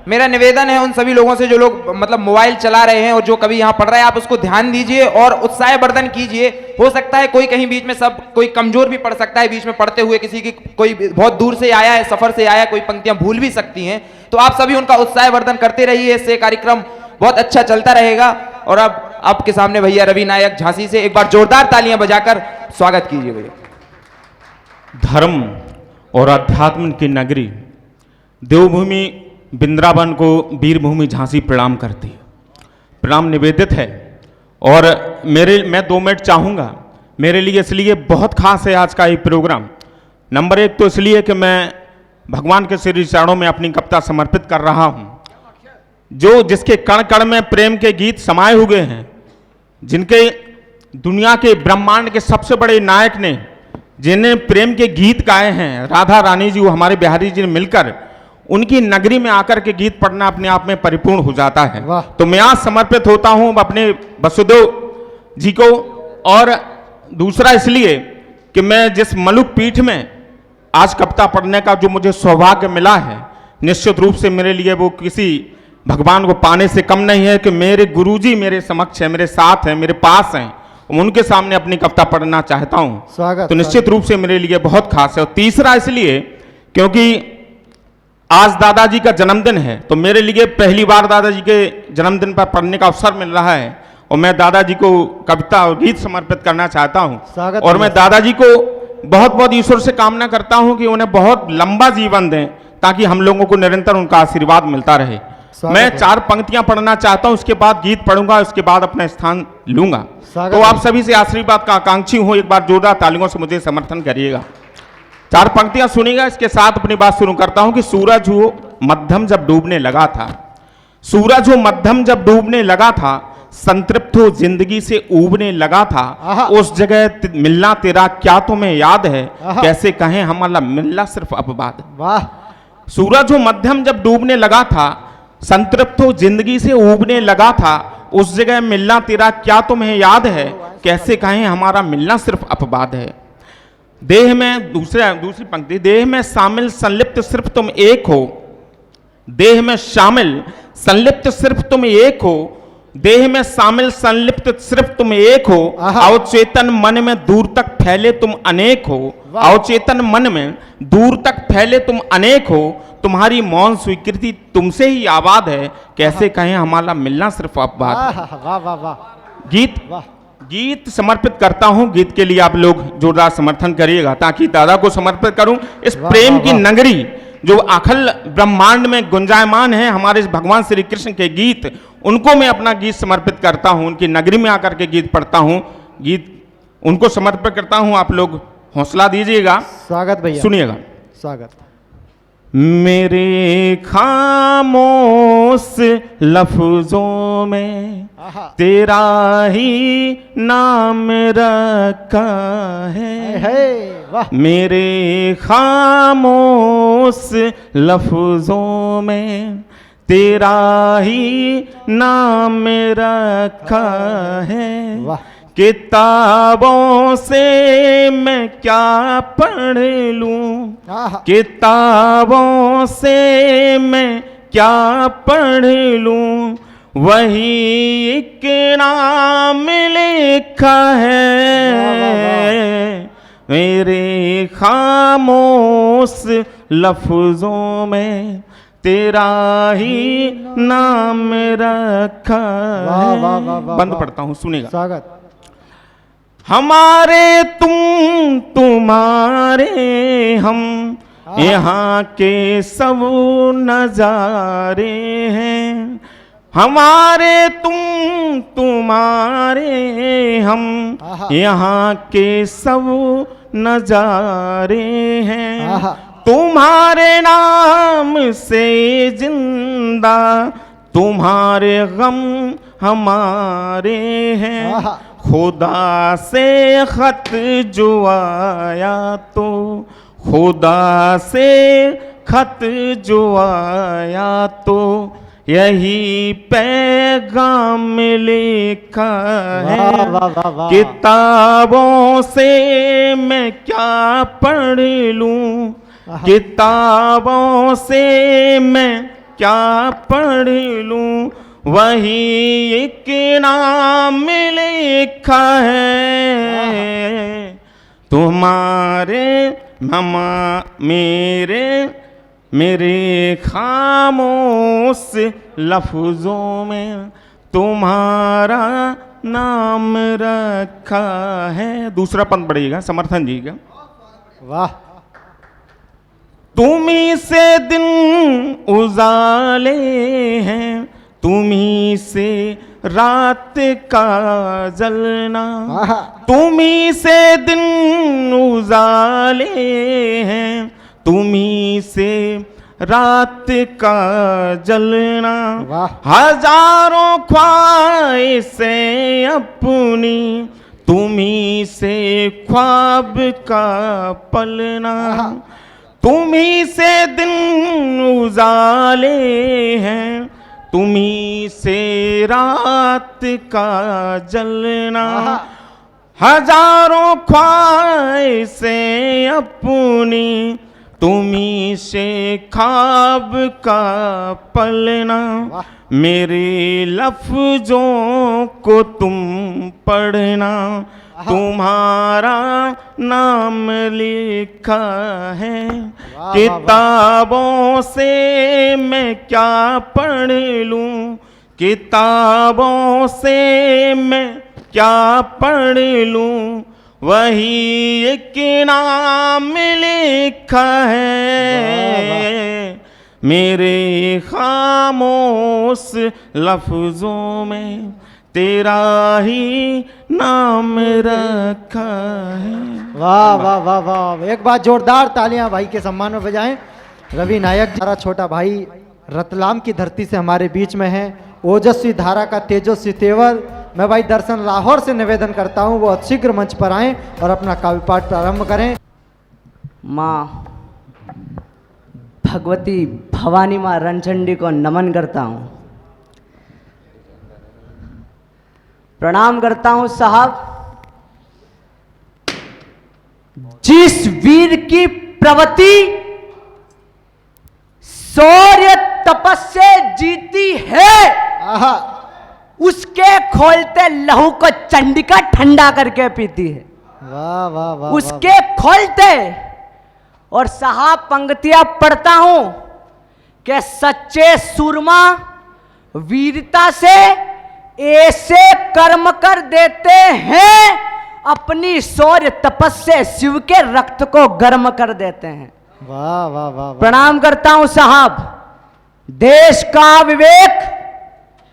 मेरा निवेदन है उन सभी लोगों से जो लोग मतलब मोबाइल चला रहे हैं और जो कभी यहाँ पढ़ रहा है, आप उसको ध्यान दीजिए और उत्साहवर्धन कीजिए। हो सकता है कोई कहीं बीच में, सब कोई कमजोर भी पढ़ सकता है बीच में पढ़ते हुए, किसी की कोई बहुत दूर से आया है, सफर से आया है, कोई पंक्तियां भूल भी सकती हैं, तो आप सभी उनका उत्साहवर्धन करते रहिए, इससे कार्यक्रम बहुत अच्छा चलता रहेगा। और अब आपके सामने भैया रवि नायक झांसी से एक बार जोरदार तालियां बजाकर स्वागत कीजिए भैया। धर्म और अध्यात्म की नगरी देवभूमि वृंदावन को वीरभूमि झांसी प्रणाम करती है, प्रणाम निवेदित है। और मैं 2 मिनट चाहूँगा, मेरे लिए इसलिए बहुत खास है आज का ये प्रोग्राम। नंबर 1 तो इसलिए कि मैं भगवान के श्री चरणों में अपनी कविता समर्पित कर रहा हूँ, जिसके कण कण में प्रेम के गीत समाये हुए हैं, जिनके दुनिया के ब्रह्मांड के सबसे बड़े नायक ने जिन्हें प्रेम के गीत गाए हैं, राधा रानी जी, वो हमारे बिहारी जी ने मिलकर, उनकी नगरी में आकर के गीत पढ़ना अपने आप में परिपूर्ण हो जाता है। तो मैं आज समर्पित होता हूं अपने वसुदेव जी को, और दूसरा इसलिए कि मैं जिस मलुक पीठ में आज कविता पढ़ने का जो मुझे सौभाग्य मिला है, निश्चित रूप से मेरे लिए वो किसी भगवान को पाने से कम नहीं है कि मेरे गुरुजी मेरे समक्ष है, मेरे साथ हैं, मेरे पास हैं, उनके सामने अपनी कविता पढ़ना चाहता हूं, तो निश्चित रूप से मेरे लिए बहुत खास है। और तीसरा इसलिए क्योंकि आज दादाजी का जन्मदिन है, तो मेरे लिए पहली बार दादाजी के जन्मदिन पर पढ़ने का अवसर मिल रहा है, और मैं दादाजी को कविता और गीत समर्पित करना चाहता हूं। और मैं दादाजी को बहुत बहुत ईश्वर से कामना करता हूं कि उन्हें बहुत लंबा जीवन दें, ताकि हम लोगों को निरंतर उनका आशीर्वाद मिलता रहे। मैं 4 पंक्तियां पढ़ना चाहता हूं, उसके बाद गीत पढ़ूंगा, उसके बाद अपना स्थान लूंगा। तो आप सभी से आशीर्वाद का आकांक्षी हूं, एक बार जोरदार तालियों से मुझे समर्थन करिएगा। 4 पंक्तियां सुनिएगा, इसके साथ अपनी बात शुरू करता हूं कि सूरज हो मध्यम जब डूबने लगा था, सूरज हो मध्यम जब डूबने लगा था, संतृप्त हो जिंदगी से ऊबने लगा था, उस जगह मिलना तेरा क्या तुम्हें याद है, कैसे कहें हमारा मिलना सिर्फ अपवाद। वाह। सूरज हो मध्यम जब डूबने लगा था, संतृप्त हो जिंदगी से ऊबने लगा था, उस जगह मिलना तेरा क्या तुम्हें याद है, कैसे कहें हमारा मिलना सिर्फ अपवाद है। देह में दूसरी पंक्ति, देह में शामिल संलिप्त सिर्फ तुम एक हो, देह में शामिल संलिप्त सिर्फ तुम एक हो, देह में शामिल संलिप्त सिर्फ तुम एक हो, अवचेतन मन में दूर तक फैले तुम अनेक हो, अवचेतन मन में दूर तक फैले तुम अनेक हो, तुम्हारी मौन स्वीकृति तुमसे ही आबाद है, कैसे कहें हमारा मिलना सिर्फ अपवाद है। वाह वाह वाह। गीत समर्पित करता हूं, गीत के लिए आप लोग जोरदार समर्थन करिएगा, ताकि दादा को समर्पित करूं। इस प्रेम की नगरी जो अखिल ब्रह्मांड में गुंजायमान है, हमारे भगवान श्री कृष्ण के गीत, उनको मैं अपना गीत समर्पित करता हूं, उनकी नगरी में आकर के गीत पढ़ता हूं, गीत उनको समर्पित करता हूं। आप लोग हौसला दीजिएगा। स्वागत भैया, सुनिएगा। स्वागत। मेरे खामोश लफ्जों में तेरा ही नाम रखा है, वाह। मेरे खामोश लफ्जों में तेरा ही नाम रखा है, वाह। किताबों से मैं क्या पढ़ लूं, किताबों से मैं क्या पढ़ लूं, वही एक नाम लिखा है, मेरे खामोश लफ्जों में तेरा ही नाम रखा है। बंद पढ़ता हूं, सुनिएगा। स्वागत। हमारे तुम तुम्हारे हम यहाँ के सब नजारे हैं, हमारे तुम तुम्हारे हम यहाँ के सब नजारे हैं, तुम्हारे नाम से जिंदा तुम्हारे गम हमारे हैं, खुदा से खत जो आया तो खुदा से खत जो आया तो यही पैगाम लिखा है, किताबों से मैं क्या पढ़ लूं, किताबों से मैं क्या पढ़ लूं, वही एक नाम लिखा है, तुम्हारे ममा मेरे मेरे खामोश लफ्जों में तुम्हारा नाम रखा है। दूसरा पंथ पढ़िएगा, समर्थन जी का। वाह। तुम्ही से दिन उजाले हैं, तुम्ही से रात का जलना, तुम्ही से दिन उजाले हैं, तुम्ही से रात का जलना, हजारों ख्वाहिशें अपनी तुम्ही से ख्वाब का पलना, तुम्ही से दिन उजाले हैं, तुम्ही से रात का जलना, हजारों ख्वाहिशें अपनी तुम्ही से ख्वाब का पलना, मेरे लफ्जों को तुम पढ़ना, तुम्हारा नाम लिखा है, किताबों से मैं क्या पढ़ लूं, किताबों से मैं क्या पढ़ लूं, वही एक नाम लिखा है, मेरे खामोश लफ्जों में तेरा ही नाम रखा है। वाह वाह वाह वाह, एक बार जोरदार तालियां भाई के सम्मान में बजाएं। रवि नायक हमारा छोटा भाई रतलाम की धरती से हमारे बीच में है, ओजस्वी धारा का तेजस्वी तेवर। मैं भाई दर्शन लाहौर से निवेदन करता हूं वो शीघ्र मंच पर आएं और अपना काव्य पाठ प्रारंभ करें। माँ भगवती भवानी माँ रणचंडी को नमन करता हूँ, प्रणाम करता हूँ साहब। जिस वीर की प्रवृत्ति शौर्य तपस्या जीती है, उसके खोलते लहू को चंडिका ठंडा करके पीती है। वाह वाह वाह, उसके खोलते और साहब पंक्तियां पढ़ता हूं कि सच्चे सूरमा वीरता से ऐसे कर्म कर देते हैं, अपनी शौर्य तपस्या शिव के रक्त को गर्म कर देते हैं। वाह वाह वाह, प्रणाम करता हूं साहब। देश का विवेक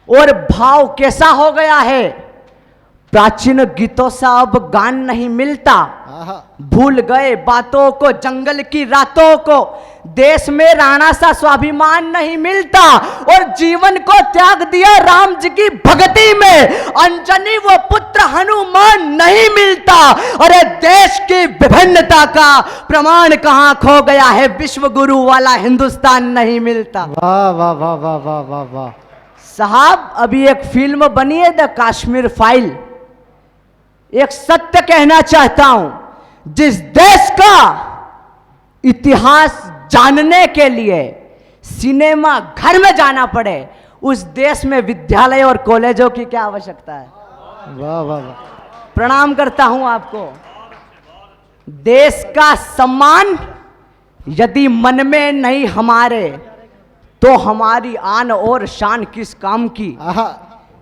और भाव कैसा हो गया है, प्राचीन गीतों सा अब गान नहीं मिलता, भूल गए बातों को, जंगल की रातों को, देश में राणा सा स्वाभिमान नहीं मिलता, और जीवन को त्याग दिया राम जी की भक्ति में, अंजनी वो पुत्र हनुमान नहीं मिलता। अरे देश की विभिन्नता का प्रमाण कहां खो गया है, विश्व गुरु वाला हिंदुस्तान नहीं मिलता। वाह वाह वाह वाह वाह वाह वाह। साहब अभी एक फिल्म बनी है द कश्मीर फाइल, एक सत्य कहना चाहता हूं, जिस देश का इतिहास जानने के लिए सिनेमा घर में जाना पड़े, उस देश में विद्यालय और कॉलेजों की क्या आवश्यकता है। वाह वाह वाह। प्रणाम करता हूं आपको। देश का सम्मान यदि मन में नहीं हमारे, तो हमारी आन और शान किस काम की।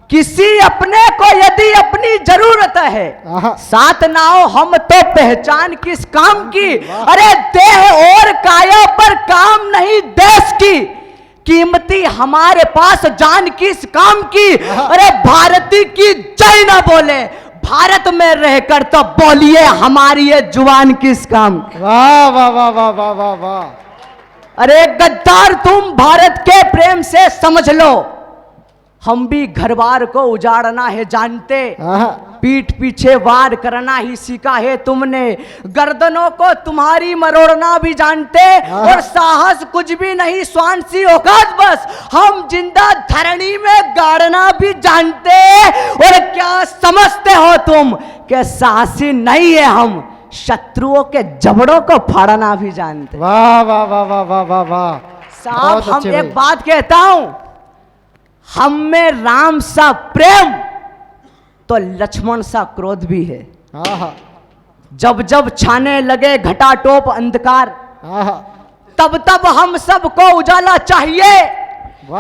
किसी अपने को यदि अपनी जरूरत है, साथ ना हो हम तो पहचान किस काम की। अरे देह और काया पर काम नहीं देश की, कीमती हमारे पास जान किस काम की। अरे भारती की जय ना बोले, भारत में रहकर तो बोलिए हमारी ये जुबान किस काम की। वाह वाह वाह वाह वाह वाह वाह। अरे गद्दार तुम भारत के प्रेम से समझ लो, हम भी घर बार को उजाड़ना है जानते, पीठ पीछे वार करना ही सीखा है तुमने, गर्दनों को तुम्हारी मरोड़ना भी जानते, और साहस कुछ भी नहीं श्वान सी औकात बस, हम जिंदा धरणी में गाड़ना भी जानते। और क्या समझते हो तुम कि साहसी नहीं है हम, शत्रुओं के जबड़ों को फाड़ना भी जानते। वाह वाह वाह वाह वाह वाह वाह। साहब हम एक बात कहता हूं, हम में राम सा प्रेम तो लक्ष्मण सा क्रोध भी है। जब जब छाने लगे घटाटोप अंधकार, तब तब हम सबको उजाला चाहिए।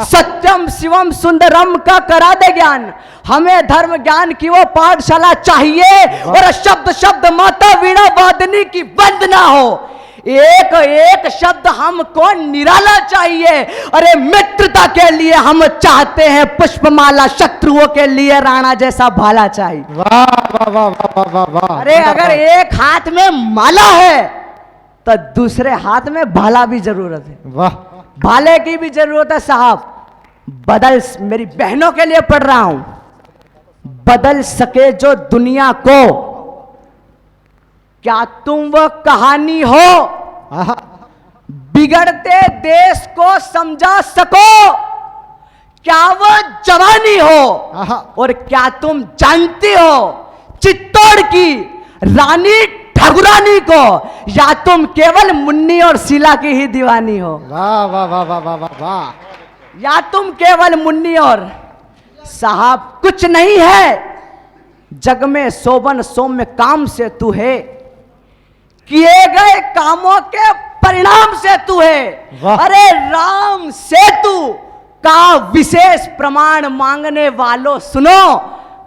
सत्यम शिवम सुंदरम का करा दे ज्ञान, हमें धर्म ज्ञान की वो पाठशाला चाहिए, और शब्द शब्द माता वीणा वादनी की वंदना हो, एक एक शब्द हमको निराला चाहिए। अरे मित्रता के लिए हम चाहते हैं पुष्पमाला, शत्रुओं के लिए राणा जैसा भाला चाहिए। वाह वाह वाह वाह वाह वाह। अरे अगर एक हाथ में माला है तो दूसरे हाथ में भाला भी जरूरत है। वाह, भाले की भी जरूरत है साहब। बदल, मेरी बहनों के लिए पढ़ रहा हूं, बदल सके जो दुनिया को, क्या तुम वो कहानी हो, बिगड़ते देश को समझा सको, क्या वो जवानी हो, और क्या तुम जानती हो चित्तौड़ की रानी ठाकुरानी को, या तुम केवल मुन्नी और शीला की ही दीवानी हो। वाह वाह वाह वाह वाह वाह वाह। या तुम केवल मुन्नी और, साहब कुछ नहीं है जग में शोभन सौम्य काम से तू है, किए गए कामों के परिणाम से तू है। अरे राम सेतु का विशेष प्रमाण मांगने वालों सुनो,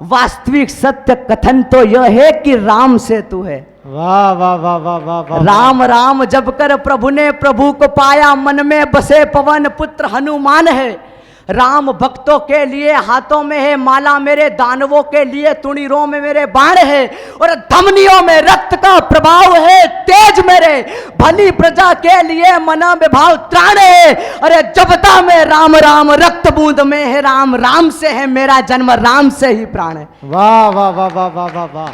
वास्तविक सत्य कथन तो यह है कि राम सेतु है। वाह वाह वाह वाह वाह वाह। राम राम जब कर प्रभु ने प्रभु को पाया, मन में बसे पवन पुत्र हनुमान है। राम भक्तों के लिए हाथों में है माला, मेरे दानवों के लिए तुणीरों में मेरे बाण है, और धमनियों में रक्त का प्रभाव है तेज मेरे, भली प्रजा के लिए मना में भाव त्राण है। अरे जबता में राम राम, रक्त बूंद में है राम, राम से है मेरा जन्म, राम से ही प्राण है। वाह वाह वाह वाह वाह वाह वाह।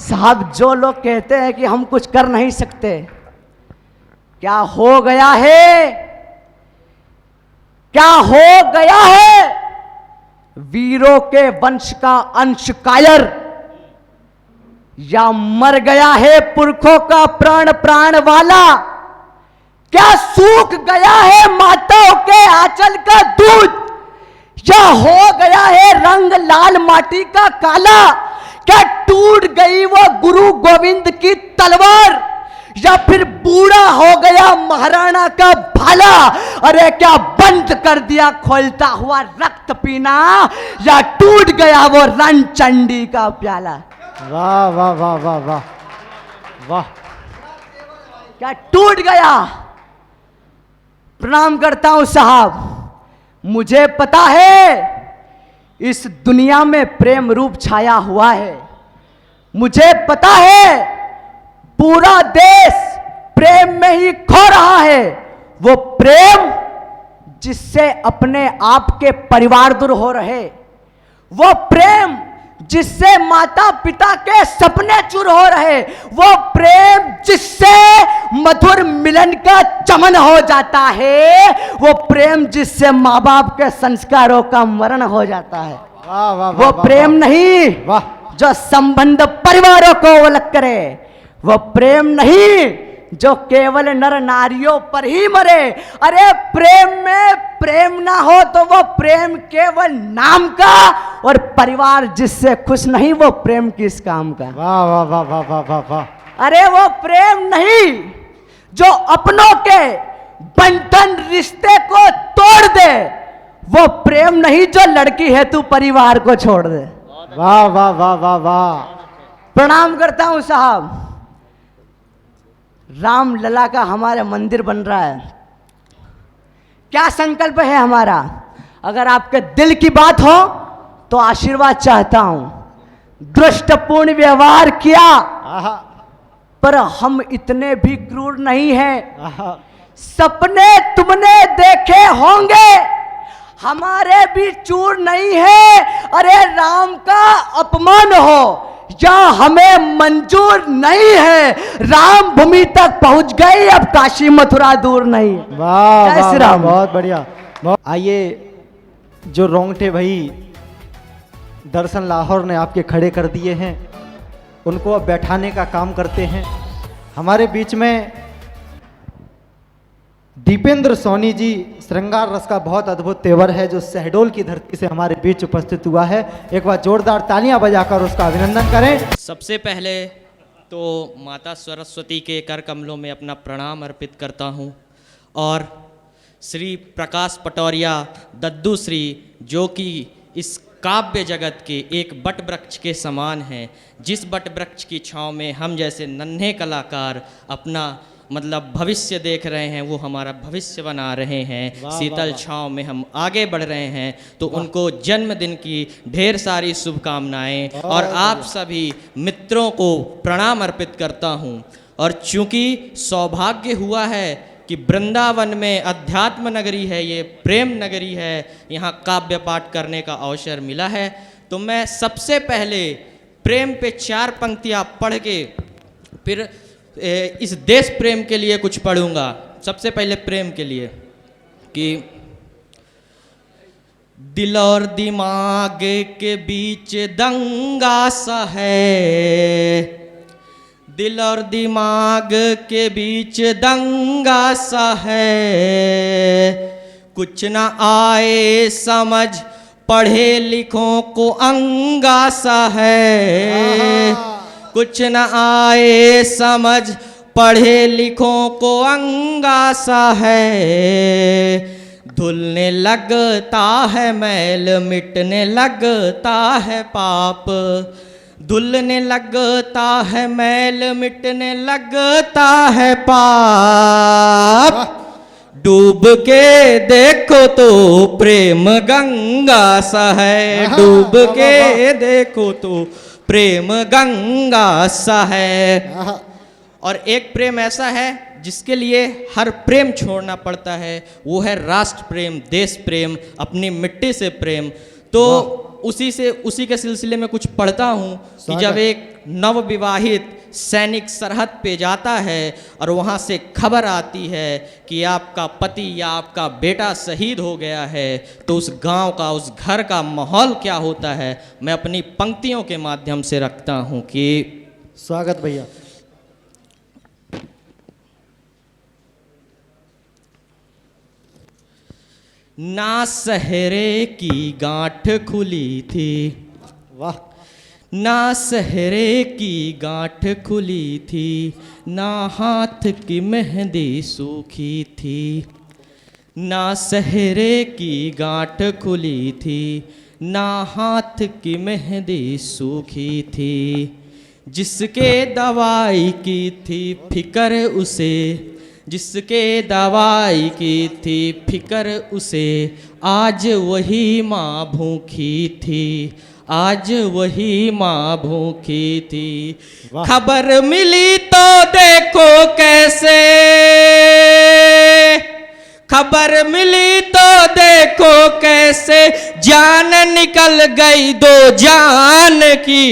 साहब जो लोग कहते हैं कि हम कुछ कर नहीं सकते, क्या हो गया है, क्या हो गया है, वीरों के वंश का अंश कायर, या मर गया है पुरखों का प्राण प्राण वाला, क्या सूख गया है माताओं के आंचल का दूध, या हो गया है रंग लाल माटी का काला, क्या टूट गई वो गुरु गोविंद की तलवार, या फिर बूढ़ा हो गया महाराणा का भाला। अरे क्या बंद कर दिया खोलता हुआ रक्त पीना, या टूट गया वो रणचंडी का प्याला। वाह वाह वाह वाह वाह वाह। क्या टूट गया। प्रणाम करता हूं साहब, मुझे पता है इस दुनिया में प्रेम रूप छाया हुआ है। मुझे पता है पूरा देश प्रेम में ही खो रहा है। वो प्रेम जिससे अपने आप के परिवार दूर हो रहे, वो प्रेम जिससे माता पिता के सपने चूर हो रहे, वो प्रेम जिससे मधुर मिलन का चमन हो जाता है, वो प्रेम जिससे माँ बाप के संस्कारों का मरण हो जाता है। वाह वाह वो प्रेम नहीं जो संबंध परिवारों को अलग करे, वो प्रेम नहीं जो केवल नर नारियों पर ही मरे। अरे प्रेम में प्रेम ना हो तो वो प्रेम केवल नाम का, और परिवार जिससे खुश नहीं वो प्रेम किस काम का। वाह वाह वाह वाह वाह वाह वाह। अरे वो प्रेम नहीं जो अपनों के बंधन रिश्ते को तोड़ दे, वो प्रेम नहीं जो लड़की है तू परिवार को छोड़ दे। वाह वाह वाह वाह वाह। प्रणाम करता हूं साहब। राम लला का हमारे मंदिर बन रहा है। क्या संकल्प है हमारा? अगर आपके दिल की बात हो तो आशीर्वाद चाहता हूं। दृष्टपूर्ण व्यवहार किया, पर हम इतने भी क्रूर नहीं हैं। सपने तुमने देखे होंगे, हमारे भी चूर नहीं है। अरे राम का अपमान हो या हमें मंजूर नहीं है। राम भूमि तक पहुंच गई, अब काशी मथुरा दूर नहीं। वाह जय वाह श्री वाह, राम। बहुत बढ़िया। आइए, जो रोंगटे भाई दर्शन लाहौर ने आपके खड़े कर दिए हैं, उनको अब बैठाने का काम करते हैं। हमारे बीच में दीपेंद्र सोनी जी, श्रृंगार रस का बहुत अद्भुत तेवर है, जो शहडोल की धरती से हमारे बीच उपस्थित हुआ है। एक बार जोरदार तालियां बजाकर उसका अभिनंदन करें। सबसे पहले तो माता सरस्वती के कर कमलों में अपना प्रणाम अर्पित करता हूं, और श्री प्रकाश पटौरिया दद्दू श्री, जो कि इस काव्य जगत के एक बट वृक्ष के समान हैं, जिस बट वृक्ष की छांव में हम जैसे नन्हे कलाकार अपना मतलब भविष्य देख रहे हैं, वो हमारा भविष्य बना रहे हैं। शीतल छांव में हम आगे बढ़ रहे हैं, तो उनको जन्मदिन की ढेर सारी शुभकामनाएं, और आप सभी मित्रों को प्रणाम अर्पित करता हूं। और चूंकि सौभाग्य हुआ है कि वृंदावन में अध्यात्म नगरी है, ये प्रेम नगरी है, यहाँ काव्य पाठ करने का अवसर मिला है, तो मैं सबसे पहले प्रेम पे 4 पंक्तियाँ पढ़ के फिर इस देश प्रेम के लिए कुछ पढ़ूंगा। सबसे पहले प्रेम के लिए कि दिल और दिमाग के बीच दंगा सा है, दिल और दिमाग के बीच दंगा सा है, कुछ ना आए समझ पढ़े लिखों को अंगा सा है, कुछ न आए समझ पढ़े लिखों को अंगा सा है, धुलने लगता है मैल मिटने लगता है पाप, धुलने लगता है मैल मिटने लगता है पाप, डूब के देखो तो प्रेम गंगा सा है, डूब के देखो तो प्रेम गंगा सा है। और एक प्रेम ऐसा है जिसके लिए हर प्रेम छोड़ना पड़ता है, वो है राष्ट्र प्रेम, देश प्रेम, अपनी मिट्टी से प्रेम। तो उसी के सिलसिले में कुछ पढ़ता हूँ कि जब एक नवविवाहित सैनिक सरहद पे जाता है और वहाँ से खबर आती है कि आपका पति या आपका बेटा शहीद हो गया है, तो उस गांव का, उस घर का माहौल क्या होता है, मैं अपनी पंक्तियों के माध्यम से रखता हूँ कि स्वागत भैया। ना सहरे की गांठ खुली थी, वाह, ना सहरे की गांठ खुली थी, ना हाथ की मेहंदी सूखी थी, ना सहरे की गांठ खुली थी, ना हाथ की मेहंदी सूखी थी, जिसके दवाई की थी फिक्र उसे, जिसके दवाई की थी फिक्र उसे, आज वही माँ भूखी थी, आज वही माँ भूखी थी। खबर मिली तो देखो कैसे, खबर मिली तो देखो कैसे, जान निकल गई दो जान की।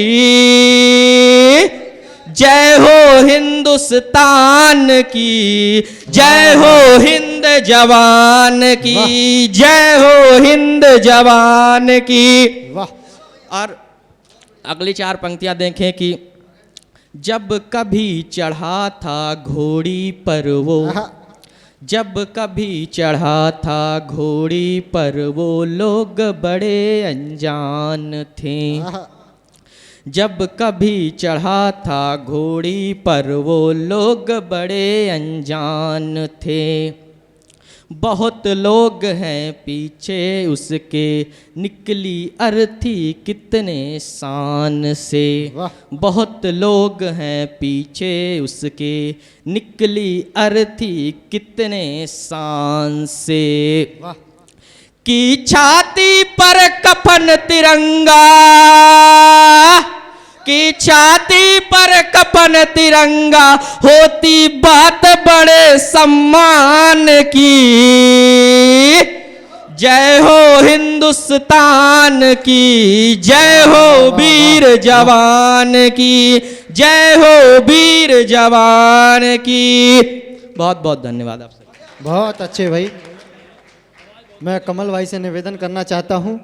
जय हो हिंदुस्तान की, जय हो हिंद जवान की, जय हो हिंद जवान की। और अगली 4 पंक्तियां देखें कि जब कभी चढ़ा था घोड़ी पर वो, जब कभी चढ़ा था घोड़ी पर वो लोग बड़े अनजान थे। जब कभी चढ़ा था घोड़ी पर वो लोग बड़े अनजान थे। बहुत लोग हैं पीछे उसके, निकली अर्थी कितने शान से। बहुत लोग हैं पीछे उसके, निकली अर्थी कितने शान से। की छाती पर कफन तिरंगा, की छाती पर कफन तिरंगा, होती बात बड़े सम्मान की। जय हो हिंदुस्तान की, जय हो वीर जवान की, जय हो वीर जवान की। बहुत बहुत धन्यवाद आप सबको। बहुत अच्छे भाई। मैं कमल भाई से निवेदन करना चाहता हूं,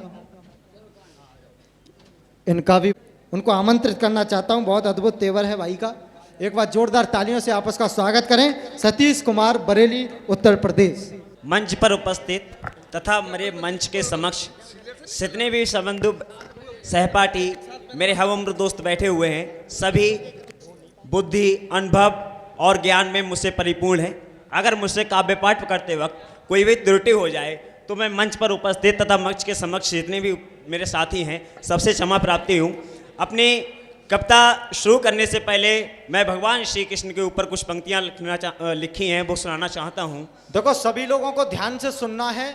इनका भी उनको आमंत्रित करना चाहता हूं। बहुत अद्भुत तेवर है भाई का। एक बार जोरदार तालियों से आप उसका स्वागत करें। सतीश कुमार, बरेली, उत्तर प्रदेश। मंच पर उपस्थित तथा मेरे मंच के समक्ष जितने भी संबंधु सहपाठी मेरे हम उम्र दोस्त बैठे हुए हैं, सभी बुद्धि, अनुभव और ज्ञान में मुझसे परिपूर्ण हैं। अगर मुझसे काव्य पाठ करते वक्त कोई भी त्रुटि हो जाए तो मैं मंच पर उपस्थित तथा मंच के समक्ष जितने भी मेरे साथी हैं सबसे क्षमा प्राप्ति हूँ। अपनी कविता शुरू करने से पहले मैं भगवान श्री कृष्ण के ऊपर कुछ पंक्तियाँ लिखी हैं, वो सुनाना चाहता हूँ। देखो, सभी लोगों को ध्यान से सुनना है,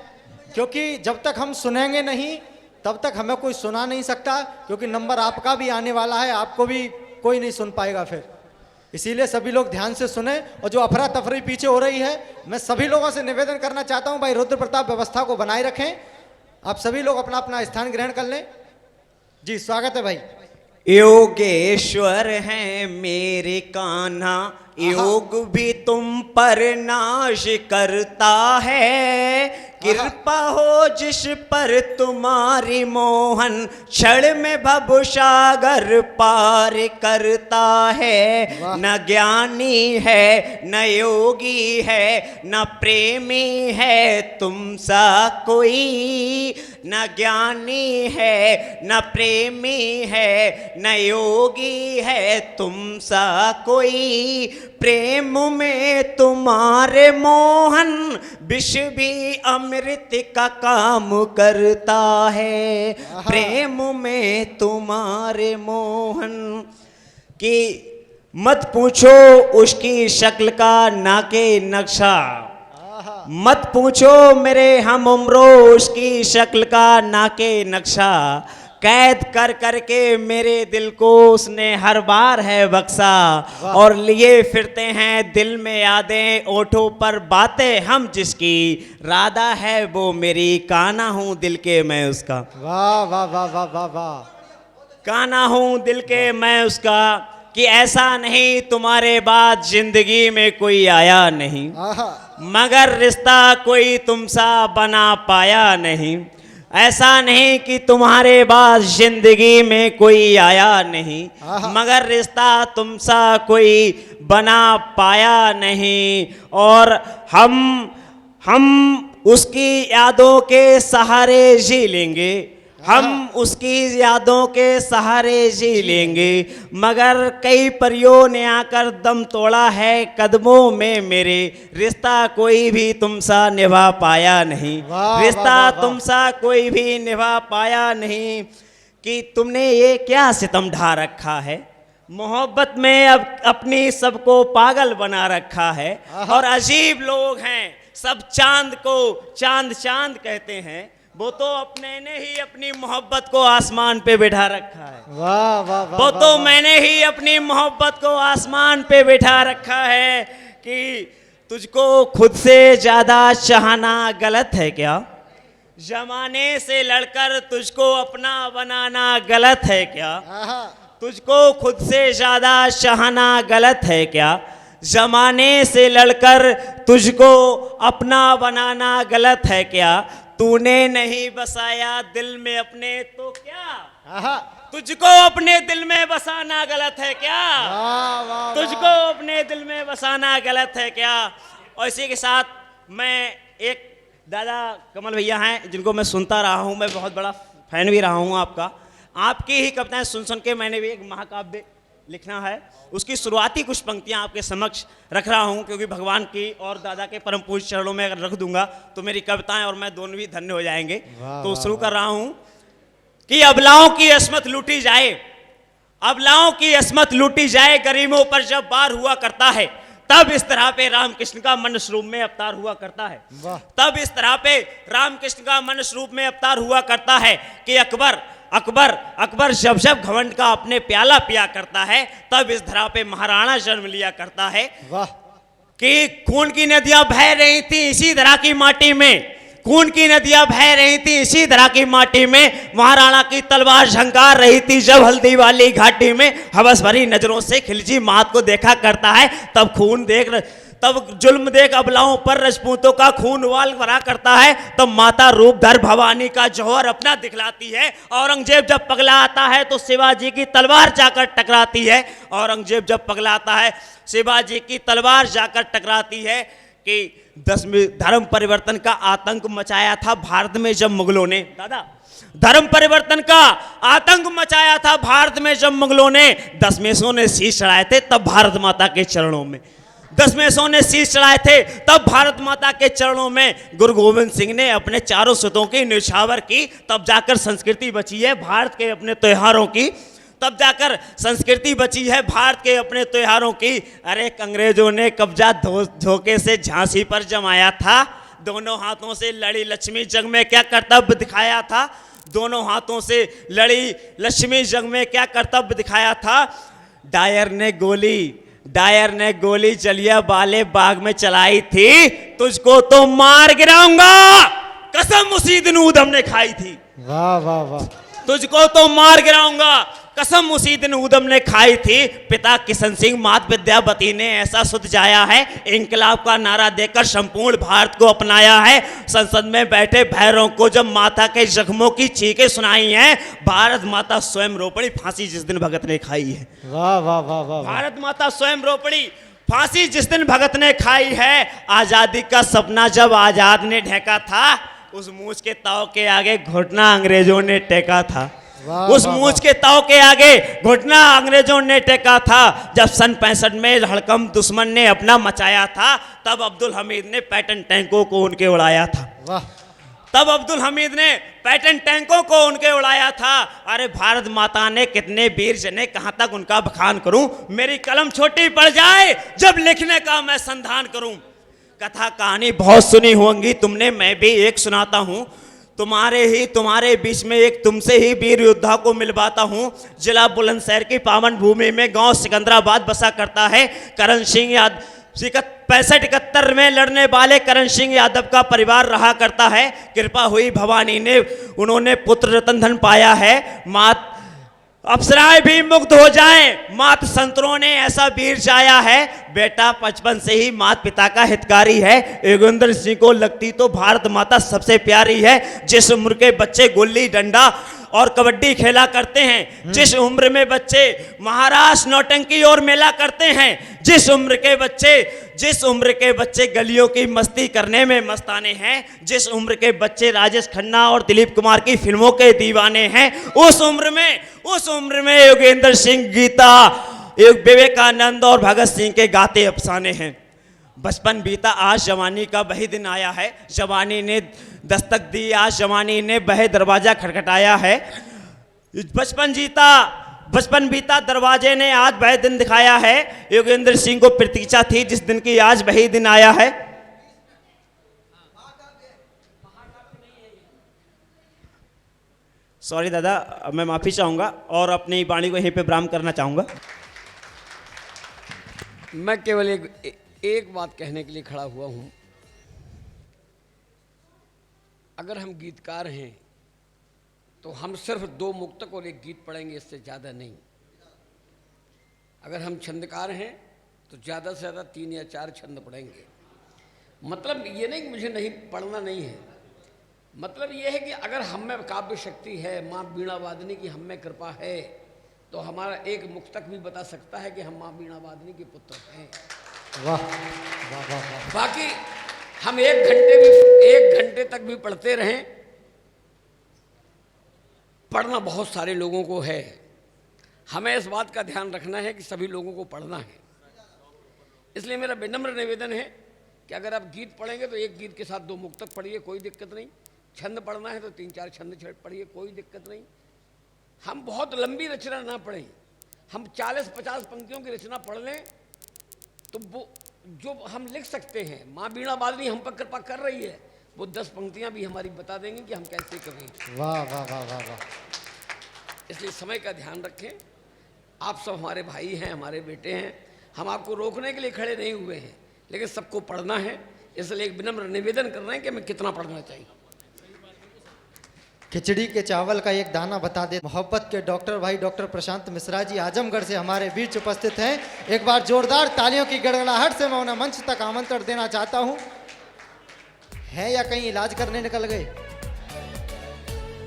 क्योंकि जब तक हम सुनेंगे नहीं तब तक हमें कोई सुना नहीं सकता, क्योंकि नंबर आपका भी आने वाला है, आपको भी कोई नहीं सुन पाएगा फिर। इसीलिए सभी लोग ध्यान से सुने। और जो अफरा तफरी पीछे हो रही है, मैं सभी लोगों से निवेदन करना चाहता हूं, भाई रुद्र प्रताप व्यवस्था को बनाए रखें। आप सभी लोग अपना अपना स्थान ग्रहण कर लें। जी, स्वागत है भाई। योगेश्वर हैं मेरे कान्हा, योग भी तुम पर नाश करता है। कृपा हो जिस पर तुम्हारी मोहन, क्षण में भव सागर पार करता है। न ज्ञानी है न योगी है न प्रेमी है तुम सा कोई। न ज्ञानी है न प्रेमी है न योगी है तुम सा कोई। प्रेम में तुम्हारे मोहन, विष भी अमृत का काम करता है। प्रेम में तुम्हारे मोहन की मत पूछो उसकी शक्ल का नाके नक्शा। मत पूछो मेरे हम उम्रो उसकी शक्ल का नाके नक्शा। कैद कर करके मेरे दिल को उसने हर बार है बख्शा। और लिए फिरते हैं दिल में यादें, ओठों पर बातें हम जिसकी। राधा है वो मेरी, कान्हा हूँ दिल के मैं उसका। वाह वाह वाह वाह वाह वाह। कान्हा हूँ दिल के मैं उसका, कि ऐसा नहीं तुम्हारे बाद जिंदगी में कोई आया नहीं। मगर रिश्ता कोई तुमसा बना पाया नहीं। ऐसा नहीं कि तुम्हारे बाद जिंदगी में कोई आया नहीं, मगर रिश्ता तुमसा कोई बना पाया नहीं। और हम उसकी यादों के सहारे जी लेंगे। हम उसकी यादों के सहारे जी लेंगे। मगर कई परियों ने आकर दम तोड़ा है कदमों में मेरे। रिश्ता कोई भी तुमसा निभा पाया नहीं। रिश्ता तुमसा कोई भी निभा पाया नहीं। कि तुमने ये क्या सितम ढा रखा है, मोहब्बत में अब अपनी सबको पागल बना रखा है और अजीब लोग हैं, सब चांद को चांद चांद कहते हैं, वो तो अपने ने ही अपनी मोहब्बत को आसमान पे बिठा रखा है। वाह वाह वाह, वो तो मैंने ही अपनी मोहब्बत को आसमान पे बिठा रखा है कि तुझको खुद से ज्यादा चाहना गलत है क्या, जमाने से लड़कर तुझको अपना बनाना गलत है क्या, तुझको खुद से ज्यादा चाहना गलत है क्या, जमाने से लड़कर तुझको अपना बनाना गलत है क्या, तूने नहीं बसाया दिल में अपने तो क्या, तुझको अपने दिल में बसाना गलत है क्या, तुझको अपने दिल में बसाना गलत है क्या। और इसी के साथ मैं एक दादा कमल भैया हैं जिनको मैं सुनता रहा हूँ, मैं बहुत बड़ा फैन भी रहा हूँ आपका, आपकी ही कविताएं सुन सुन के मैंने भी एक महाकाव्य लिखना है, उसकी शुरुआती कुछ पंक्तियां आपके समक्ष रख रहा हूं, क्योंकि भगवान की और दादा के परम पूज्य चरणों में अगर रख दूंगा तो मेरी कविताएं और मैं दोनों भी धन्य हो जाएंगे। तो शुरू कर रहा हूं कि अबलाओं की अस्मत लूटी जाए, अबलाओं की अस्मत लूटी जाए, गरीबों पर जब बार हुआ करता है, तब इस तरह पे रामकृष्ण का मनुष्य रूप में अवतार हुआ करता है, तब इस तरह पे रामकृष्ण का मनुष्य रूप में अवतार हुआ करता है कि अकबर अकबर अकबर जब जब घमंड का अपने प्याला पिया करता है, तब इस धरा पे महाराणा जन्म लिया करता है। वाह, कि खून की नदियां बह रही थी इसी धरा की माटी में, खून की नदियां बह रही थी इसी धरा की माटी में, महाराणा की तलवार झंकार रही थी जब हल्दी वाली घाटी में, हवस भरी नजरों से खिलजी मात को देखा करता है, तब खून देख तब जुल्म देख अबलाओं पर राजपूतों का खून उबाल भरा करता है, तब माता रूपधर भवानी का जौहर अपना दिखलाती है, औरंगजेब जब पगला आता है तो शिवाजी की तलवार जाकर टकराती है, औरंगजेब जब पगला आता है शिवाजी की तलवार जाकर टकराती है। कि 10वीं धर्म परिवर्तन का आतंक मचाया था भारत में जब मुगलों ने, दादा धर्म परिवर्तन का आतंक मचाया था भारत में जब मुगलों ने, दशमेशों ने शीश चढ़ाए थे तब भारत माता के चरणों में, दशमेशों ने शीश चढ़ाए थे तब भारत माता के चरणों में, गुरु गोविंद सिंह ने अपने चारों सुतों की न्यौछावर की, तब जाकर संस्कृति बची है भारत के अपने त्योहारों की, तब जाकर संस्कृति बची है भारत के अपने त्योहारों की। अरे अंग्रेजों ने कब्जा धोखे से झांसी पर जमाया था, दोनों हाथों से लड़ी लक्ष्मी जग में क्या कर्तव्य दिखाया था, दोनों हाथों से लड़ी लक्ष्मी जग में क्या कर्तव्य दिखाया था। डायर ने गोली जलिया वाले बाग में चलाई थी, तुझको तो मार गिराऊंगा, कसम उसी दिन ऊधम ने खाई थी। वाह वाह वाह, तुझको तो मार गिराऊंगा, कसम उसी दिन ऊधम ने खाई थी। पिता किशन सिंह मात विद्यावती ने ऐसा सुध जाया है, इंकलाब का नारा देकर संपूर्ण भारत को अपनाया है। संसद में बैठे भैरों को जब माता के जख्मों की चीखें सुनाई हैं, भारत माता स्वयं रो पड़ी, फांसी जिस दिन भगत ने खाई है। वाह वाह वाह वाह, भारत माता स्वयं रो पड़ी, फांसी जिस दिन भगत ने खाई है। आजादी का सपना जब आजाद ने ढेका था, उस मूछ के ताव के आगे घुटना अंग्रेजों ने टेका था। उस मूछ के ताव के आगे घुटना अंग्रेजों ने टेका था। जब सन 65 में हड़कंप दुश्मन ने अपना मचाया था, तब अब्दुल हमीद ने पैटर्न टैंकों को उनके उड़ाया था। तब अब्दुल हमीद ने पैटर्न टैंकों को उनके उड़ाया था। अरे भारत माता ने कितने वीर जने, कहां तक उनका बखान करूं, मेरी कलम छोटी पड़ जाए जब लिखने का मैं संधान करूं। कथा कहानी बहुत सुनी होंगी तुमने, मैं भी एक सुनाता हूं। तुम्हारे बीच में एक तुमसे ही वीर योद्धा को मिलवाता हूं। जिला बुलंदशहर की पावन भूमि में गांव सिकंदराबाद बसा करता है। करण सिंह यादव 65-71 में लड़ने वाले करण सिंह यादव का परिवार रहा करता है। कृपा हुई भवानी ने, उन्होंने पुत्र रतन धन पाया है। मात अप्सराएं भी मुक्त हो जाएं, मात संतरों ने ऐसा वीर जाया है। बेटा 55 से ही मात पिता का हितकारी है। योगेंद्र सिंह को लगती तो भारत माता सबसे प्यारी है। जिस उम्र के बच्चे गुल्ली डंडा और कबड्डी खेला करते हैं, जिस उम्र में बच्चे महाराष्ट्र नौटंकी और मेला करते हैं, जिस उम्र के बच्चे गलियों की मस्ती करने में मस्ताने हैं, जिस उम्र के बच्चे राजेश खन्ना और दिलीप कुमार की फिल्मों के दीवाने हैं, उस उम्र में योगेंद्र सिंह, गीता, विवेकानंद और भगत सिंह के गाते अफसाने हैं। बचपन बीता, आज जवानी का वही दिन आया है। जवानी ने दस्तक दी, आज जवानी ने वह दरवाजा खटखटाया है। बचपन जीता, बचपन बीता दरवाजे ने आज वह दिन दिखाया है, योगेंद्र सिंह को प्रतीक्षा थी जिस दिन की आज वही दिन आया है। सॉरी दादा, मैं माफी चाहूंगा और अपनी वाणी को यहीं पे विराम करना चाहूंगा। मैं केवल एक बात कहने के लिए खड़ा हुआ हूं। अगर हम गीतकार हैं तो हम सिर्फ 2 मुक्तक और 1 गीत पढ़ेंगे, इससे ज़्यादा नहीं। अगर हम छंदकार हैं तो ज़्यादा से ज़्यादा 3 या 4 छंद पढ़ेंगे। मतलब ये नहीं कि मुझे नहीं पढ़ना नहीं है, मतलब ये है कि अगर हम में काव्य शक्ति है, माँ बीणा वादनी की हम में कृपा है, तो हमारा 1 मुक्तक भी बता सकता है कि हम माँ बीणा वादनी के पुत्र हैं। वाह वाह वाह वाह। बाकी हम 1 घंटे तक भी पढ़ते रहें, पढ़ना बहुत सारे लोगों को है। हमें इस बात का ध्यान रखना है कि सभी लोगों को पढ़ना है। इसलिए मेरा विनम्र निवेदन है कि अगर आप गीत पढ़ेंगे तो 1 गीत के साथ 2 मुक्तक पढ़िए, कोई दिक्कत नहीं। छंद पढ़ना है तो 3-4 छंद पढ़िए, कोई दिक्कत नहीं। हम बहुत लंबी रचना ना पढ़ें, हम 40-50 पंक्तियों की रचना पढ़ लें तो वो जो हम लिख सकते हैं, माँ बीणा वादनी हम पर कृपा कर रही है, वो 10 पंक्तियां भी हमारी बता देंगे कि हम कैसे करें। वाह वाह वाह वाह वाह। इसलिए समय का ध्यान रखें। आप सब हमारे भाई हैं, हमारे बेटे हैं, हम आपको रोकने के लिए खड़े नहीं हुए हैं, लेकिन सबको पढ़ना है। इसलिए एक विनम्र निवेदन कर रहे हैं कि हमें कितना पढ़ना चाहिए। खिचड़ी के चावल का एक दाना बता दे। मोहब्बत के डॉक्टर भाई डॉक्टर प्रशांत मिश्रा जी आजमगढ़ से हमारे बीच उपस्थित हैं। एक बार जोरदार तालियों की गड़गड़ाहट से मैं उन्हें मंच तक आमंत्रण देना चाहता हूं। है या कहीं इलाज करने निकल गए?